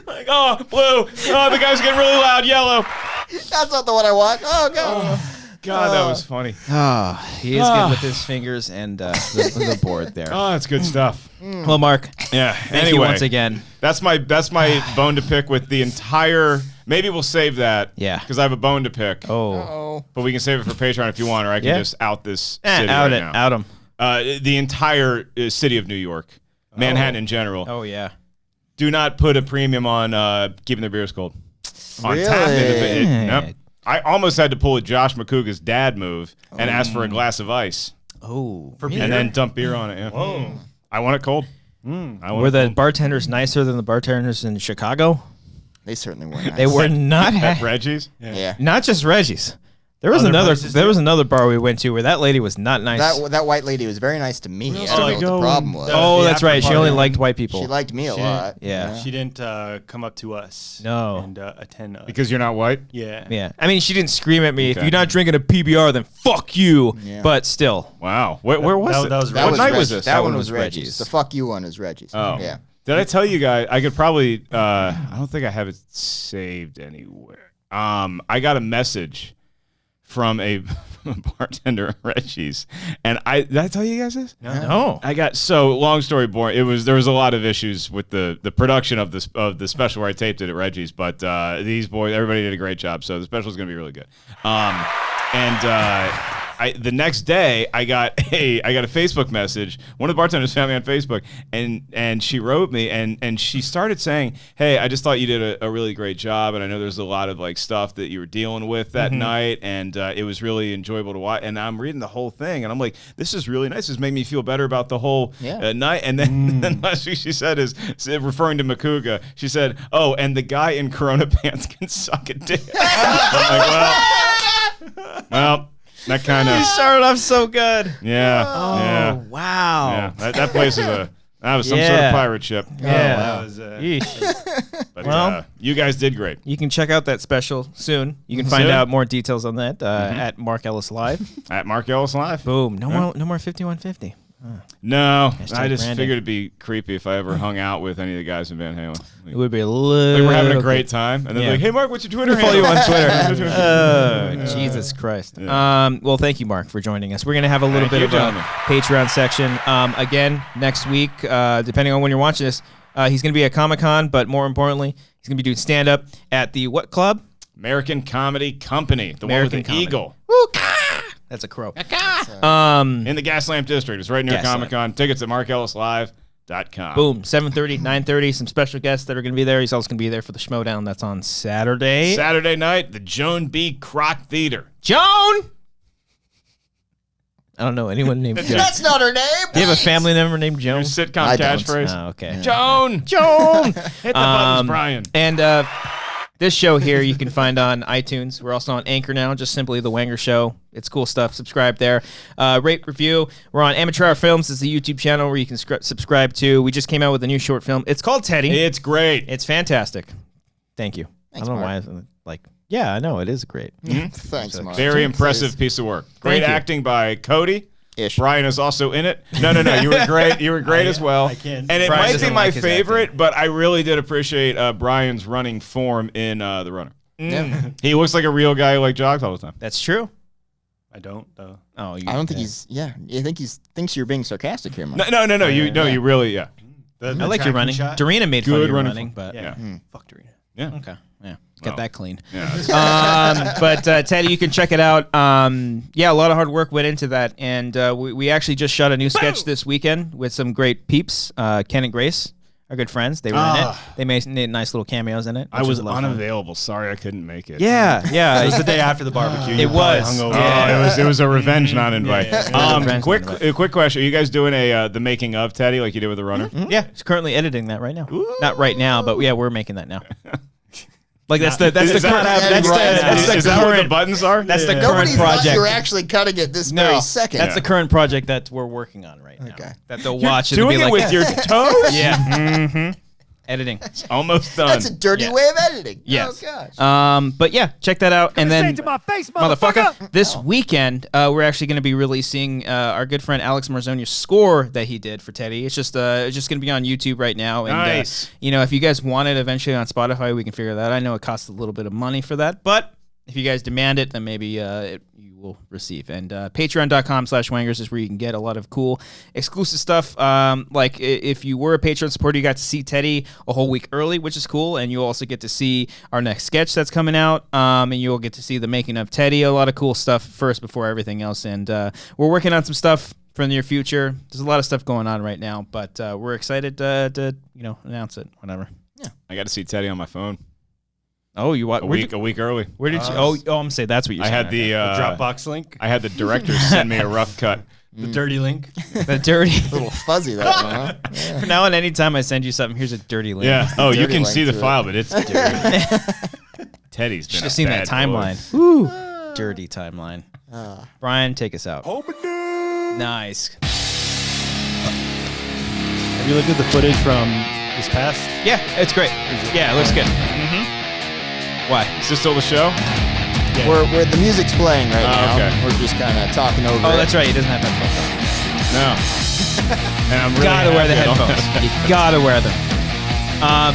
Like, oh, blue. Oh, the guy's getting really loud. Yellow. That's not the one I want. Oh god. God, that was funny. Oh, he is good with his fingers and the board there. Oh, that's good stuff. Well, Mark. Yeah. Thank you once again. That's my bone to pick with the entire. Maybe we'll save that. Yeah. Because I have a bone to pick. Oh. But we can save it for Patreon if you want, or I can just out this city out right it. now. Out him. The entire city of New York, Manhattan in general. Oh yeah. Do not put a premium on keeping their beers cold. On Really? tap. Nope. I almost had to pull a Josh McCouga's dad move and ask for a glass of ice. Oh. And then dump beer on it. Yeah. Whoa. I want it cold. Were the bartenders nicer than the bartenders in Chicago? They certainly were nice. They were not. At Reggie's? Yeah. Not just Reggie's. There was another bar we went to where that lady was not nice. That white lady was very nice to me. I don't know what the problem was. Oh, The that's right. She after only party. liked white people. She liked me a lot. Yeah. She didn't come up to us. No. And attend us. Because you're not white? Yeah. Yeah. I mean, she didn't scream at me. Okay. If you're not drinking a PBR, then fuck you. Yeah. But still. Wow. Where was it? That was That What night was Reggie's. this? That one was was Reggie's. Reggie's. The fuck you one was Reggie's. Oh. Yeah. Did I tell you guys? I could probably. I don't think I have it saved anywhere. I got a message from a bartender at Reggie's, and did I tell you guys this? No. I got long story boring. There was a lot of issues with the production of the special where I taped it at Reggie's, but these boys, everybody did a great job, so the special is gonna be really good. The next day I got a Facebook message. One of the bartenders found me on Facebook, and she wrote me and she started saying, "Hey, I just thought you did a really great job, and I know there's a lot of like stuff that you were dealing with that night, and it was really enjoyable to watch." And I'm reading the whole thing, and I'm like, "This is really nice. This made me feel better about the whole night." And then last week she said, referring to Makuga, she said, "Oh, and the guy in Corona pants can suck a dick." I'm like, well. That kind of. You started off so good. Yeah. Oh, yeah. wow. Yeah. That place that was some sort of pirate ship. Yeah. That was, Yeesh. But Well- you guys did great. You can check out that special soon. You can find Soon? out more details on that at Mark Ellis Live. At Mark Ellis Live. Boom. No more 5150. No, Hashtag I just branding. figured it'd be creepy if I ever hung out with any of the guys in Van Halen. It would be a little. Like we're having a great time, and then Yeah. like, "Hey, Mark, what's your Twitter Follow you handle?" on Twitter. Jesus Christ. Yeah. Well, thank you, Mark, for joining us. We're going to have a little Thank bit you, of a gentlemen. Patreon section. Again, next week, depending on when you're watching this, he's going to be at Comic-Con, but more importantly, he's going to be doing stand-up at the what club? American Comedy Company, the American one with the Comedy. eagle. That's a crow. In the Gaslamp District. It's right near Gaslamp. Comic-Con. Tickets at markellislive.com. Boom. 7:30, 9:30. Some special guests that are going to be there. He's also going to be there for the Schmodown. That's on Saturday. Saturday night, the Joan B. Kroc Theater. Joan! I don't know anyone named Joan. That's not her name. Do you have a family member named Joan? Your sitcom I don't. catchphrase. Oh, okay. Joan! Joan! Hit the buttons, Brian. And this show here you can find on iTunes. We're also on Anchor now, just simply The Wanger Show. It's cool stuff. Subscribe there. Rate, review. We're on Amateur Hour Films. It's the YouTube channel where you can subscribe to. We just came out with a new short film. It's called Teddy. It's great. It's fantastic. Thank you. Thanks, I don't know Mark. why it's like, yeah, I know. It is great. Thanks, Mark. Very impressive piece of work. Great Thank you. acting by Cody. Ish. Brian is also in it. No. You were great. You were great as well. I can't- And it Brian might be doesn't my like his favorite, but I really did appreciate Brian's running form in The Runner. Yeah. He looks like a real guy who like jogs all the time. That's true. I don't, though. Oh, I don't think he's. Yeah. You think he thinks you're being sarcastic here, Mark? No. You really, yeah. The I like your running. shot? Darina made fun of Good your running running, but Fuck Darina. Yeah. okay, yeah, get that clean. Yeah. But Teddy, you can check it out. Yeah, a lot of hard work went into that, and we actually just shot a new sketch this weekend with some great peeps, Ken and Grace. Our good friends. They were in it. They made nice little cameos in it. I was unavailable. Sorry, I couldn't make it. Yeah. It was the day after the barbecue. It was. It was a revenge non-invite. Yeah. Quick question: Are you guys doing the making of Teddy like you did with the runner? Yeah, it's currently editing that right now. Not right now, but yeah, we're making that now. Like that's the current. Is that what the buttons are? That's the Nobody current thought project. you were actually cutting it this very second. That's the current project that we're working on right now. Okay. That they'll watch and Doing be it like, with your toes? yeah. Editing. Almost done. That's a dirty way of editing. Yes. Oh gosh. But yeah, check that out. And then, to my face, motherfucker, this weekend we're actually going to be releasing our good friend Alex Marzonia's score that he did for Teddy. It's just going to be on YouTube right now. And, nice. If you guys want it eventually on Spotify, we can figure that out. I know it costs a little bit of money for that, but if you guys demand it, then maybe you will receive. And patreon.com/wangers is where you can get a lot of cool exclusive stuff. Like if you were a Patreon supporter, you got to see Teddy a whole week early, which is cool. And you also get to see our next sketch that's coming out. And you'll get to see the making of Teddy, a lot of cool stuff first before everything else. And we're working on some stuff for the near future. There's a lot of stuff going on right now, but we're excited to announce it, whatever. Yeah. I got to see Teddy on my phone. Oh, you what? A week early. Where did you? Oh, I'm gonna say that's what you. I had the Dropbox link. I had the director send me a rough cut. The dirty link. The dirty. A little fuzzy that one, huh? Yeah. From now on, anytime I send you something, here's a dirty link. Yeah. Oh, you Dirty can link see the to file, it. but it's dirty. Teddy's been Should a have seen bad that timeline. boy. Woo. Dirty timeline. Brian, take us out. Nice. Have you looked at the footage from this past? Yeah, it's great. Yeah, it looks good. Why? Is this still the show? Yeah. Where the music's playing right now. Okay. We're just kind of talking over Oh, it. that's right. He doesn't have headphones. No. And I'm really Gotta wear the happy I don't headphones. You gotta wear them.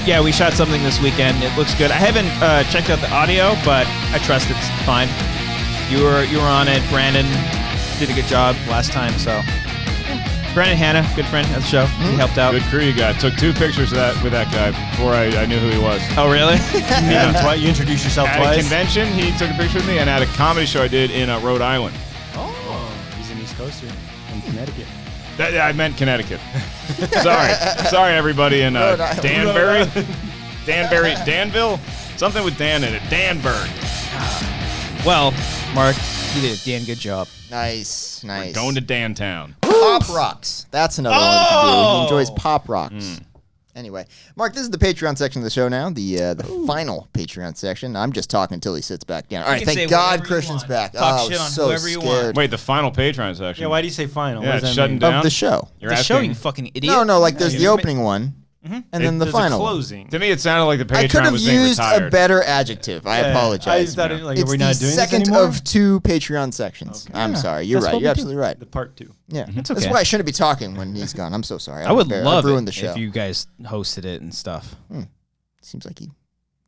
Yeah, we shot something this weekend. It looks good. I haven't checked out the audio, but I trust it's fine. You were on it. Brandon did a good job last time, so. Brandon Hanna, good friend of the show. He helped out. Good crew you got. Took 2 pictures of that with that guy before I knew who he was. Oh, really? You meet him twice. You introduced yourself At twice. a convention, he took a picture with me, and at a comedy show I did in Rhode Island. Oh, he's an East Coaster from Connecticut. I meant Connecticut. Sorry, everybody in Danbury, Danville, something with Dan in it. Danburg. Well, Mark, you did a damn good job. Nice. We're going to Dantown. Pop rocks. That's another one we can do. He enjoys pop rocks. Anyway, Mark, this is the Patreon section of the show now, the final Patreon section. I'm just talking until he sits back down. All right, thank God Christian's back. Talk shit on so whoever you scared. want. Wait, the final Patreon section. Yeah, why do you say final? Yeah, What does it's that shutting mean? down. Of the show. You're The asking, show, you fucking idiot. No, like there's you the didn't opening one, and then the There's final. a closing. To me, it sounded like the I could Patreon have was being used retired. a better adjective. I apologize. I thought it, like, It's are we not the doing this second anymore? of 2 Patreon sections. I'm sorry. You're That's right. what we You're do. absolutely right. The part 2. Yeah. It's That's okay. why I shouldn't be talking when he's gone. I'm so sorry. I would love ruined it the show. if you guys hosted it and stuff. Seems like he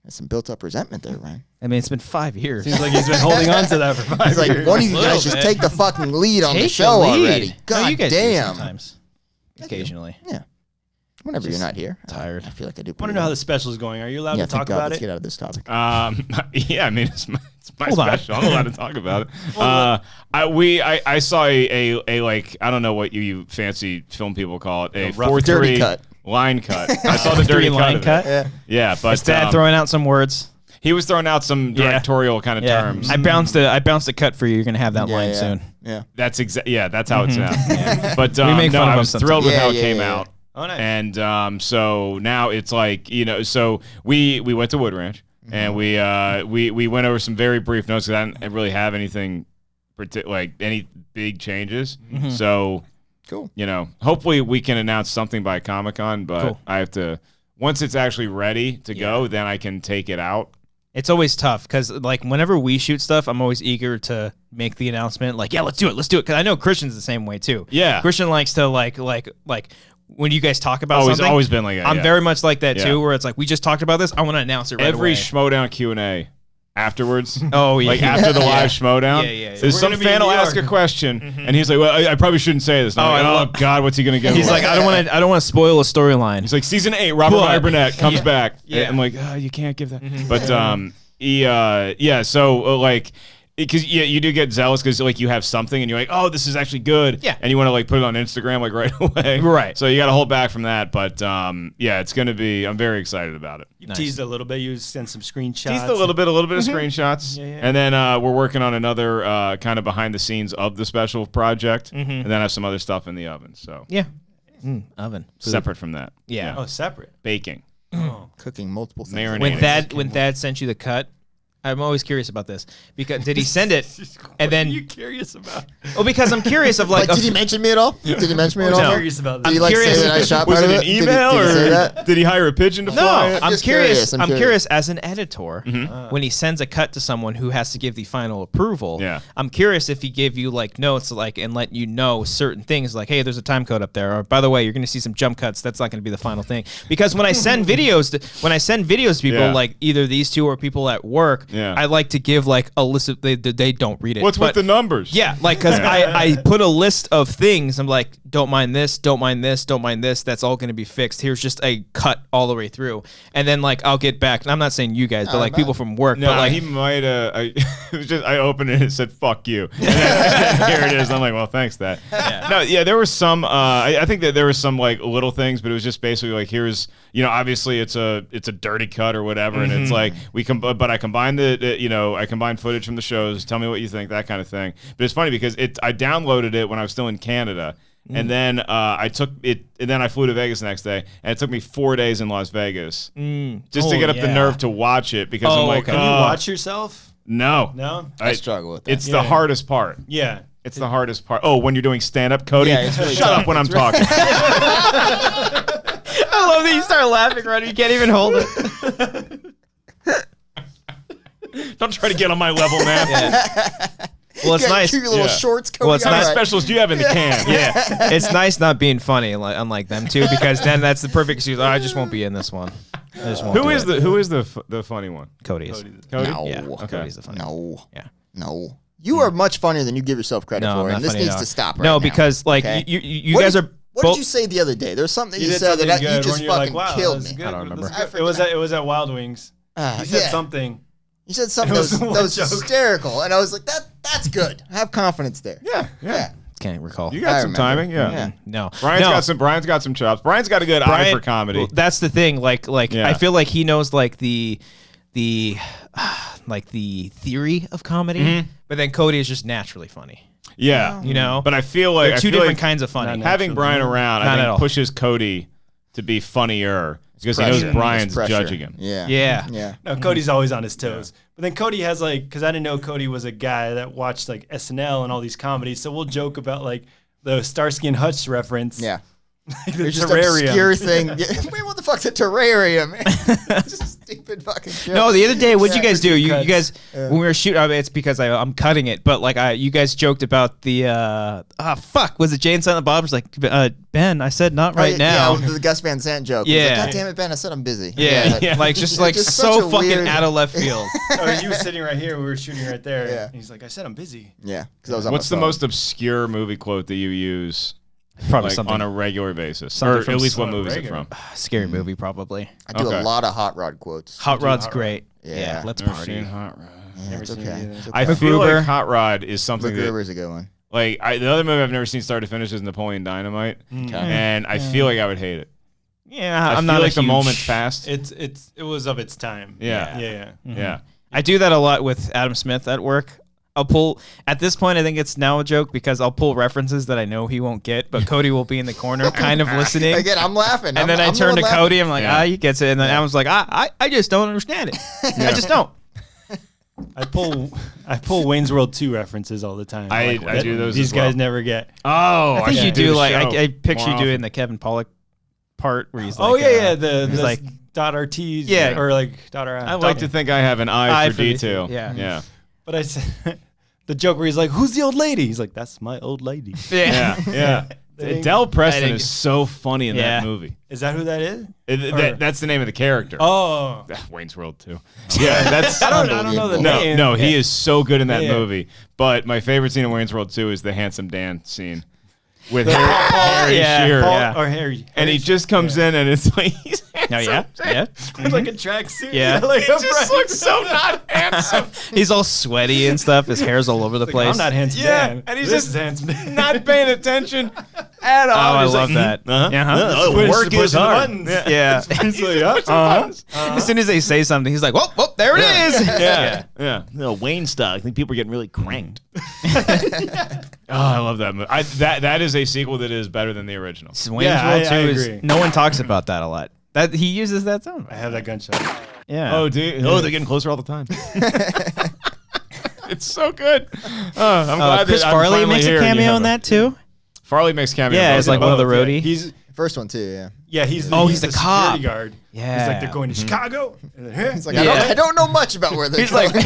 has some built-up resentment there, Ryan. I mean, it's been 5 years. Seems like he's been holding on to that for 5 He's like, years. one of you Little guys just bit. take the fucking lead on the Take show the lead. already. No, God you guys do damn. sometimes. Occasionally. Yeah. Whenever you're not here. tired. I feel like I do. I want pretty to know how well. the special is going. Are you allowed Yeah, to talk thank God. about Let's it? get out of this topic. Yeah, I mean, it's my Hold on. special. I'm allowed to talk about it. I saw a like, I don't know what you fancy film people call it, a rough 4-3 dirty cut. line cut. I saw the dirty line cut. cut. Of it. Yeah, but His dad throwing out some words. he was throwing out some directorial kind of terms. I bounced a cut for you. You're gonna have that line soon. Yeah. That's that's how it sounds. But We make fun of I him was sometimes. thrilled with Yeah, how it yeah, came yeah. out. Oh, nice. And so now it's like, so we went to Wood Ranch and we went over some very brief notes because I didn't really have anything like any big changes. So Cool. hopefully we can announce something by Comic-Con, but Cool. I have to, once it's actually ready to go, then I can take it out. It's always tough because, like, whenever we shoot stuff, I'm always eager to make the announcement. Like, yeah, let's do it. Because I know Christian's the same way too. Yeah. Christian likes to like when you guys talk about something. Always been like that. I'm yeah. very much like that Yeah. too, where it's like we just talked about this. I want to announce it right Every away. Schmodown Q&A, afterwards. Oh, yeah. Like after the live schmodown. Yeah. There's some fan will ask a question, and he's like, well, I probably shouldn't say this. And I'm like, oh, God, what's he going to get? He's like, I don't want to spoil a storyline. He's like, season 8, Robert Meyer Burnett comes back. Yeah. I'm like, oh, you can't give that. But, so, like, because you do get zealous because like you have something and you're like, oh, this is actually good, and you want to like put it on Instagram like right away, right? So you got to hold back from that, but it's gonna be. I'm very excited about it. You teased a little bit. You sent some screenshots. Teased a little bit of screenshots, and then we're working on another kind of behind the scenes of the special project, and then I have some other stuff in the oven. So oven separate from that. Yeah. Oh, separate baking, cooking multiple things. Marinating. When Thad sent you the cut. I'm always curious about this because did he send it and then? What are you curious about? Well, because I'm curious of like. Did he mention me at all? Did he mention me at all? I'm curious about that. Did he like say that I shot Was part it of an email did he say or that? did he hire a pigeon to fly? No, it? I'm curious. I'm curious. curious as an editor when he sends a cut to someone who has to give the final approval. Yeah. I'm curious if he gave you like notes like and let you know certain things like, hey, there's a time code up there, or by the way, you're going to see some jump cuts. That's not going to be the final thing because when I send videos to people like either these two or people at work, I like to give like a list of they don't read it. What's with the numbers? Yeah, like because I put a list of things. I'm like, don't mind this, don't mind this, don't mind this. That's all going to be fixed. Here's just a cut all the way through, and then like I'll get back. And I'm not saying you guys, but like people from work. No, but like he might. It was just I opened it and it said "fuck you." And then, here it is. I'm like, well, thanks, that. No, there was some. I think that there was some like little things, but it was just basically like here's obviously it's a dirty cut or whatever, and it's like but I combined I combined footage from the shows. Tell me what you think, that kind of thing. But it's funny because I downloaded it when I was still in Canada. And then I took it, and then I flew to Vegas the next day, and it took me 4 days in Las Vegas just to get up the nerve to watch it because I'm like, can you watch yourself? No, I struggle with that. It's the hardest part. Yeah, it's the hardest part. Oh, when you're doing stand up, Cody, really shut up when I'm talking. I love that you start laughing right. You can't even hold it. Don't try to get on my level, man. Well, it's nice. Your little shorts. Cody. Well, it's How many nice. specials do you have in the can? It's nice not being funny, unlike them too, because then that's the perfect excuse. I just won't be in this one. I just won't. Who is the funny one? Cody is. Cody? No. Yeah, Okay. Cody's the funny one. No. Yeah. No. You are much funnier than you give yourself credit No, for, I'm and not this funny needs at all. to stop right No, now. because like Okay? you What guys did- are What both. did you say the other day? There was something you did said that something you good just when you're fucking like, wow, killed that's me. good. I don't remember. It was at Wild Wings. You said something. You said something It that was was one joke. hysterical, and I was like, that's good. I have confidence there. Yeah. Can't recall. You got I some remember. timing, yeah. Yeah. No, Brian's got some chops. Brian's got a good eye for comedy. Well, that's the thing. Like Yeah. I feel like he knows like the like the theory of comedy, but then Cody is just naturally funny. Yeah, You know, but I feel like they're two different kinds of funny. having Brian around, Not I at think all. pushes Cody to be funnier because he Pressure. knows Brian's Pressure. judging him. Yeah. Yeah. Yeah. No, Cody's always on his toes. But then Cody has like, because I didn't know Cody was a guy that watched like SNL and all these comedies. So we'll joke about like the Starsky and Hutch reference. Yeah. Like the There's just terrarium. obscure thing. Wait, what the fuck's a terrarium? It's a stupid fucking joke. No, the other day, what'd you guys do? You cuts. guys, when we were shooting, I mean, it's because I'm cutting it, but like you guys joked about the, was it Jay and Silent Bob? Was like, Ben, I said not right now. Yeah, the Gus Van Sant joke. Yeah. Like, God damn it, Ben, I said I'm busy. Yeah, like just like just so such a fucking weird- out of left field. Oh, you were sitting right here. We were shooting right there. Yeah. And he's like, I said I'm busy. Yeah. 'Cause I was on What's my the phone. most obscure movie quote that you use Probably like, something on a regular basis? Something Or from at least what some movie is it regular. from? scary movie, probably. I do Okay. a lot of Hot Rod quotes. Hot Rod's Hot Rod. great. Yeah. Let's Never party. seen Hot Rod. Yeah, it's seen okay. it either. It's I okay. feel MacGruber. like Hot Rod is something that, MacGruber's a good one. like, the other movie I've never seen start to finish is Napoleon Dynamite, and I feel like I would hate it. Yeah, I I'm feel not like a the huge- moment's passed. It was of its time. Yeah. Yeah. Yeah. I do that a lot with Adam Smith at work. I'll pull at this point. I think it's now a joke because I'll pull references that I know he won't get, but Cody will be in the corner, kind of listening. Again, I'm laughing. And then I I'm the turn one to laughing. Cody. I'm like, Yeah. he gets it. And then Adam's like, I just don't understand it. I just don't. I pull Wayne's World 2 references all the time. I Like, do those These as well. guys never get. Oh, I think you should do the like show I picture more you doing often. the Kevin Pollak part where he's like, Oh yeah, the he's like like, dot RTs. Yeah. Or like dot R. I like to think I have an eye for the- detail. yeah. Yeah. But I said the joke where he's like, "Who's the old lady?" He's like, "That's my old lady." Yeah. Yeah. Del Preston is so funny in that movie. Is that who that is? That's the name of the character. Oh, Wayne's World too. Yeah, that's. I don't know the name. No, he is so good in that movie. But my favorite scene in Wayne's World 2 is the Handsome Dan scene with Harry Shearer. Or Harry. And he just comes in and it's like he's handsome. With like a tracksuit. Yeah. Like he just looks so not handsome. He's all sweaty and stuff. His hair's all over the place. I'm not handsome Dan. And he's This just is handsome Dan. not paying attention at all. Oh, I Just love like, that. Work is hard. Yeah. As soon as they say something, he's like, "Whoop, there it is." Yeah. No, Wayne style. I think people are getting really cranked. I love that movie. That is a sequel that is better than the original. Wayne's World 2 is. No one talks about that a lot. That he uses that sound. I have that gunshot. Yeah. Oh, dude. Oh, they're getting closer all the time. It's so good. I'm glad Chris that Farley I'm makes a cameo in that too. Farley makes cameo. Yeah, it's like one of the roadie. He's First one too, he's he's the cop. security guard. Yeah. He's like, they're going to Chicago. And then, He's like, I don't know much about where they're He's going. like,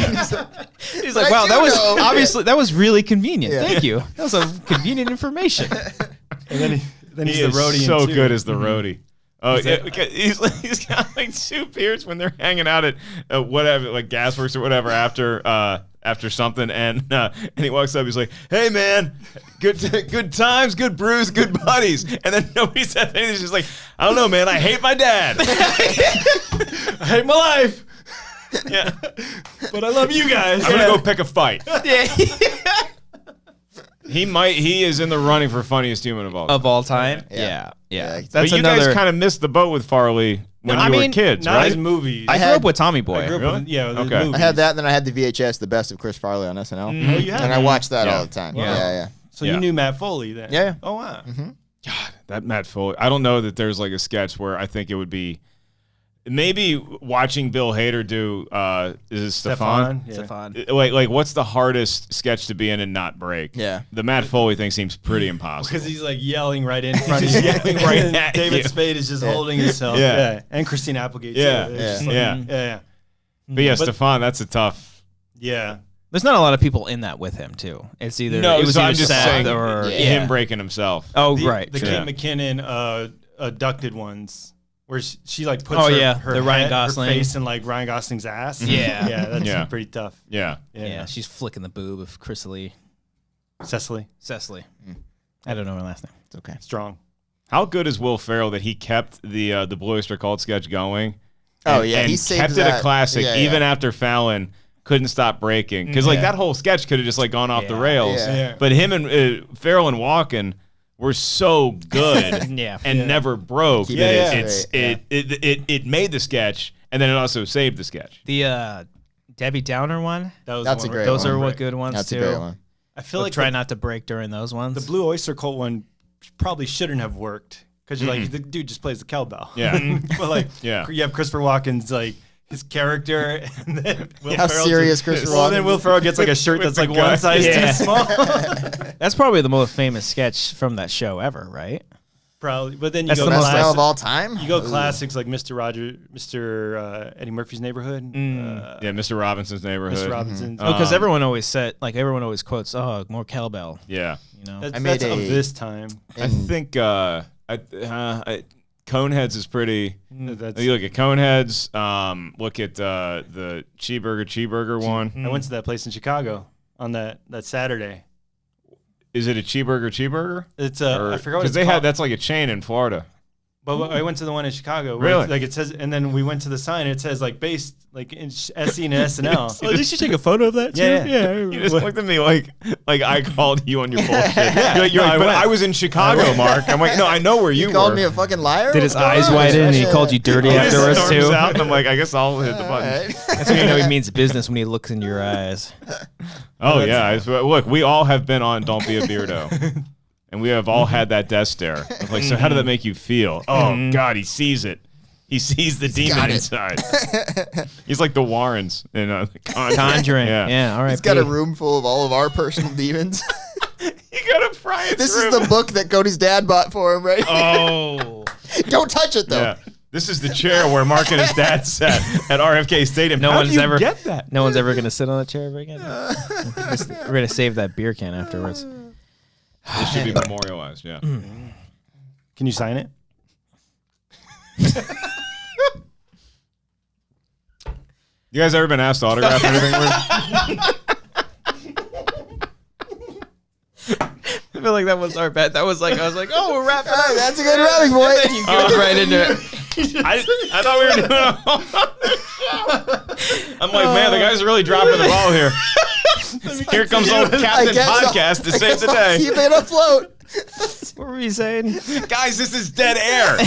he's like, wow, that was know. obviously that was really convenient. Yeah. Thank you. That was a convenient information. and then He he's the is roadie. so too. good as the roadie. Oh, he's got like two beers when they're hanging out at whatever, like Gasworks or whatever after something, and he walks up, he's like, "Hey man, good times, good brews, good buddies," and then nobody says anything. He's just like, "I don't know, man, I hate my dad, I hate my life. yeah, But I love you guys. I'm gonna go pick a fight." Yeah. He is in the running for funniest human of all time. Of all time. Yeah. Yeah. But That's But you another. guys kind of missed the boat with Farley when you were kids, not right? his movies. I grew up with Tommy Boy. I grew up Really? with, yeah, the Okay. movies. I had that, and then I had the VHS, the best of Chris Farley on SNL. Oh, you had And I that? watched that Yeah. all the time. Wow. Yeah. So Yeah. you knew Matt Foley then? Yeah. Oh, wow. God, that Matt Foley. I don't know that there's like a sketch where I think it would be. Maybe watching Bill Hader do is it Stefan? Yeah. Stefan. Like what's the hardest sketch to be in and not break? Yeah. The Matt Foley thing seems pretty impossible. Because he's like yelling right in front of you. yelling right And at David you. Spade is just holding himself. Yeah. And Christina Applegate Yeah. too. It's Yeah. just like, Yeah. Yeah. But yeah, Stefan, that's a tough. Yeah. There's not a lot of people in that with him too. It's either No, it was so either I'm just Seth saying or him breaking himself. Oh The, right. The true. Kate McKinnon abducted ones. Where she like puts Oh, her, yeah, her the Ryan head- Gosling. her face in like Ryan Gosling's ass. Yeah. Yeah, that's Yeah. pretty tough. Yeah. Yeah, she's flicking the boob of Cecily. Cecily. I don't know her last name. It's okay. Strong. How good is Will Ferrell that he kept the Blue Oyster Cult sketch going? Oh, yeah, and he saved kept it a that. classic Yeah, even yeah. after Fallon couldn't stop breaking because like Yeah. that whole sketch could have just like gone off the rails. Yeah. Yeah. But him and Ferrell and Walken were so good Yeah. and never broke. Keep that it straight, it made the sketch and then it also saved the sketch. The Debbie Downer one. That was That's one a where- great Those one. are what good ones That's too. a great one. I feel Like like try not to break during those ones. the Blue Oyster Cult one probably shouldn't have worked because you're like the dude just plays the cowbell. Yeah. But like Yeah. you have Christopher Walken's like his character, and then Will How Ferrell serious just, Christopher Well, then Walken Will Ferrell gets like a shirt with that's like the one gut. size Yeah. too small. That's probably the most famous sketch from that show ever, right? Probably, but then you That's go the most Best classic, style of all time? you go Ooh. classics like Mr. Eddie Murphy's Neighborhood, Yeah, Mr. Robinson's Neighborhood. Mr. Robinson's. Because everyone always said, like everyone always quotes, "Oh, more cowbell." Yeah. You know. That's, I made that's of a- this time. I think Coneheads is pretty. That's, You look at Coneheads. Look at the cheeseburger one. I went to that place in Chicago on that Saturday. Is it a cheeseburger? It's I forgot what because it's they called. had that's like a chain in Florida. But I went to the one in Chicago. Where Really? it's, like it says, and then we went to the sign. It says like based like in SE and SNL. Oh, did you take a photo of that? Yeah, too? yeah. You just looked at me like I called you on your bullshit. You're No, like, I but went. I was in Chicago, Mark. I'm like, no, I know where you You called were. me a fucking liar? Did his What's going eyes on? widen and he called you dirty He afterwards storms too? out, and I'm like, I guess I'll hit the All button. right. That's when you know he means business when he looks in your eyes. Oh yeah, look, we all have been on Don't Be a Beardo, and we have all had that death stare. Of like, so how did that make you feel? Oh God, he sees it. He sees the demon got it. inside. He's like the Warrens in Conjuring. Yeah. All right. He's got a room full of all of our personal demons. You gotta pry it This through. is the book that Cody's dad bought for him, right? Oh. Don't touch it, though. Yeah. This is the chair where Mark and his dad sat at RFK Stadium. No How one's do you ever get that. No one's ever gonna sit on that chair ever again. We're gonna save that beer can afterwards. This should be memorialized. Yeah. Can you sign it? You guys ever been asked to autograph anything? I feel like that was our bet. That was like, I was like, oh, we're wrapping up. That's a good wrapping point. And then you go right into it. I thought we were doing I'm like, man, the guy's really dropping the ball here. Here comes old Captain Podcast to save the day. Keep it afloat. What were you saying? Guys, this is dead air.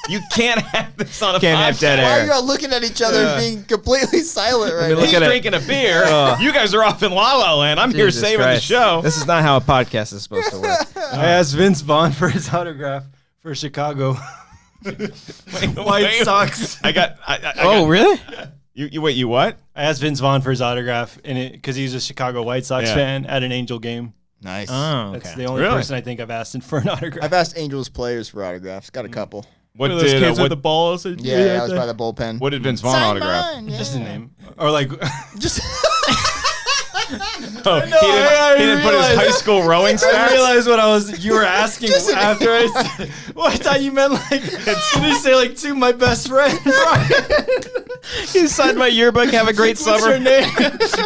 You can't have this on a Can't podcast. have dead Why air. are you all looking at each other and being completely silent right now? He's drinking a beer. You guys are off in La La Land. I'm here saving the show. This is not how a podcast is supposed to work. I asked Vince Vaughn for his autograph for Chicago White Sox. I got. Really? You wait. You what? I asked Vince Vaughn for his autograph because he's a Chicago White Sox fan at an Angel game. Nice. Oh, okay. That's the only person I think I've asked for an autograph. I've asked Angels players for autographs. Got a couple. What did the balls? Yeah, I was by the bullpen. What did Vince Vaughn autograph? Just his name, or like Just Oh, he didn't put his high school rowing stats. I realized what you were asking after I said. Well, I thought you meant like. Did you say like to my best friend? You signed my yearbook. Have a great summer. What's your name?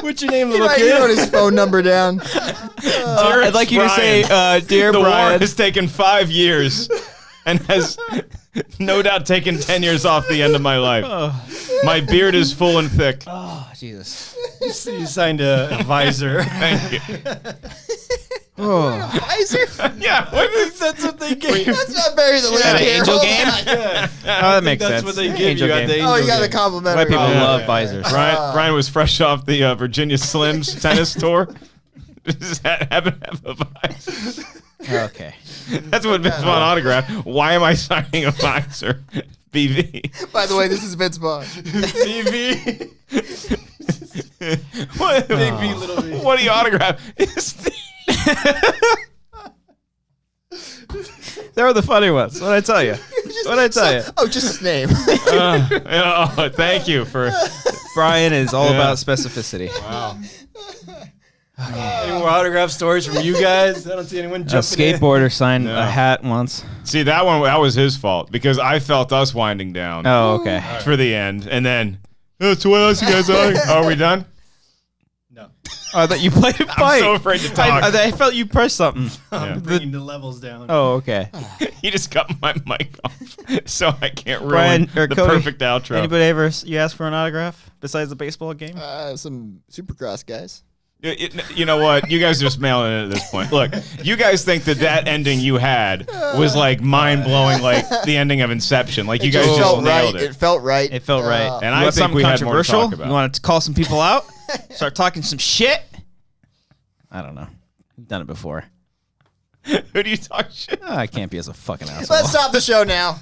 What's your name, little he kid? wrote his phone number down. I'd like you to say, dear the war Brian. has taken 5 years and has no doubt taken 10 years off the end of my life. My beard is full and thick. Oh, Jesus. You signed a visor. Thank you. Visor? Yeah, That's what they gave. That's not Barry the Lead At an here. Angel Hold game? on. Yeah. Oh, that makes That's sense. what they give Angel you at game. the Angel Oh, you got game. the complimentary. White people one. love visors. Brian was fresh off the Virginia Slims tennis tour. Just happen to have a visor. Okay. That's what Vince Vaughn autographed. Why am I signing a visor? BV. By the way, this is Vince Vaughn. BV. What? Big V, little V. What do you autograph? They were the funny ones. What'd I tell you? What'd I tell you? Oh, just his name. Thank you for. Brian is all about specificity. Wow. Any more autograph stories from you guys? I don't see anyone A jumping in. skateboarder signed No. a hat once. See, that was his fault because I felt us winding down Oh, okay. for the end. And then, so what else you guys are? Are we done? No. Oh, that you played a I'm fight. so afraid to talk. I felt you pressed something. I'm bringing the levels down. Oh, okay. He just cut my mic off so I can't Brian, ruin or the Cody, perfect outro. Anybody ever you asked for an autograph besides the baseball game? Some Supercross guys. You know what? You guys are just mailing it at this point. Look, you guys think that ending you had was like mind-blowing, like the ending of Inception. Like you guys just felt nailed right. it. It felt right. It felt right. And You I want think something we had more to controversial? talk about. You want to call some people out? Start talking some shit? I don't know. We've done it before. Who do you talk shit? I can't be as a fucking asshole. Let's stop the show now.